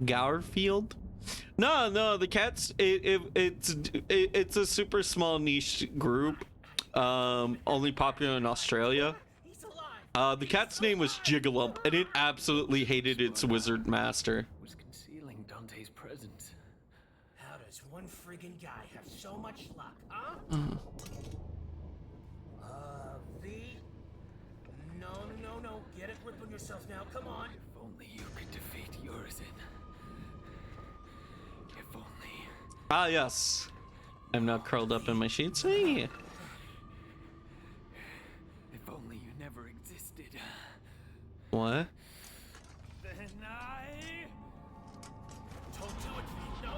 Gourfield? No, the cat's it's a super small niche group, only popular in Australia. The cat's name was Jigalump, and it absolutely hated its wizard master. Was concealing Dante's presence. How does one friggin' guy have so much luck, huh? V? No. Get a grip on yourself now. Come on. If only you could defeat Urizen. If only. Ah, yes. I'm not curled up in my sheets. Hey. If only you never existed. What? Then I... Don't do it, V. No,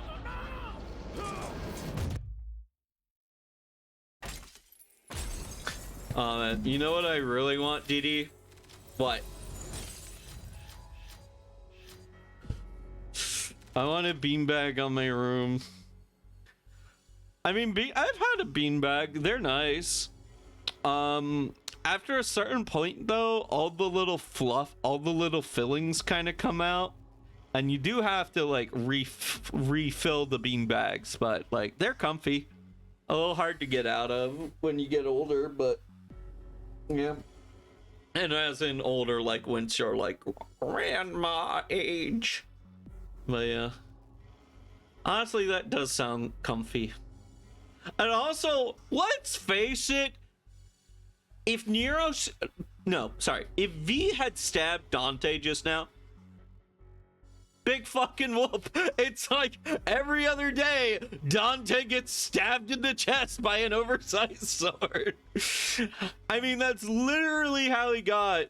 no, no! You know what I really want, DD? What? I want a beanbag on my room. I mean, I've had a beanbag. They're nice. After a certain point, though, all the little fluff, all the little fillings kind of come out. And you do have to, like, refill the beanbags. But, like, they're comfy. A little hard to get out of when you get older, but... Yeah. And as in older, like, once you're, like, grandma age. But yeah, honestly, that does sound comfy. And also, let's face it, if if V had stabbed Dante just now, big fucking whoop. It's like every other day, Dante gets stabbed in the chest by an oversized sword. I mean, that's literally how he got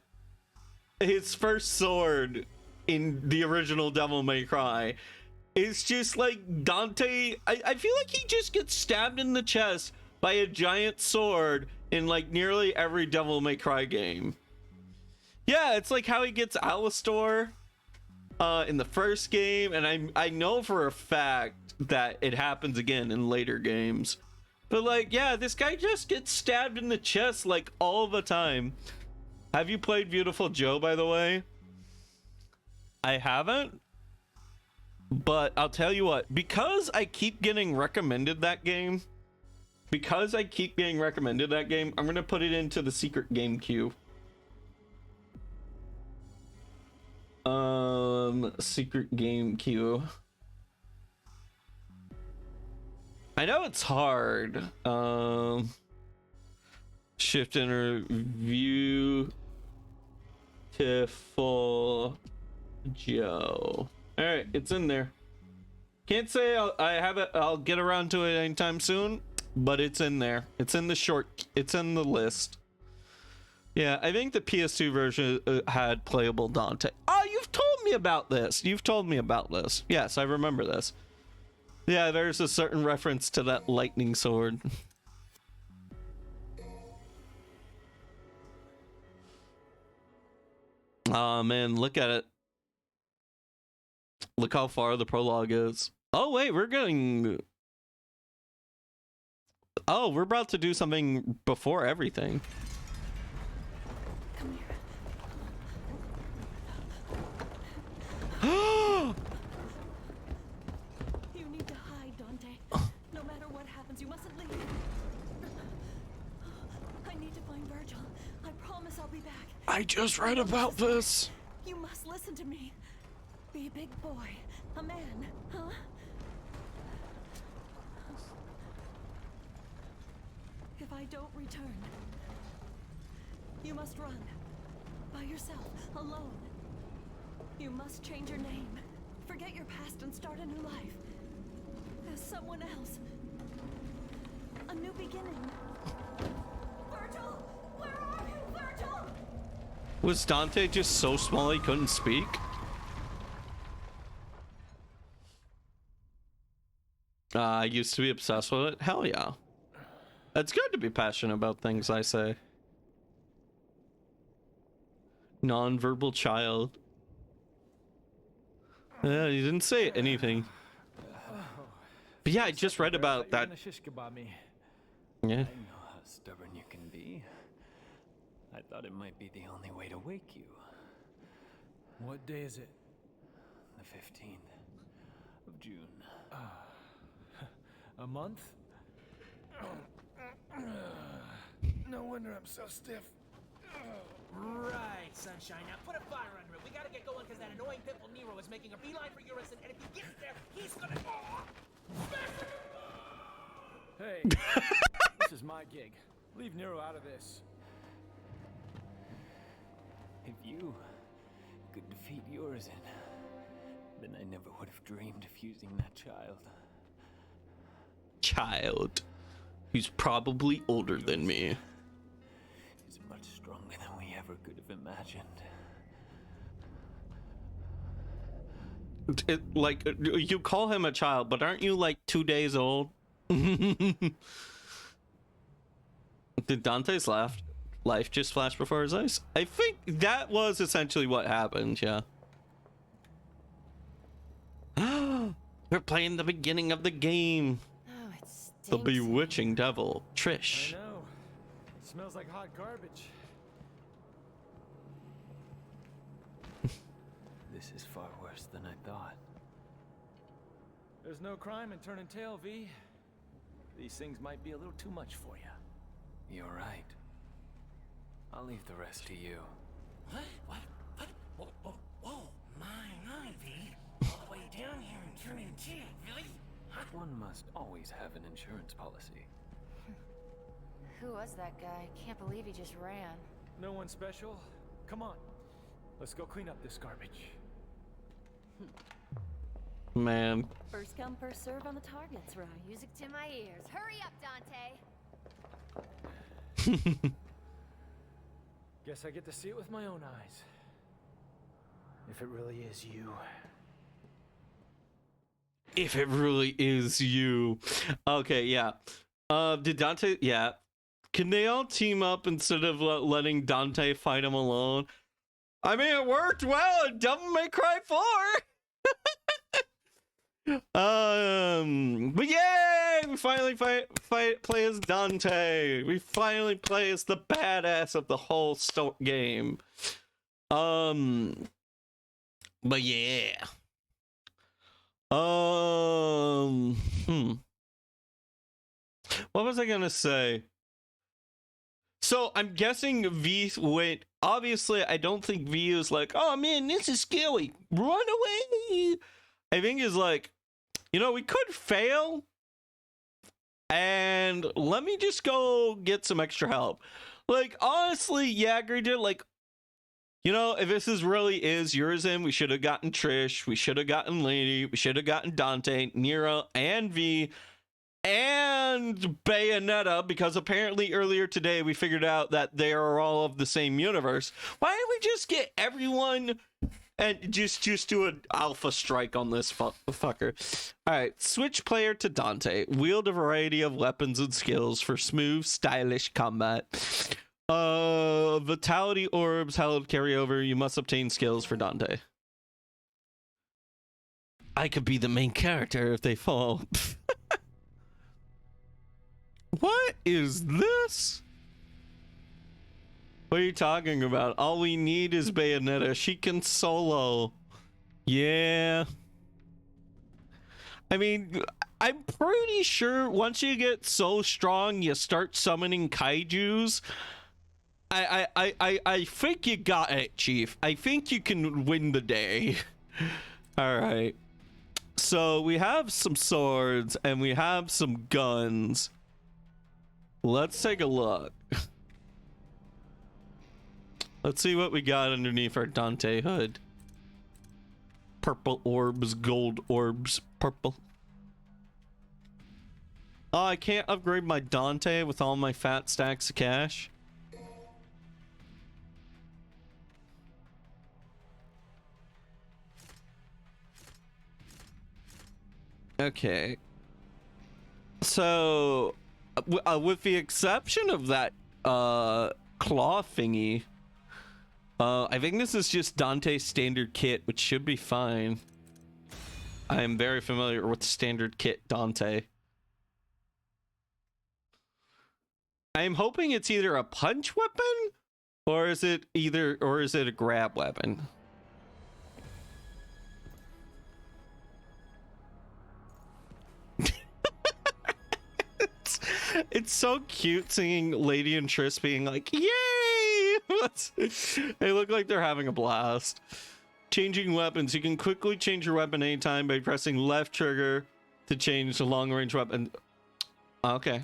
his first sword in the original Devil May Cry. It's just like Dante, I feel like he just gets stabbed in the chest by a giant sword in like nearly every Devil May Cry game. Yeah, it's like how he gets Alistor in the first game, and I know for a fact that it happens again in later games. But like, yeah, this guy just gets stabbed in the chest like all the time. Have you played Beautiful Joe, by the way? I haven't, but I'll tell you what, because I keep getting recommended that game, I'm gonna put it into the secret game queue. Secret game queue. I know it's hard. Shift enter view Beautiful Joe. All right, it's in there. Can't say I'll get around to it anytime soon, but it's in there. It's in the list. Yeah, I think the PS2 version had playable Dante. Oh, you've told me about this. Yes, I remember this. Yeah, there's a certain reference to that lightning sword. Oh man, look at it. Look how far the prologue is. Oh wait, we're about to do something before everything. Come here. You need to hide, Dante. No matter what happens, you mustn't leave. I need to find Virgil. I promise I'll be back. I just read about this. You must listen to me. Be a big boy. A man, huh? If I don't return, you must run. By yourself, alone. You must change your name. Forget your past and start a new life. As someone else. A new beginning. Virgil! Where are you, Virgil? Was Dante just so small he couldn't speak? I used to be obsessed with it. Hell yeah. It's good to be passionate about things, I say. Non-verbal child. Yeah, he didn't say anything. But yeah, I just read about that. Yeah. I know how stubborn you can be. I thought it might be the only way to wake you. What day is it? The 15th of June. A month? No wonder I'm so stiff. Right, Sunshine. Now put a fire under it. We gotta get going because that annoying pitbull Nero is making a beeline for Eurus, and if he gets there, he's gonna... Hey, this is my gig. Leave Nero out of this. If you could defeat Urizen, then I never would have dreamed of using that child. child who's probably older than me. He's much stronger than we ever could have imagined. Like, you call him a child, but aren't you like 2 days old? Did Dante's life just flash before his eyes? I think that was essentially what happened, yeah. We're playing the beginning of the game. Oh, it stinks. The bewitching devil, Trish. I know. It smells like hot garbage. This is far worse than I thought. There's no crime in turning tail, V. These things might be a little too much for you. You're right. I'll leave the rest to you. What? Whoa, my, V. All the way down here and turning tail, really? Huh? One must always have an insurance policy. Who was that guy? Can't believe he just ran. No one special? Come on. Let's go clean up this garbage. Man. First come, first serve on the targets, right? Music to my ears. Hurry up, Dante. Guess I get to see it with my own eyes. If it really is you. If it really is you. Okay, yeah. Did Dante... Yeah. Can they all team up instead of letting Dante fight him alone? I mean, it worked well in Devil May Cry 4! But yay! We finally play as Dante. We finally play as the badass of the whole game. But yeah. What was I gonna say? So I'm guessing V went. Obviously, I don't think V is like, oh man, this is scary. Run away. I think is like, you know, we could fail. And let me just go get some extra help. Like, honestly, yeah, I agree to like, you know, if this really is yours in, we should have gotten Trish. We should have gotten Lady. We should have gotten Dante, Nero, and V. And Bayonetta, because apparently earlier today we figured out that they are all of the same universe. Why don't we just get everyone and just do an alpha strike on this fucker? Alright, switch player to Dante. Wield a variety of weapons and skills for smooth, stylish combat. Vitality orbs, hallowed carryover. You must obtain skills for Dante. I could be the main character if they fall. What is this? What are you talking about? All we need is Bayonetta. She can solo. Yeah. I mean, I'm pretty sure once you get so strong, you start summoning kaijus. I think you got it, Chief. I think you can win the day. All right. So we have some swords and we have some guns. Let's take a look. Let's see what we got underneath our Dante hood. Purple orbs, gold orbs, purple. Oh, I can't upgrade my Dante with all my fat stacks of cash. Okay. So... with the exception of that claw thingy, I think this is just Dante's standard kit, which should be fine. I am very familiar with standard kit Dante. I am hoping it's either a punch weapon or is it a grab weapon? It's so cute seeing Lady and Triss being like, yay! They look like they're having a blast. Changing weapons. You can quickly change your weapon anytime by pressing left trigger to change the long range weapon. Okay.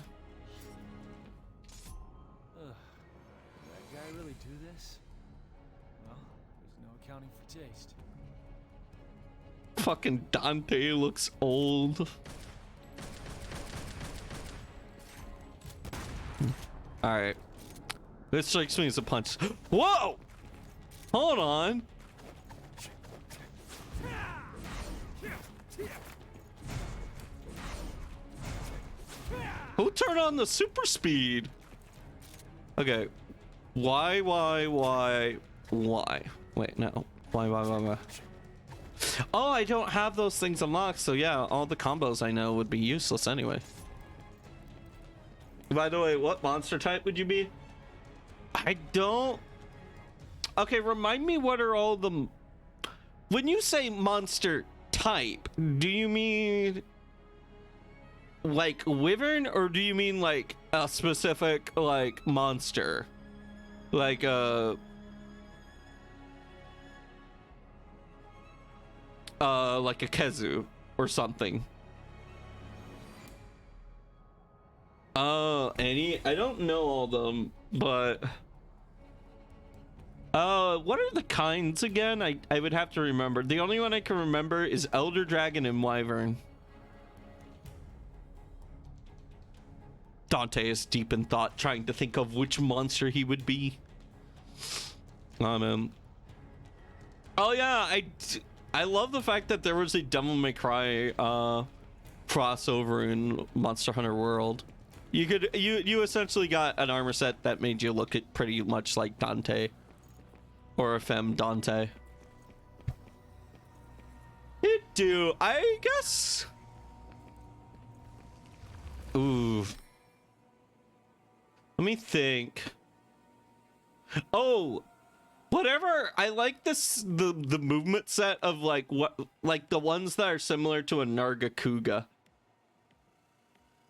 Did that guy really do this? Well, there's no accounting for taste. Fucking Dante looks old. Alright. This strikes me as a punch. Whoa! Hold on. Who turned on the super speed? Okay. Why? Wait, no. Why? Oh, I don't have those things unlocked, so yeah, all the combos I know would be useless anyway. By the way, what monster type would you be? I don't... Okay, remind me, what are all the... When you say monster type, do you mean like wyvern, or do you mean like a specific like monster? Like a Kezu or something? I don't know all of them, but what are the kinds again? I would have to remember. The only one I can remember is Elder Dragon and Wyvern. Dante is deep in thought, trying to think of which monster he would be. Oh man. Oh yeah, I love the fact that there was a Devil May Cry crossover in Monster Hunter World. You essentially got an armor set that made you look at pretty much like Dante, or a femme Dante. It do, I guess. Ooh. Let me think. Oh, whatever. I like this the movement set of like the ones that are similar to a Nargacuga.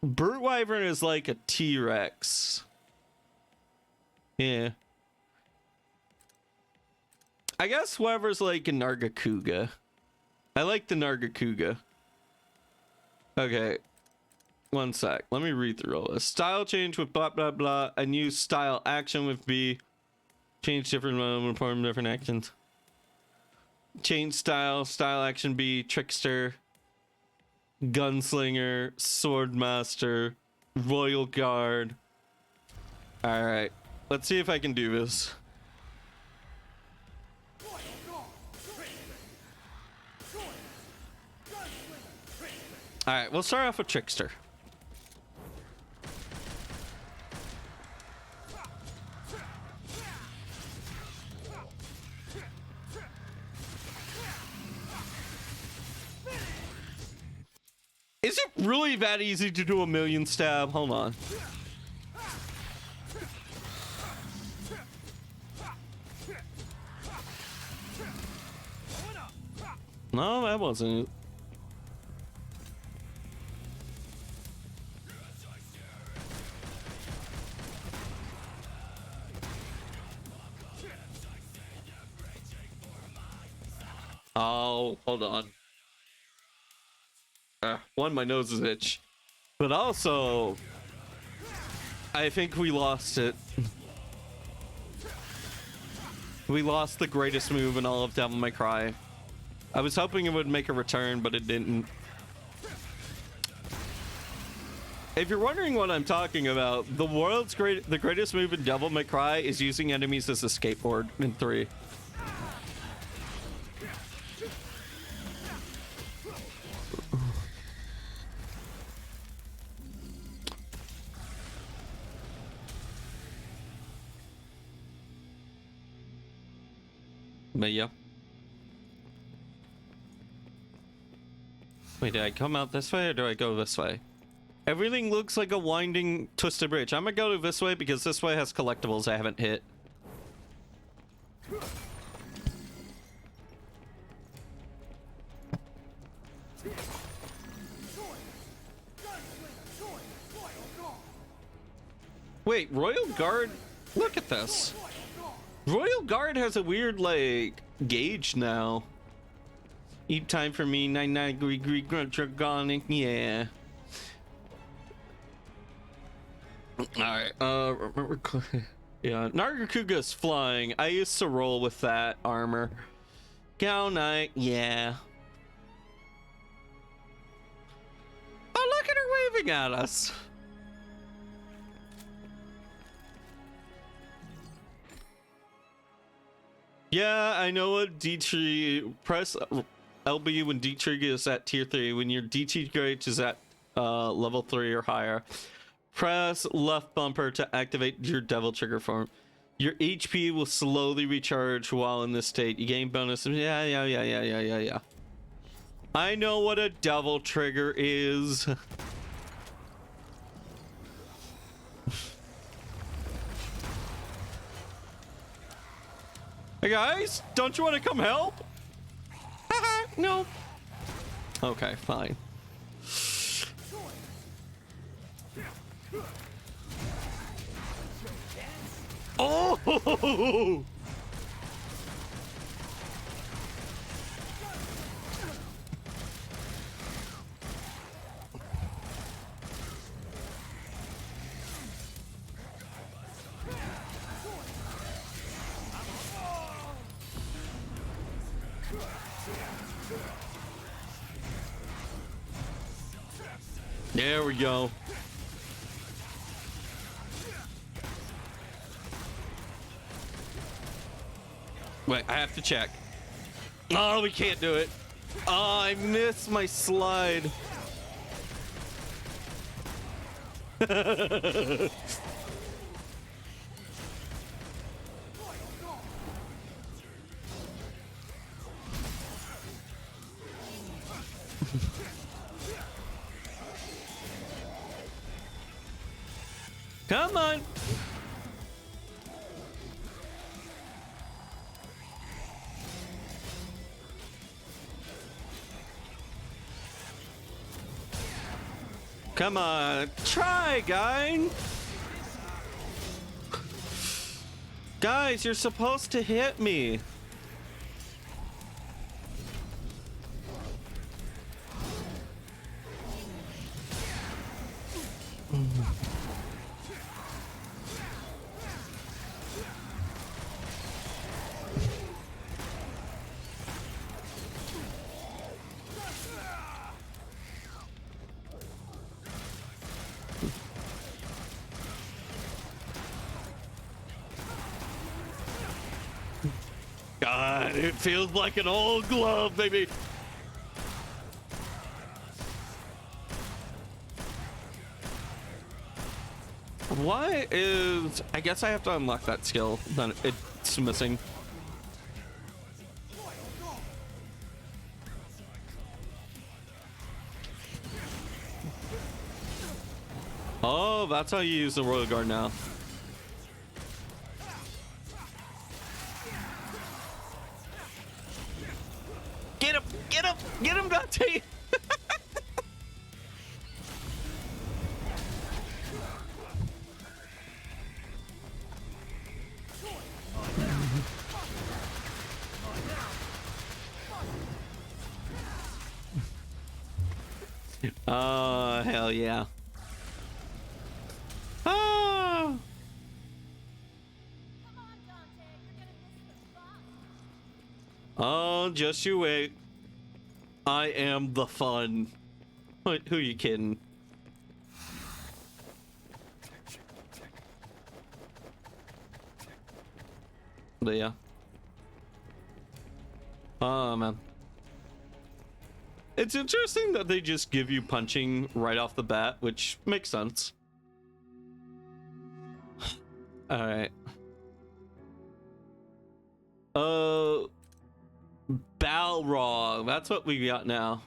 Brute Wyvern is like a T-Rex. Yeah. I guess whoever's like a Nargacuga. I like the Nargacuga. Okay. One sec. Let me read through all this. Style change with blah blah blah. A new style action with B. Change different perform different actions. Change style. Style action B. Trickster. Gunslinger. Swordmaster. Royal Guard. Alright. Let's see if I can do this. Alright, we'll start off with Trickster. Is it really that easy to do a million stab? Hold on. No, that wasn't it. Oh, hold on. One, my nose is itch, but also I think we lost it. We lost the greatest move in all of Devil May Cry. I was hoping it would make a return, but it didn't. If you're wondering what I'm talking about, the greatest move in Devil May Cry is using enemies as a skateboard in 3. But yeah. Wait, did I come out this way or do I go this way? Everything looks like a winding, twisted bridge. I'm gonna go this way because this way has collectibles I haven't hit. Wait, Royal Guard? Look at this. Royal Guard has a weird, like, gauge now. Eat time for me, 99 grunt dragonic, yeah. Alright, remember, yeah, Nargacuga's flying. I used to roll with that armor. Gal Knight, yeah. Oh, look at her waving at us. Yeah, I know what D-Tree. Press LB when D-Tree is at tier 3. When your DTH is at level 3 or higher. Press left bumper to activate your devil trigger form. Your HP will slowly recharge while in this state. You gain bonus. Yeah. I know what a devil trigger is. Hey guys, don't you want to come help? No. Okay, fine. Oh! There we go. Wait, I have to check. Oh, we can't do it. Oh, I missed my slide. Come on. Come on. Try, guy. Guys, you're supposed to hit me. God, it feels like an old glove, baby. Why is... I guess I have to unlock that skill. Then it's missing. Oh, that's how you use the Royal Guard now. Get him! Get him! Get him, Dante! Oh, hell yeah. Ah! Oh, just you wait. I am the fun. Who you kidding? But yeah. Oh, man. It's interesting that they just give you punching right off the bat, which makes sense. All right. Balrog. That's what we got now.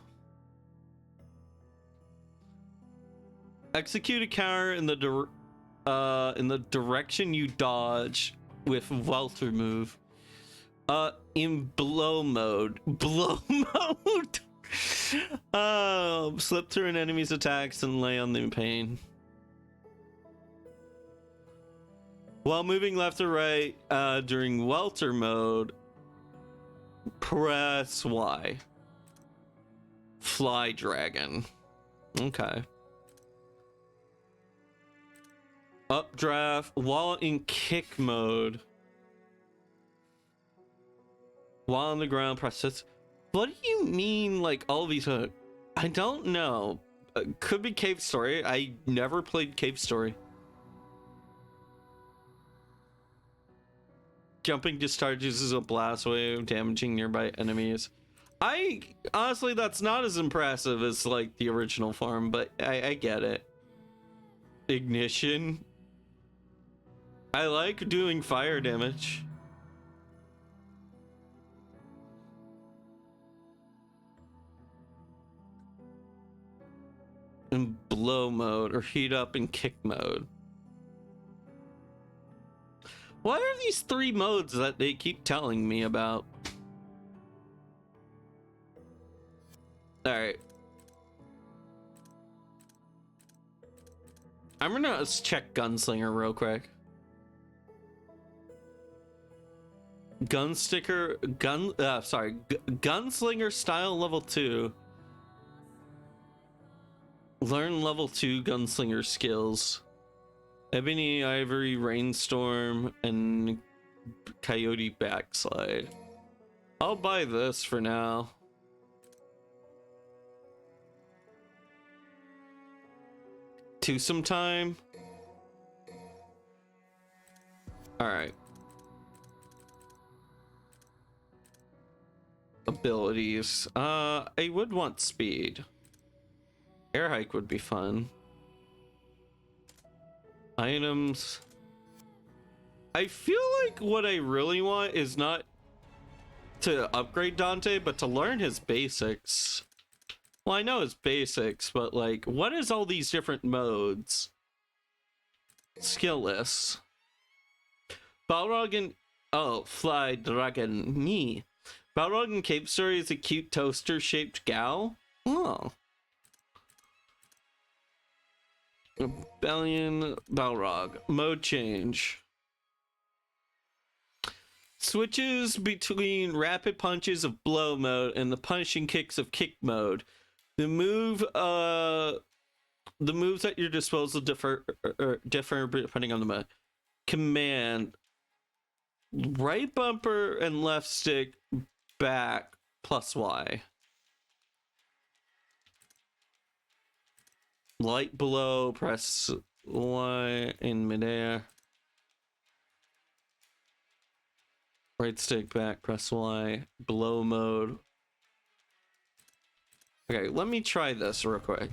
Execute a counter in the direction you dodge with welter move. In blow mode. Blow mode. Slip through an enemy's attacks and lay on the pain. While moving left or right during welter mode, press Y. Fly dragon. Okay. Updraft while in kick mode. While on the ground, press this. What do you mean, like, all these? I don't know. Could be Cave Story. I never played Cave Story. Jumping discharges is a blast wave, damaging nearby enemies. Honestly, that's not as impressive as like the original form, but I get it. Ignition. I like doing fire damage. In blow mode or heat up in kick mode. What are these 3 modes that they keep telling me about? Alright. I'm gonna check Gunslinger real quick. Gunslinger style level 2. Learn level 2 Gunslinger skills. Ebony, Ivory, Rainstorm, and Coyote Backslide. I'll buy this for now. Twosome time. Alright. Abilities. I would want speed. Air hike would be fun. Items. I feel like what I really want is not to upgrade Dante, but to learn his basics. Well, I know his basics, but like, what is all these different modes? Skill lists. Balrog and... Oh, Fly Draginic. Balrog and Cape Story is a cute toaster-shaped gal? Oh. Rebellion Balrog. Mode change. Switches between rapid punches of blow mode and the punishing kicks of kick mode. The moves at your disposal differ depending on the mode. Command. Right bumper and left stick back plus Y. Light below, press Y in midair. Right stick back, press Y. Blow mode. Okay, let me try this real quick.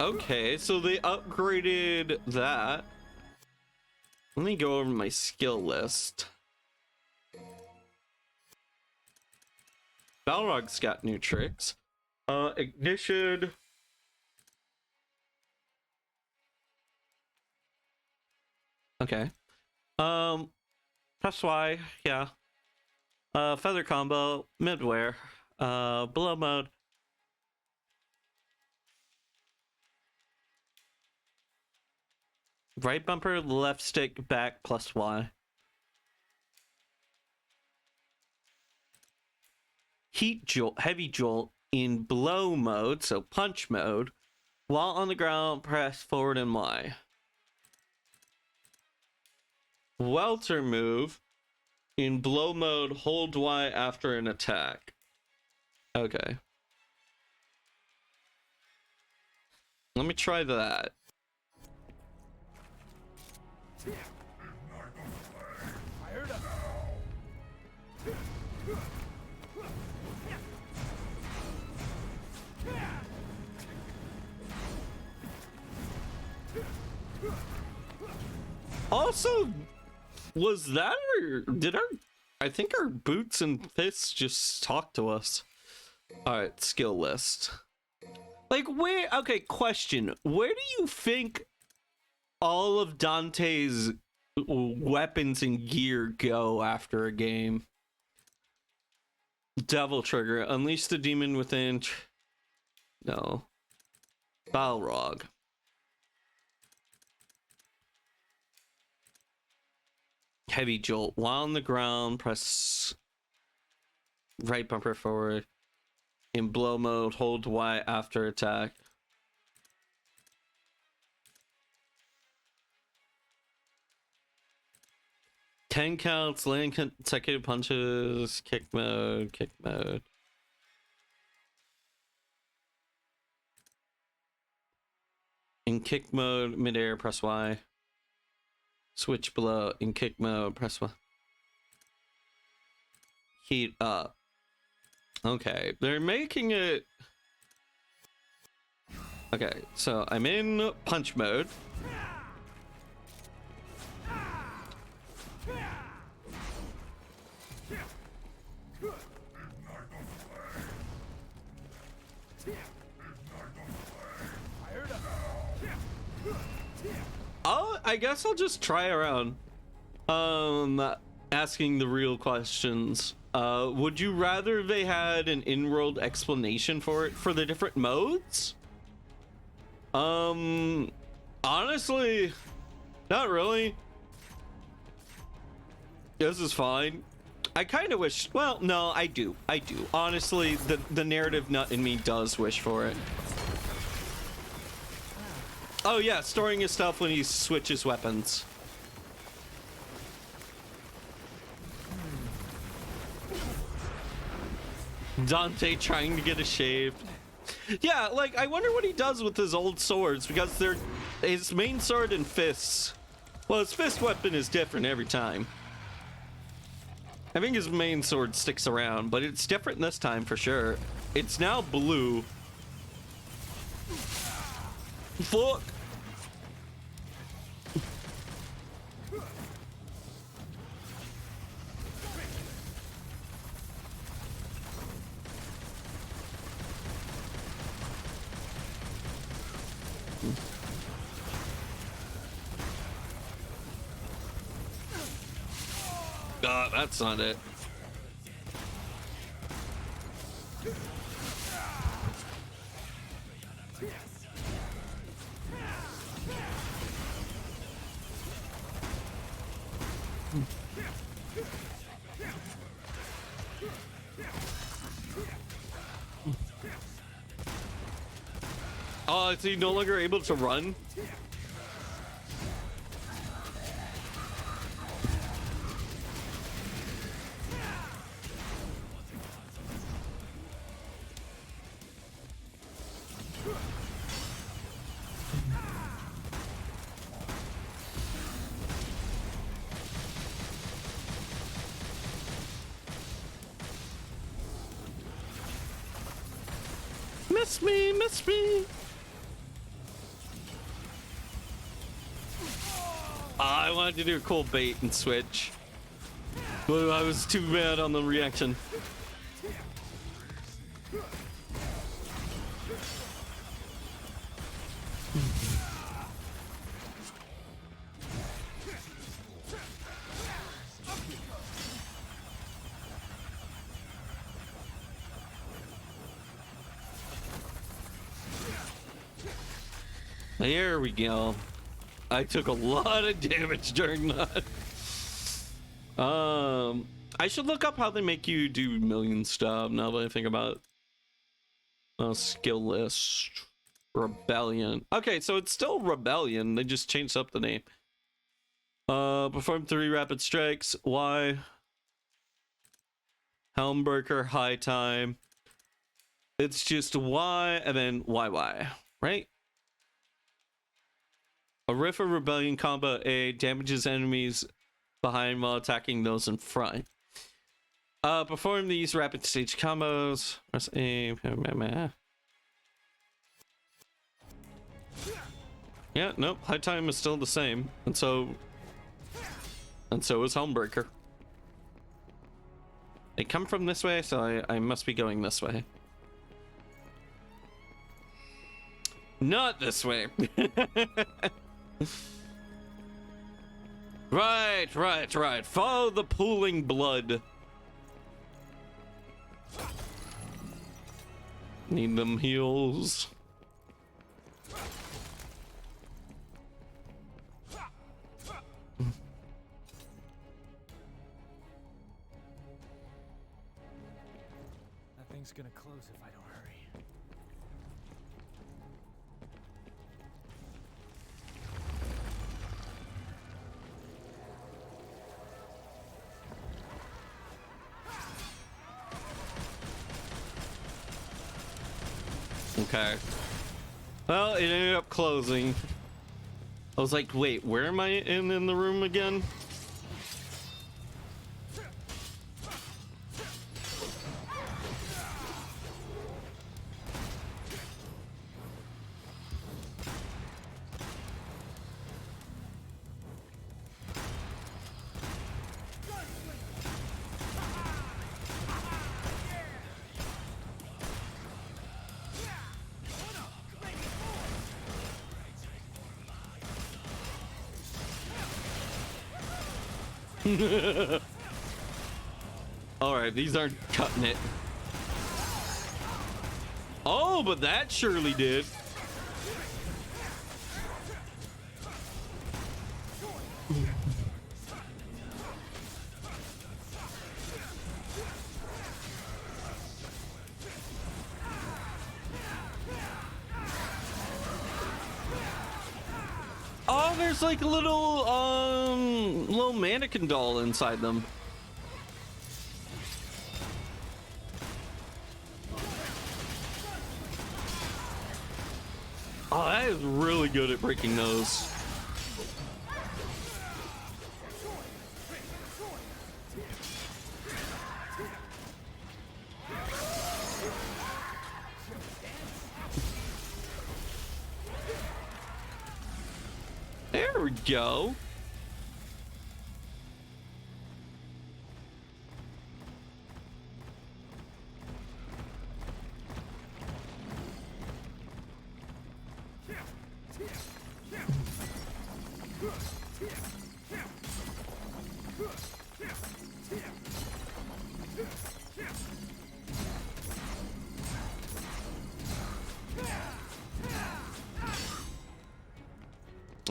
Okay, so they upgraded that. Let me go over my skill list. Balrog's got new tricks. Ignition. Okay. Press Y, yeah. Feather combo, midwear, blow mode. Right bumper, left stick, back plus Y. Heat jolt, heavy jolt in blow mode, so punch mode. While on the ground, press forward and Y. Welter move in blow mode, hold Y after an attack. Okay. Let me try that. Also, was that or did I think our boots and fists just talk to us? Alright, skill list. Like, where, okay, question. Where do you think all of Dante's weapons and gear go after a game? Devil Trigger. Unleash the demon within. No. Balrog. Heavy jolt. While on the ground, press right bumper forward. In blow mode, hold Y after attack. 10 counts, land consecutive punches, kick mode, kick mode. In kick mode, midair, press Y. Switch below. In kick mode, press Y. Heat up. Okay, they're making it... Okay, so I'm in punch mode. I guess I'll just try around. Asking the real questions. Would you rather they had an in-world explanation for it for the different modes? Honestly, not really. This is fine. I kind of wish, well, no, I do. Honestly, the narrative nut in me does wish for it. Oh yeah, storing his stuff when he switches weapons. Dante trying to get a shave. Yeah, like, I wonder what he does with his old swords, because they're his main sword and fists. Well, his fist weapon is different every time. I think his main sword sticks around, but it's different this time for sure. It's now blue. Fuck. That's not it. Oh, is he no longer able to run? Miss me. I wanted to do a cool bait and switch, but I was too bad on the reaction. There we go. I took a lot of damage during that. I should look up how they make you do million stuff now that I think about it. Oh, skill list. Rebellion. Okay, so it's still Rebellion. They just changed up the name. Perform 3 rapid strikes. Y. Helmbreaker, high time. It's just Y and then YY, right? A Riff of Rebellion combo A damages enemies behind while attacking those in front. Perform these rapid stage combos. Press A. Yeah, nope. High time is still the same, and so is Helmbreaker. They come from this way, so I must be going this way. Not this way. Right. Follow the pooling blood. Need them heals. That thing's gonna close if I don't hurry. Okay. Well, it ended up closing. I was like, wait, where am I in the room again? All right, these aren't cutting it. Oh, but that surely did. Oh, there's like a little mannequin doll inside them. Oh, that is really good at breaking those. There we go.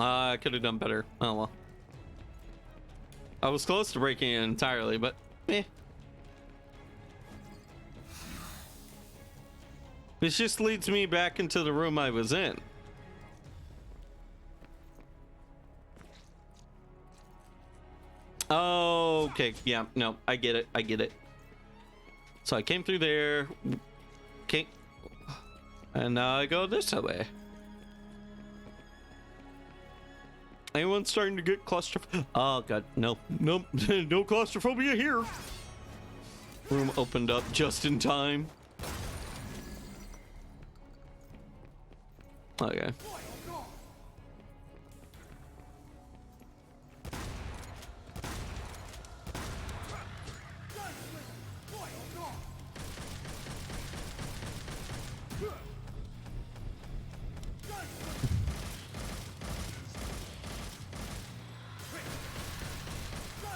I could have done better. Oh well. I was close to breaking it entirely, but eh. This just leads me back into the room I was in. Oh, okay. Yeah, no, I get it. I get it. So I came through there. Okay. And now I go this way. Anyone starting to get claustrophobia? Oh god, no, nope, no claustrophobia here. Room opened up just in time. Okay.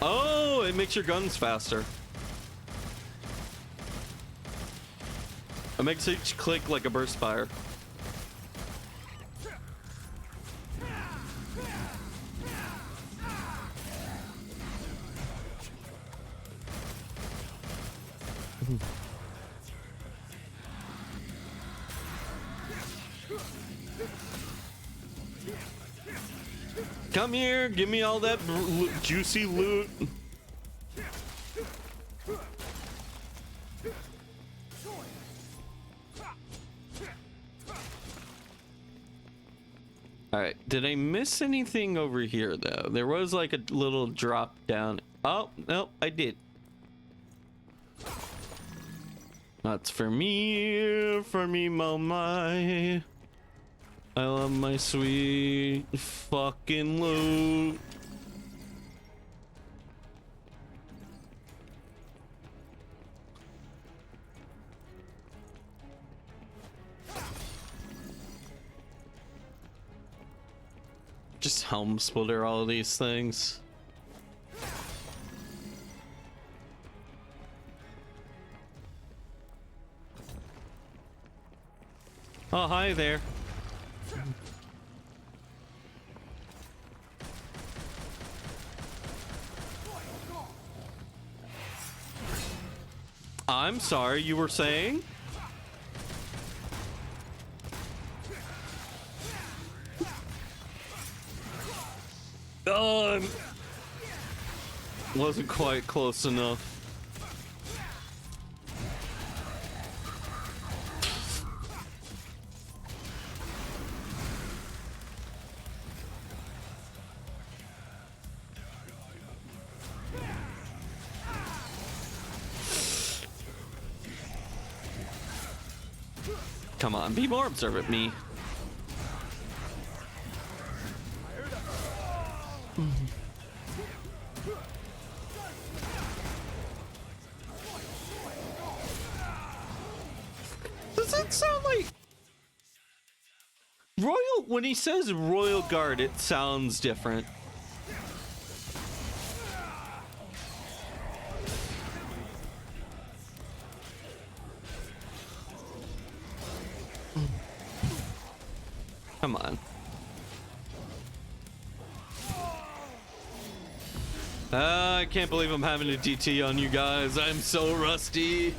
Oh, it makes your guns faster. It makes each click like a burst fire. Come here, give me all that juicy loot. All right, did I miss anything over here though? There was like a little drop down. Oh, no, I did. That's for me, mama. I love my sweet fucking loot. Just helm splitter all of these things. Oh, hi there. I'm sorry, you were saying? Wasn't quite close enough. Come on, be more observant, me. Does it sound like Royal? When he says Royal Guard, it sounds different. Come on. I can't believe I'm having a DT on you guys. I'm so rusty.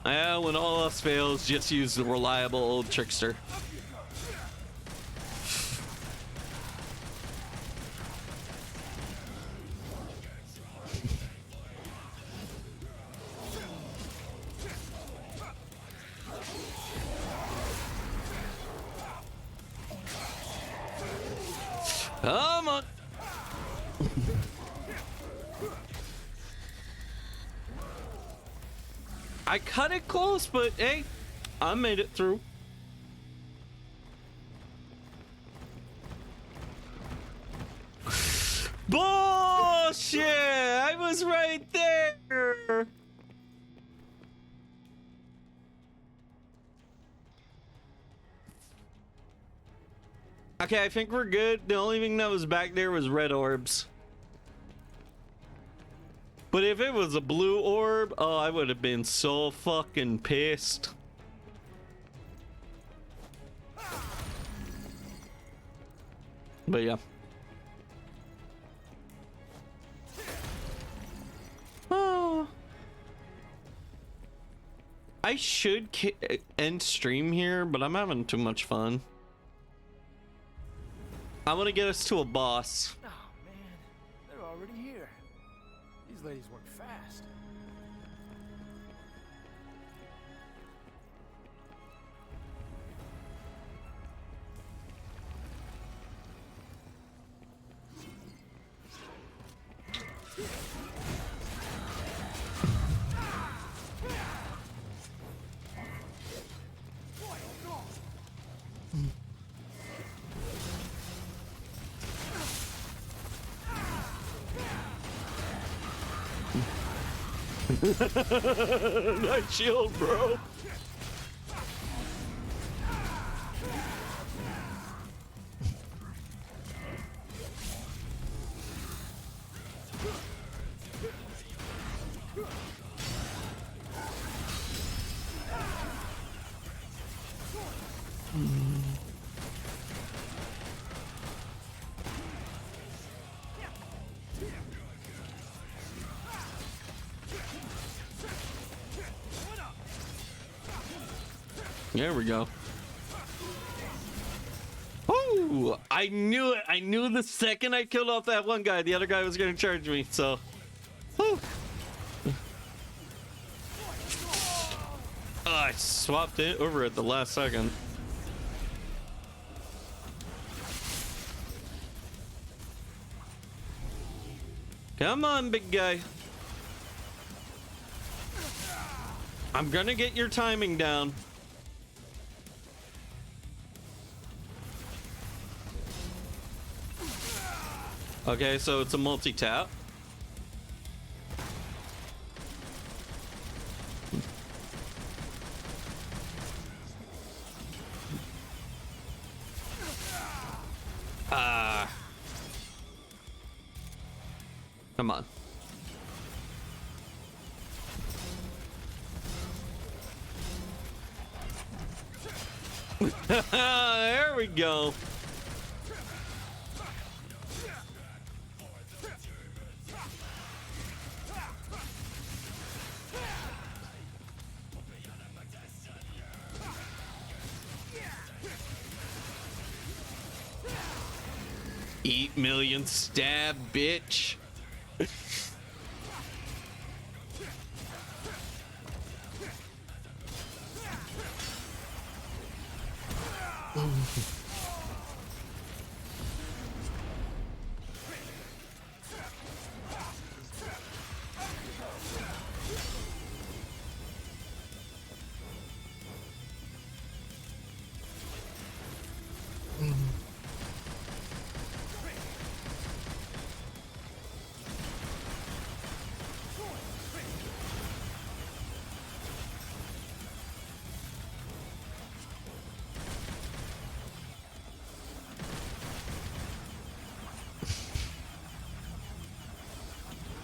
Yeah, when all else fails, just use the reliable old trickster. Come on. I cut it close, but hey, I made it through. Bullshit! I was right there. Okay, I think we're good. The only thing that was back there was red orbs. But if it was a blue orb, oh, I would have been so fucking pissed. But yeah. Oh. I should end stream here, but I'm having too much fun. I want to get us to a boss. Oh man, they're already here. These ladies work fast. Nice shield, bro. There we go. Oh, I knew it. I knew the second I killed off that one guy, the other guy was going to charge me. So, oh, I swapped it over at the last second. Come on, big guy. I'm going to get your timing down. Okay, so it's a multi-tap. Come on. There we go. 8 million stab, bitch.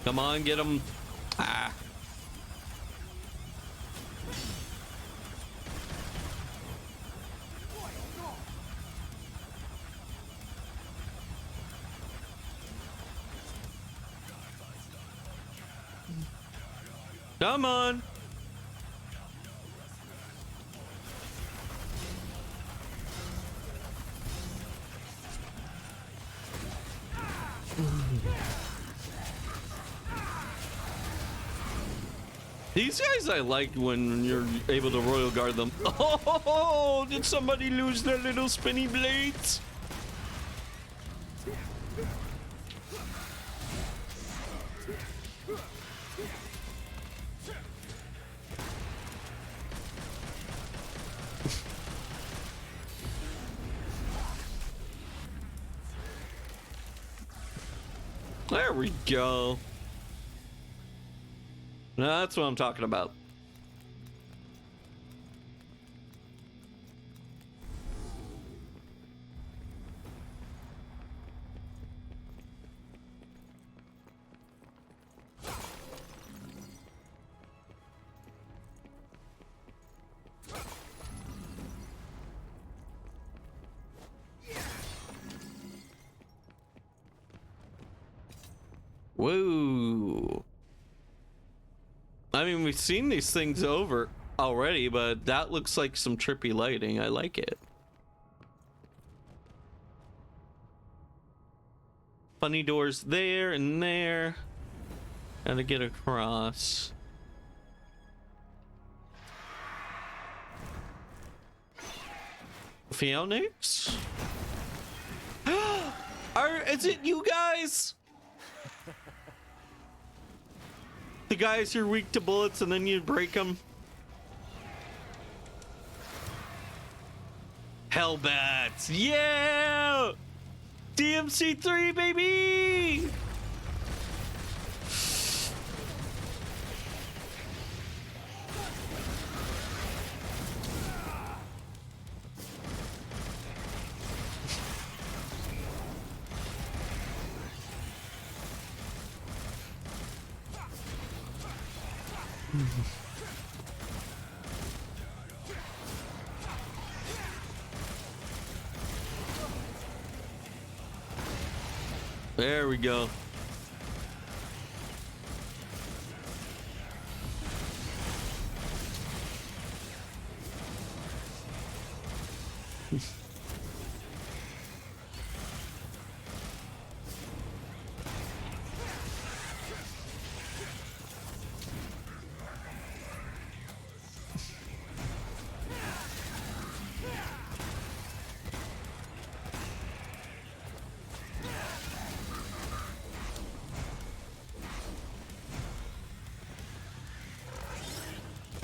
Come on, get him. Ah. Come on. These guys I like when you're able to royal guard them. Oh, did somebody lose their little spinny blades? There we go. That's what I'm talking about. Whoa. I mean, we've seen these things over already, but that looks like some trippy lighting. I like it. Funny doors there and there. Gotta get across. Phoenix? Is it you guys? The guys who are weak to bullets and then you break them. Hellbats. Yeah! DMC 3, baby! There we go.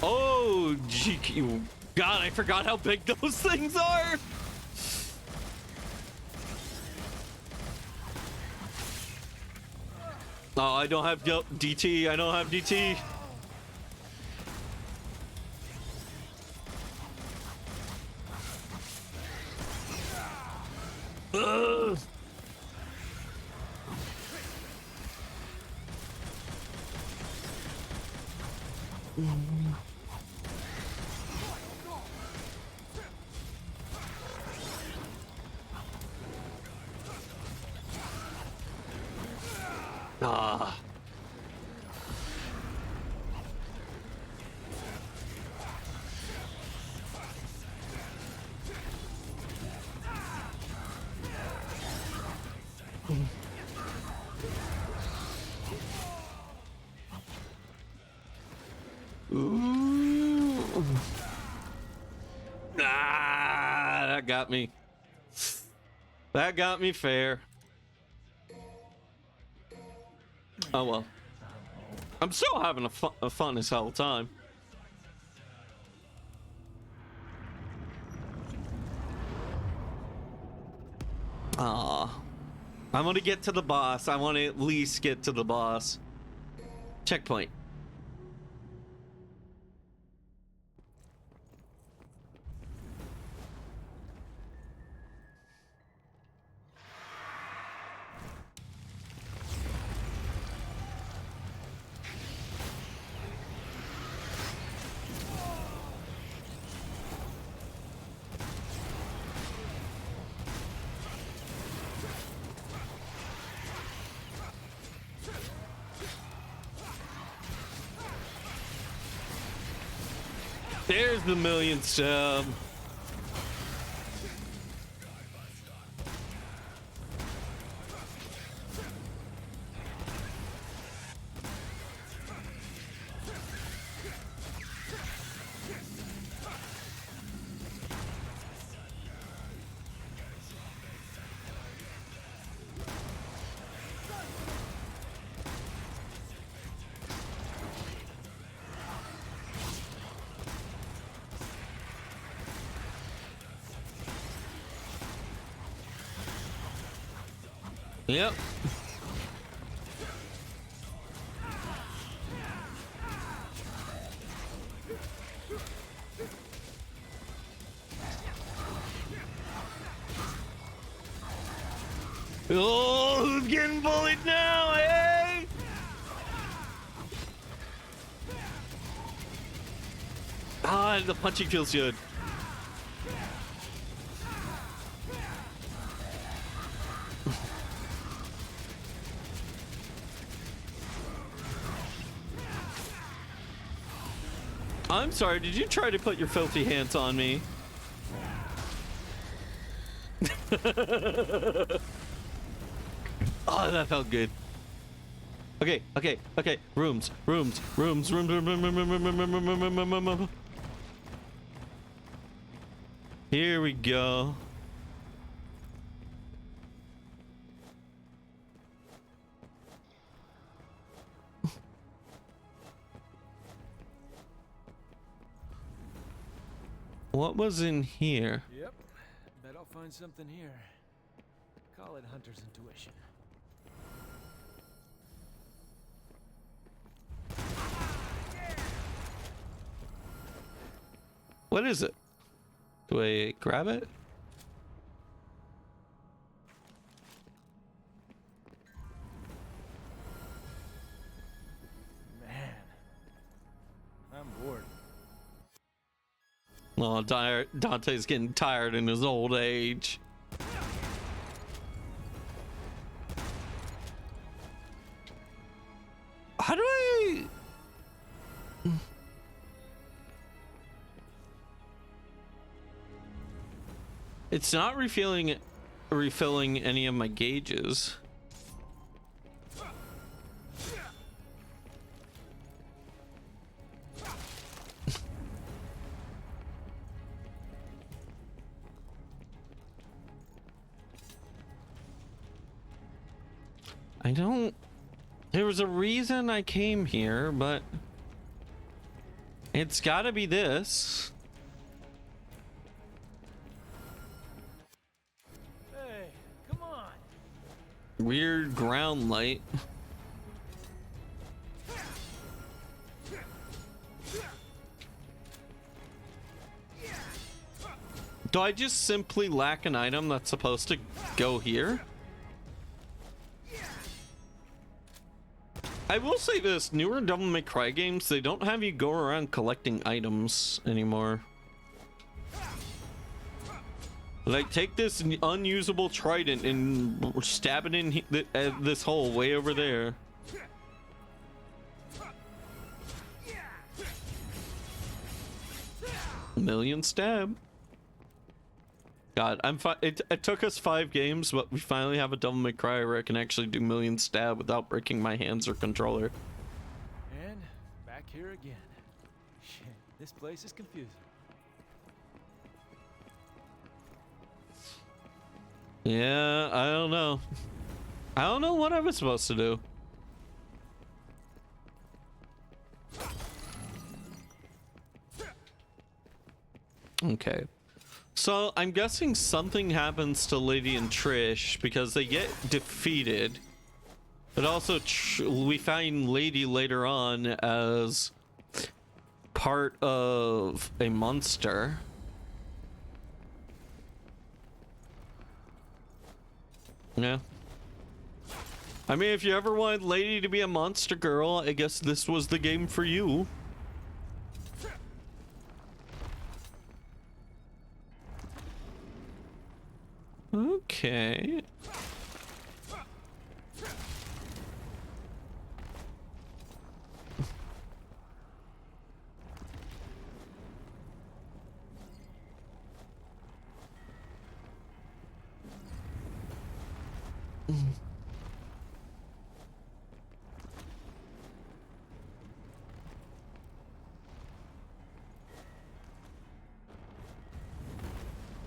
Oh, GQ. God, I forgot how big those things are. Oh, I don't have DT. I don't have DT. Ugh. Ah. Ooh. Ah, that got me. That got me fair. Oh well. I'm still having a fun as hell time. Ah, I want to get to the boss. I want to at least get to the boss. Checkpoint. There's the million sub. Yep. Oh, who's getting bullied now, eh? Ah, the punching feels good. I'm sorry, did you try to put your filthy hands on me? Oh, that felt good. Okay. Rooms. Here we go. What was in here? Yep. Bet I'll find something here. Call it hunter's intuition. What is it? Do I grab it? Man, I'm bored. Oh, Dante's getting tired in his old age. How do I... It's not refilling any of my gauges. I don't... There was a reason I came here, but... It's gotta be this. Hey, come on. Weird ground light. Do I just simply lack an item that's supposed to go here? I will say this, newer Devil May Cry games, they don't have you go around collecting items anymore. Like, take this unusable trident and stab it in this hole way over there. Million stab. God, I'm fine. It took us 5 games, but we finally have a Devil May Cry where I can actually do million stab without breaking my hands or controller. And back here again. Shit, this place is confusing. Yeah, I don't know. I don't know what I was supposed to do. Okay. So I'm guessing something happens to Lady and Trish because they get defeated. But also we find Lady later on as part of a monster. Yeah. I mean, if you ever wanted Lady to be a monster girl, I guess this was the game for you. Okay.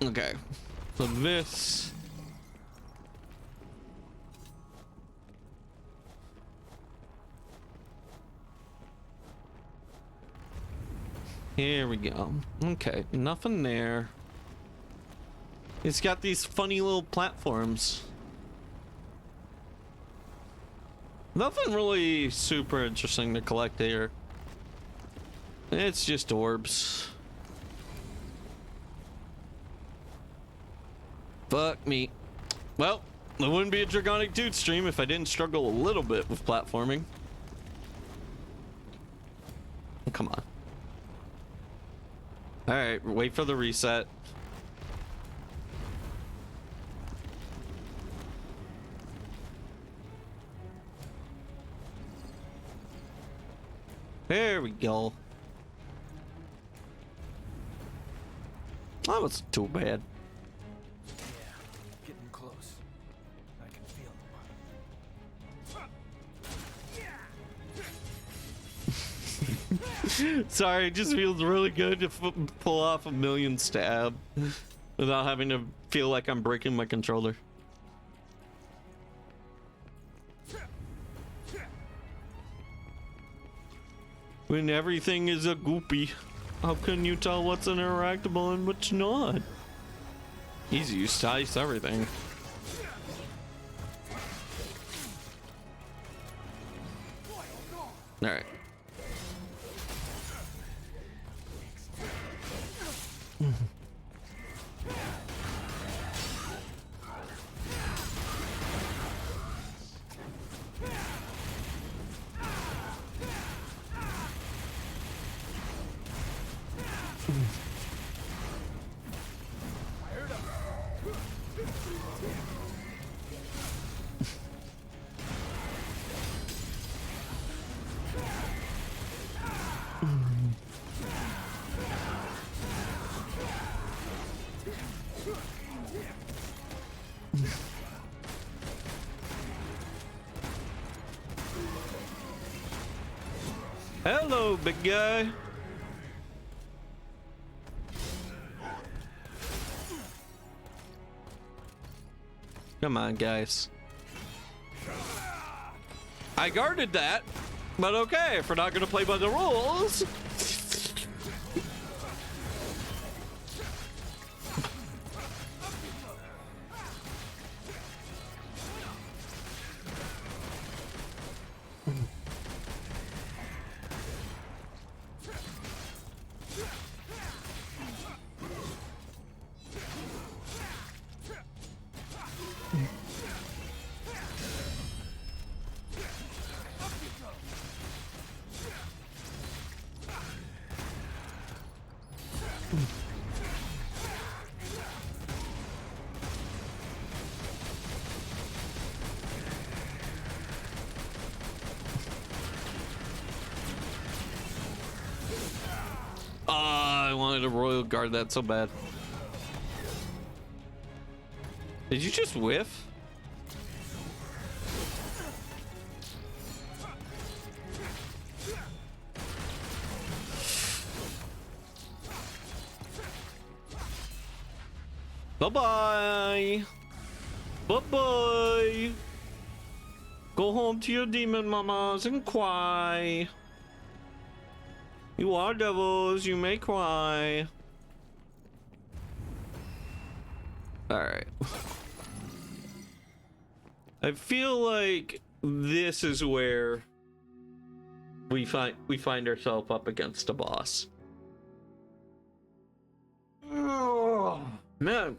Okay, so this. Here we go. Okay, nothing there. It's got these funny little platforms. Nothing really super interesting to collect here. It's just orbs. Fuck me. Well, it wouldn't be a Dragonic Dude stream if I didn't struggle a little bit with platforming. Come on. Alright, wait for the reset. There we go. That wasn't too bad. Getting close. I can feel them. Sorry, it just feels really good to pull off a million stab without having to feel like I'm breaking my controller. When everything is a goopy, how can you tell what's interactable and what's not? Easy, you slice everything. All right. Hello, big guy. Come on, guys. I guarded that, but okay, if we're not gonna play by the rules. I wanted to royal guard that so bad. Did you just whiff? Bye-bye. Bye-bye. Go home to your demon mamas and cry. You are devils, you may cry. Alright. I feel like this is where we find ourselves up against a boss. Oh, man.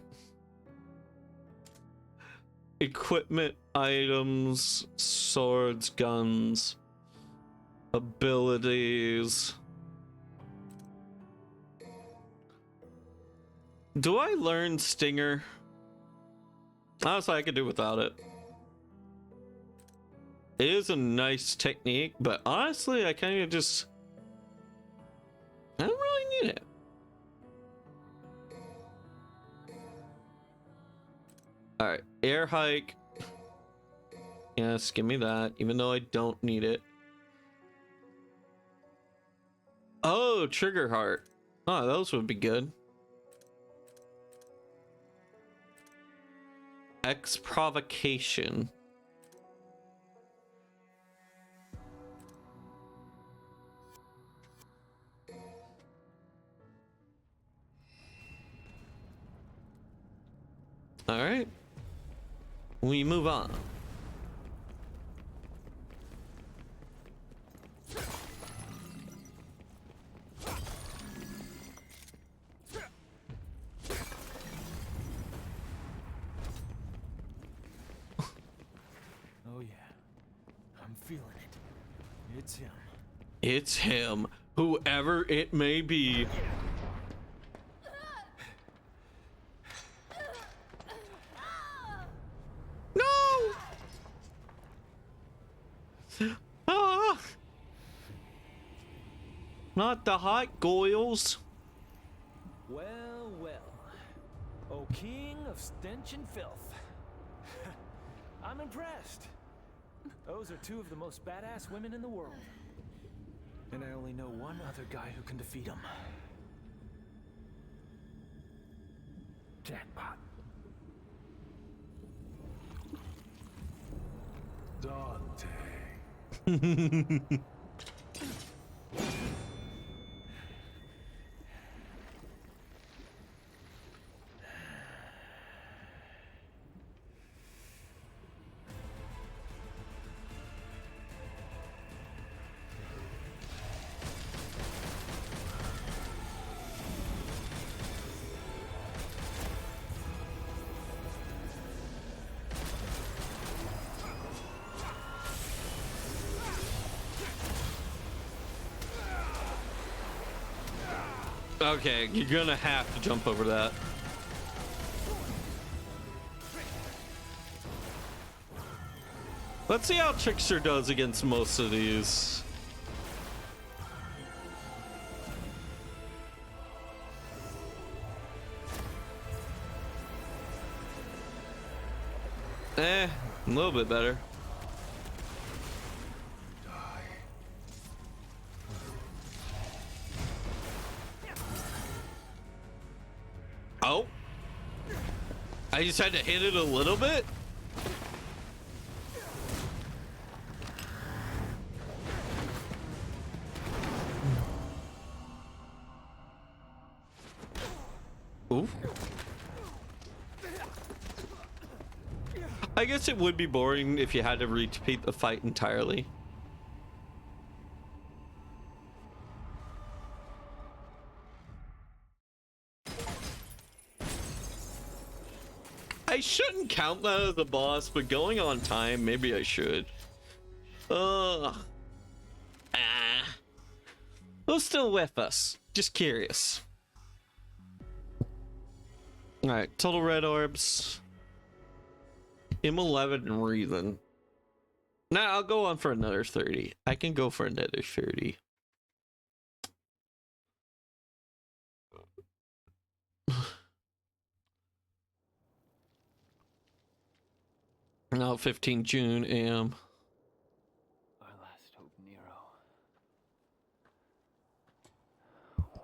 Equipment, items, swords, guns, abilities. Do I learn Stinger? Honestly, I could do without it. It is a nice technique, but honestly, I kind of just... I don't really need it. Alright, air hike. Yes, give me that, even though I don't need it. Oh, trigger heart. Oh, those would be good. X provocation. All right. We move on. Oh yeah, I'm feeling it. It's him. It's him, whoever it may be. No! Ah! Not the hot goils. Well, well. Oh, king of stench and filth. I'm impressed. Those are two of the most badass women in the world. And I only know one other guy who can defeat them. Jackpot. Dante. Okay, you're gonna have to jump over that. Let's see how Trickster does against most of these. A little bit better. Oh, I just had to hit it a little bit. Ooh. I guess it would be boring if you had to repeat the fight entirely. I shouldn't count that as a boss, but going on time, maybe I should. Well, still with us. Just curious. Alright, total red orbs. M11 and reason. Now I'll go on for another 30. I can go for another 30. No, 15 June AM. Our last hope, Nero,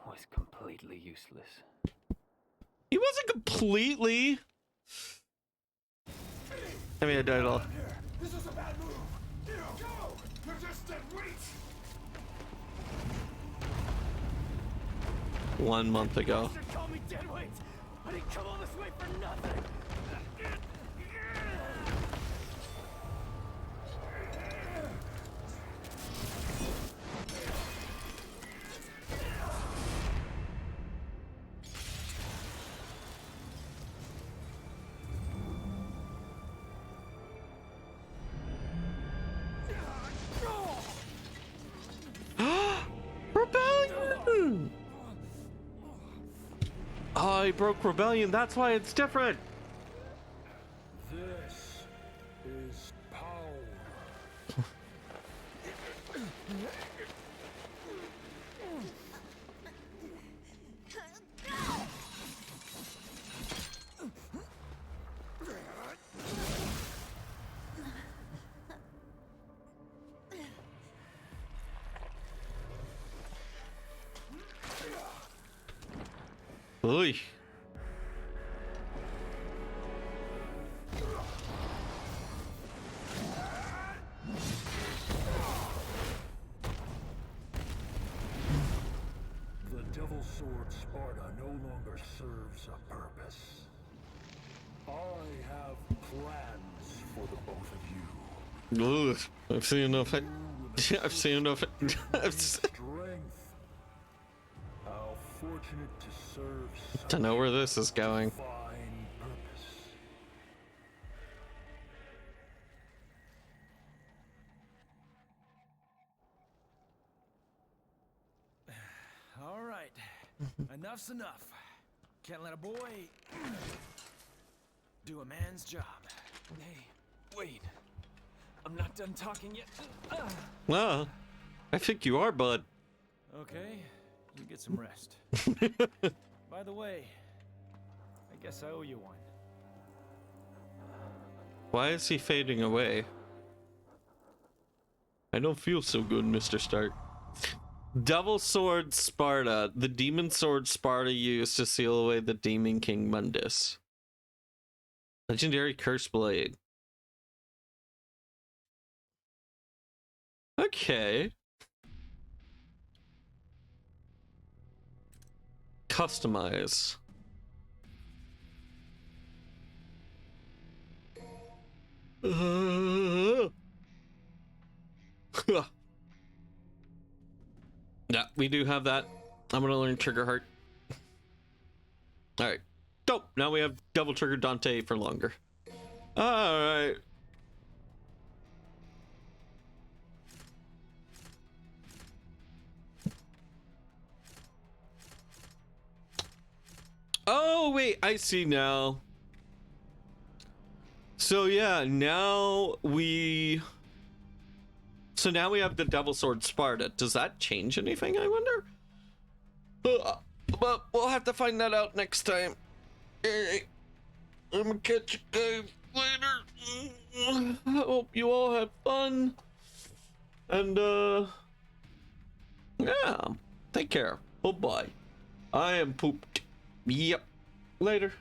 was completely useless. He wasn't completely. I mean, I died all. This is a bad move. Nero, go! You're just dead weight. 1 month ago. Call me deadweight. I didn't come all this way for nothing. Rebellion! Oh, he broke Rebellion. That's why it's different. This is power. Oy. The Devil Sword Sparta no longer serves a purpose. I have plans for the both of you. Ugh, I've seen enough. I've seen enough. Strength. How fortunate to serve such To know where this is going. fine purpose. All right. Enough's enough. Can't let a boy do a man's job. Hey, wait. I'm not done talking yet. Well, I think you are, bud. Okay, you get some rest. By the way, I guess I owe you one. Why is he fading away? I don't feel so good, Mr. Stark. Devil Sword Sparta. The demon sword Sparta used to seal away the Demon King Mundus. Legendary Curse Blade. Okay. Customize. Yeah, we do have that. I'm gonna learn Trigger Heart. Alright. Dope. Now we have Double Trigger Dante for longer. Alright. Oh, wait. I see now. So, yeah, now we... So now we have the Devil Sword Sparta. Does that change anything, I wonder? But we'll have to find that out next time. Alright. I'm gonna catch you guys later. I hope you all had fun. And, yeah. Take care. Oh, bye. I am pooped. Yep. Later.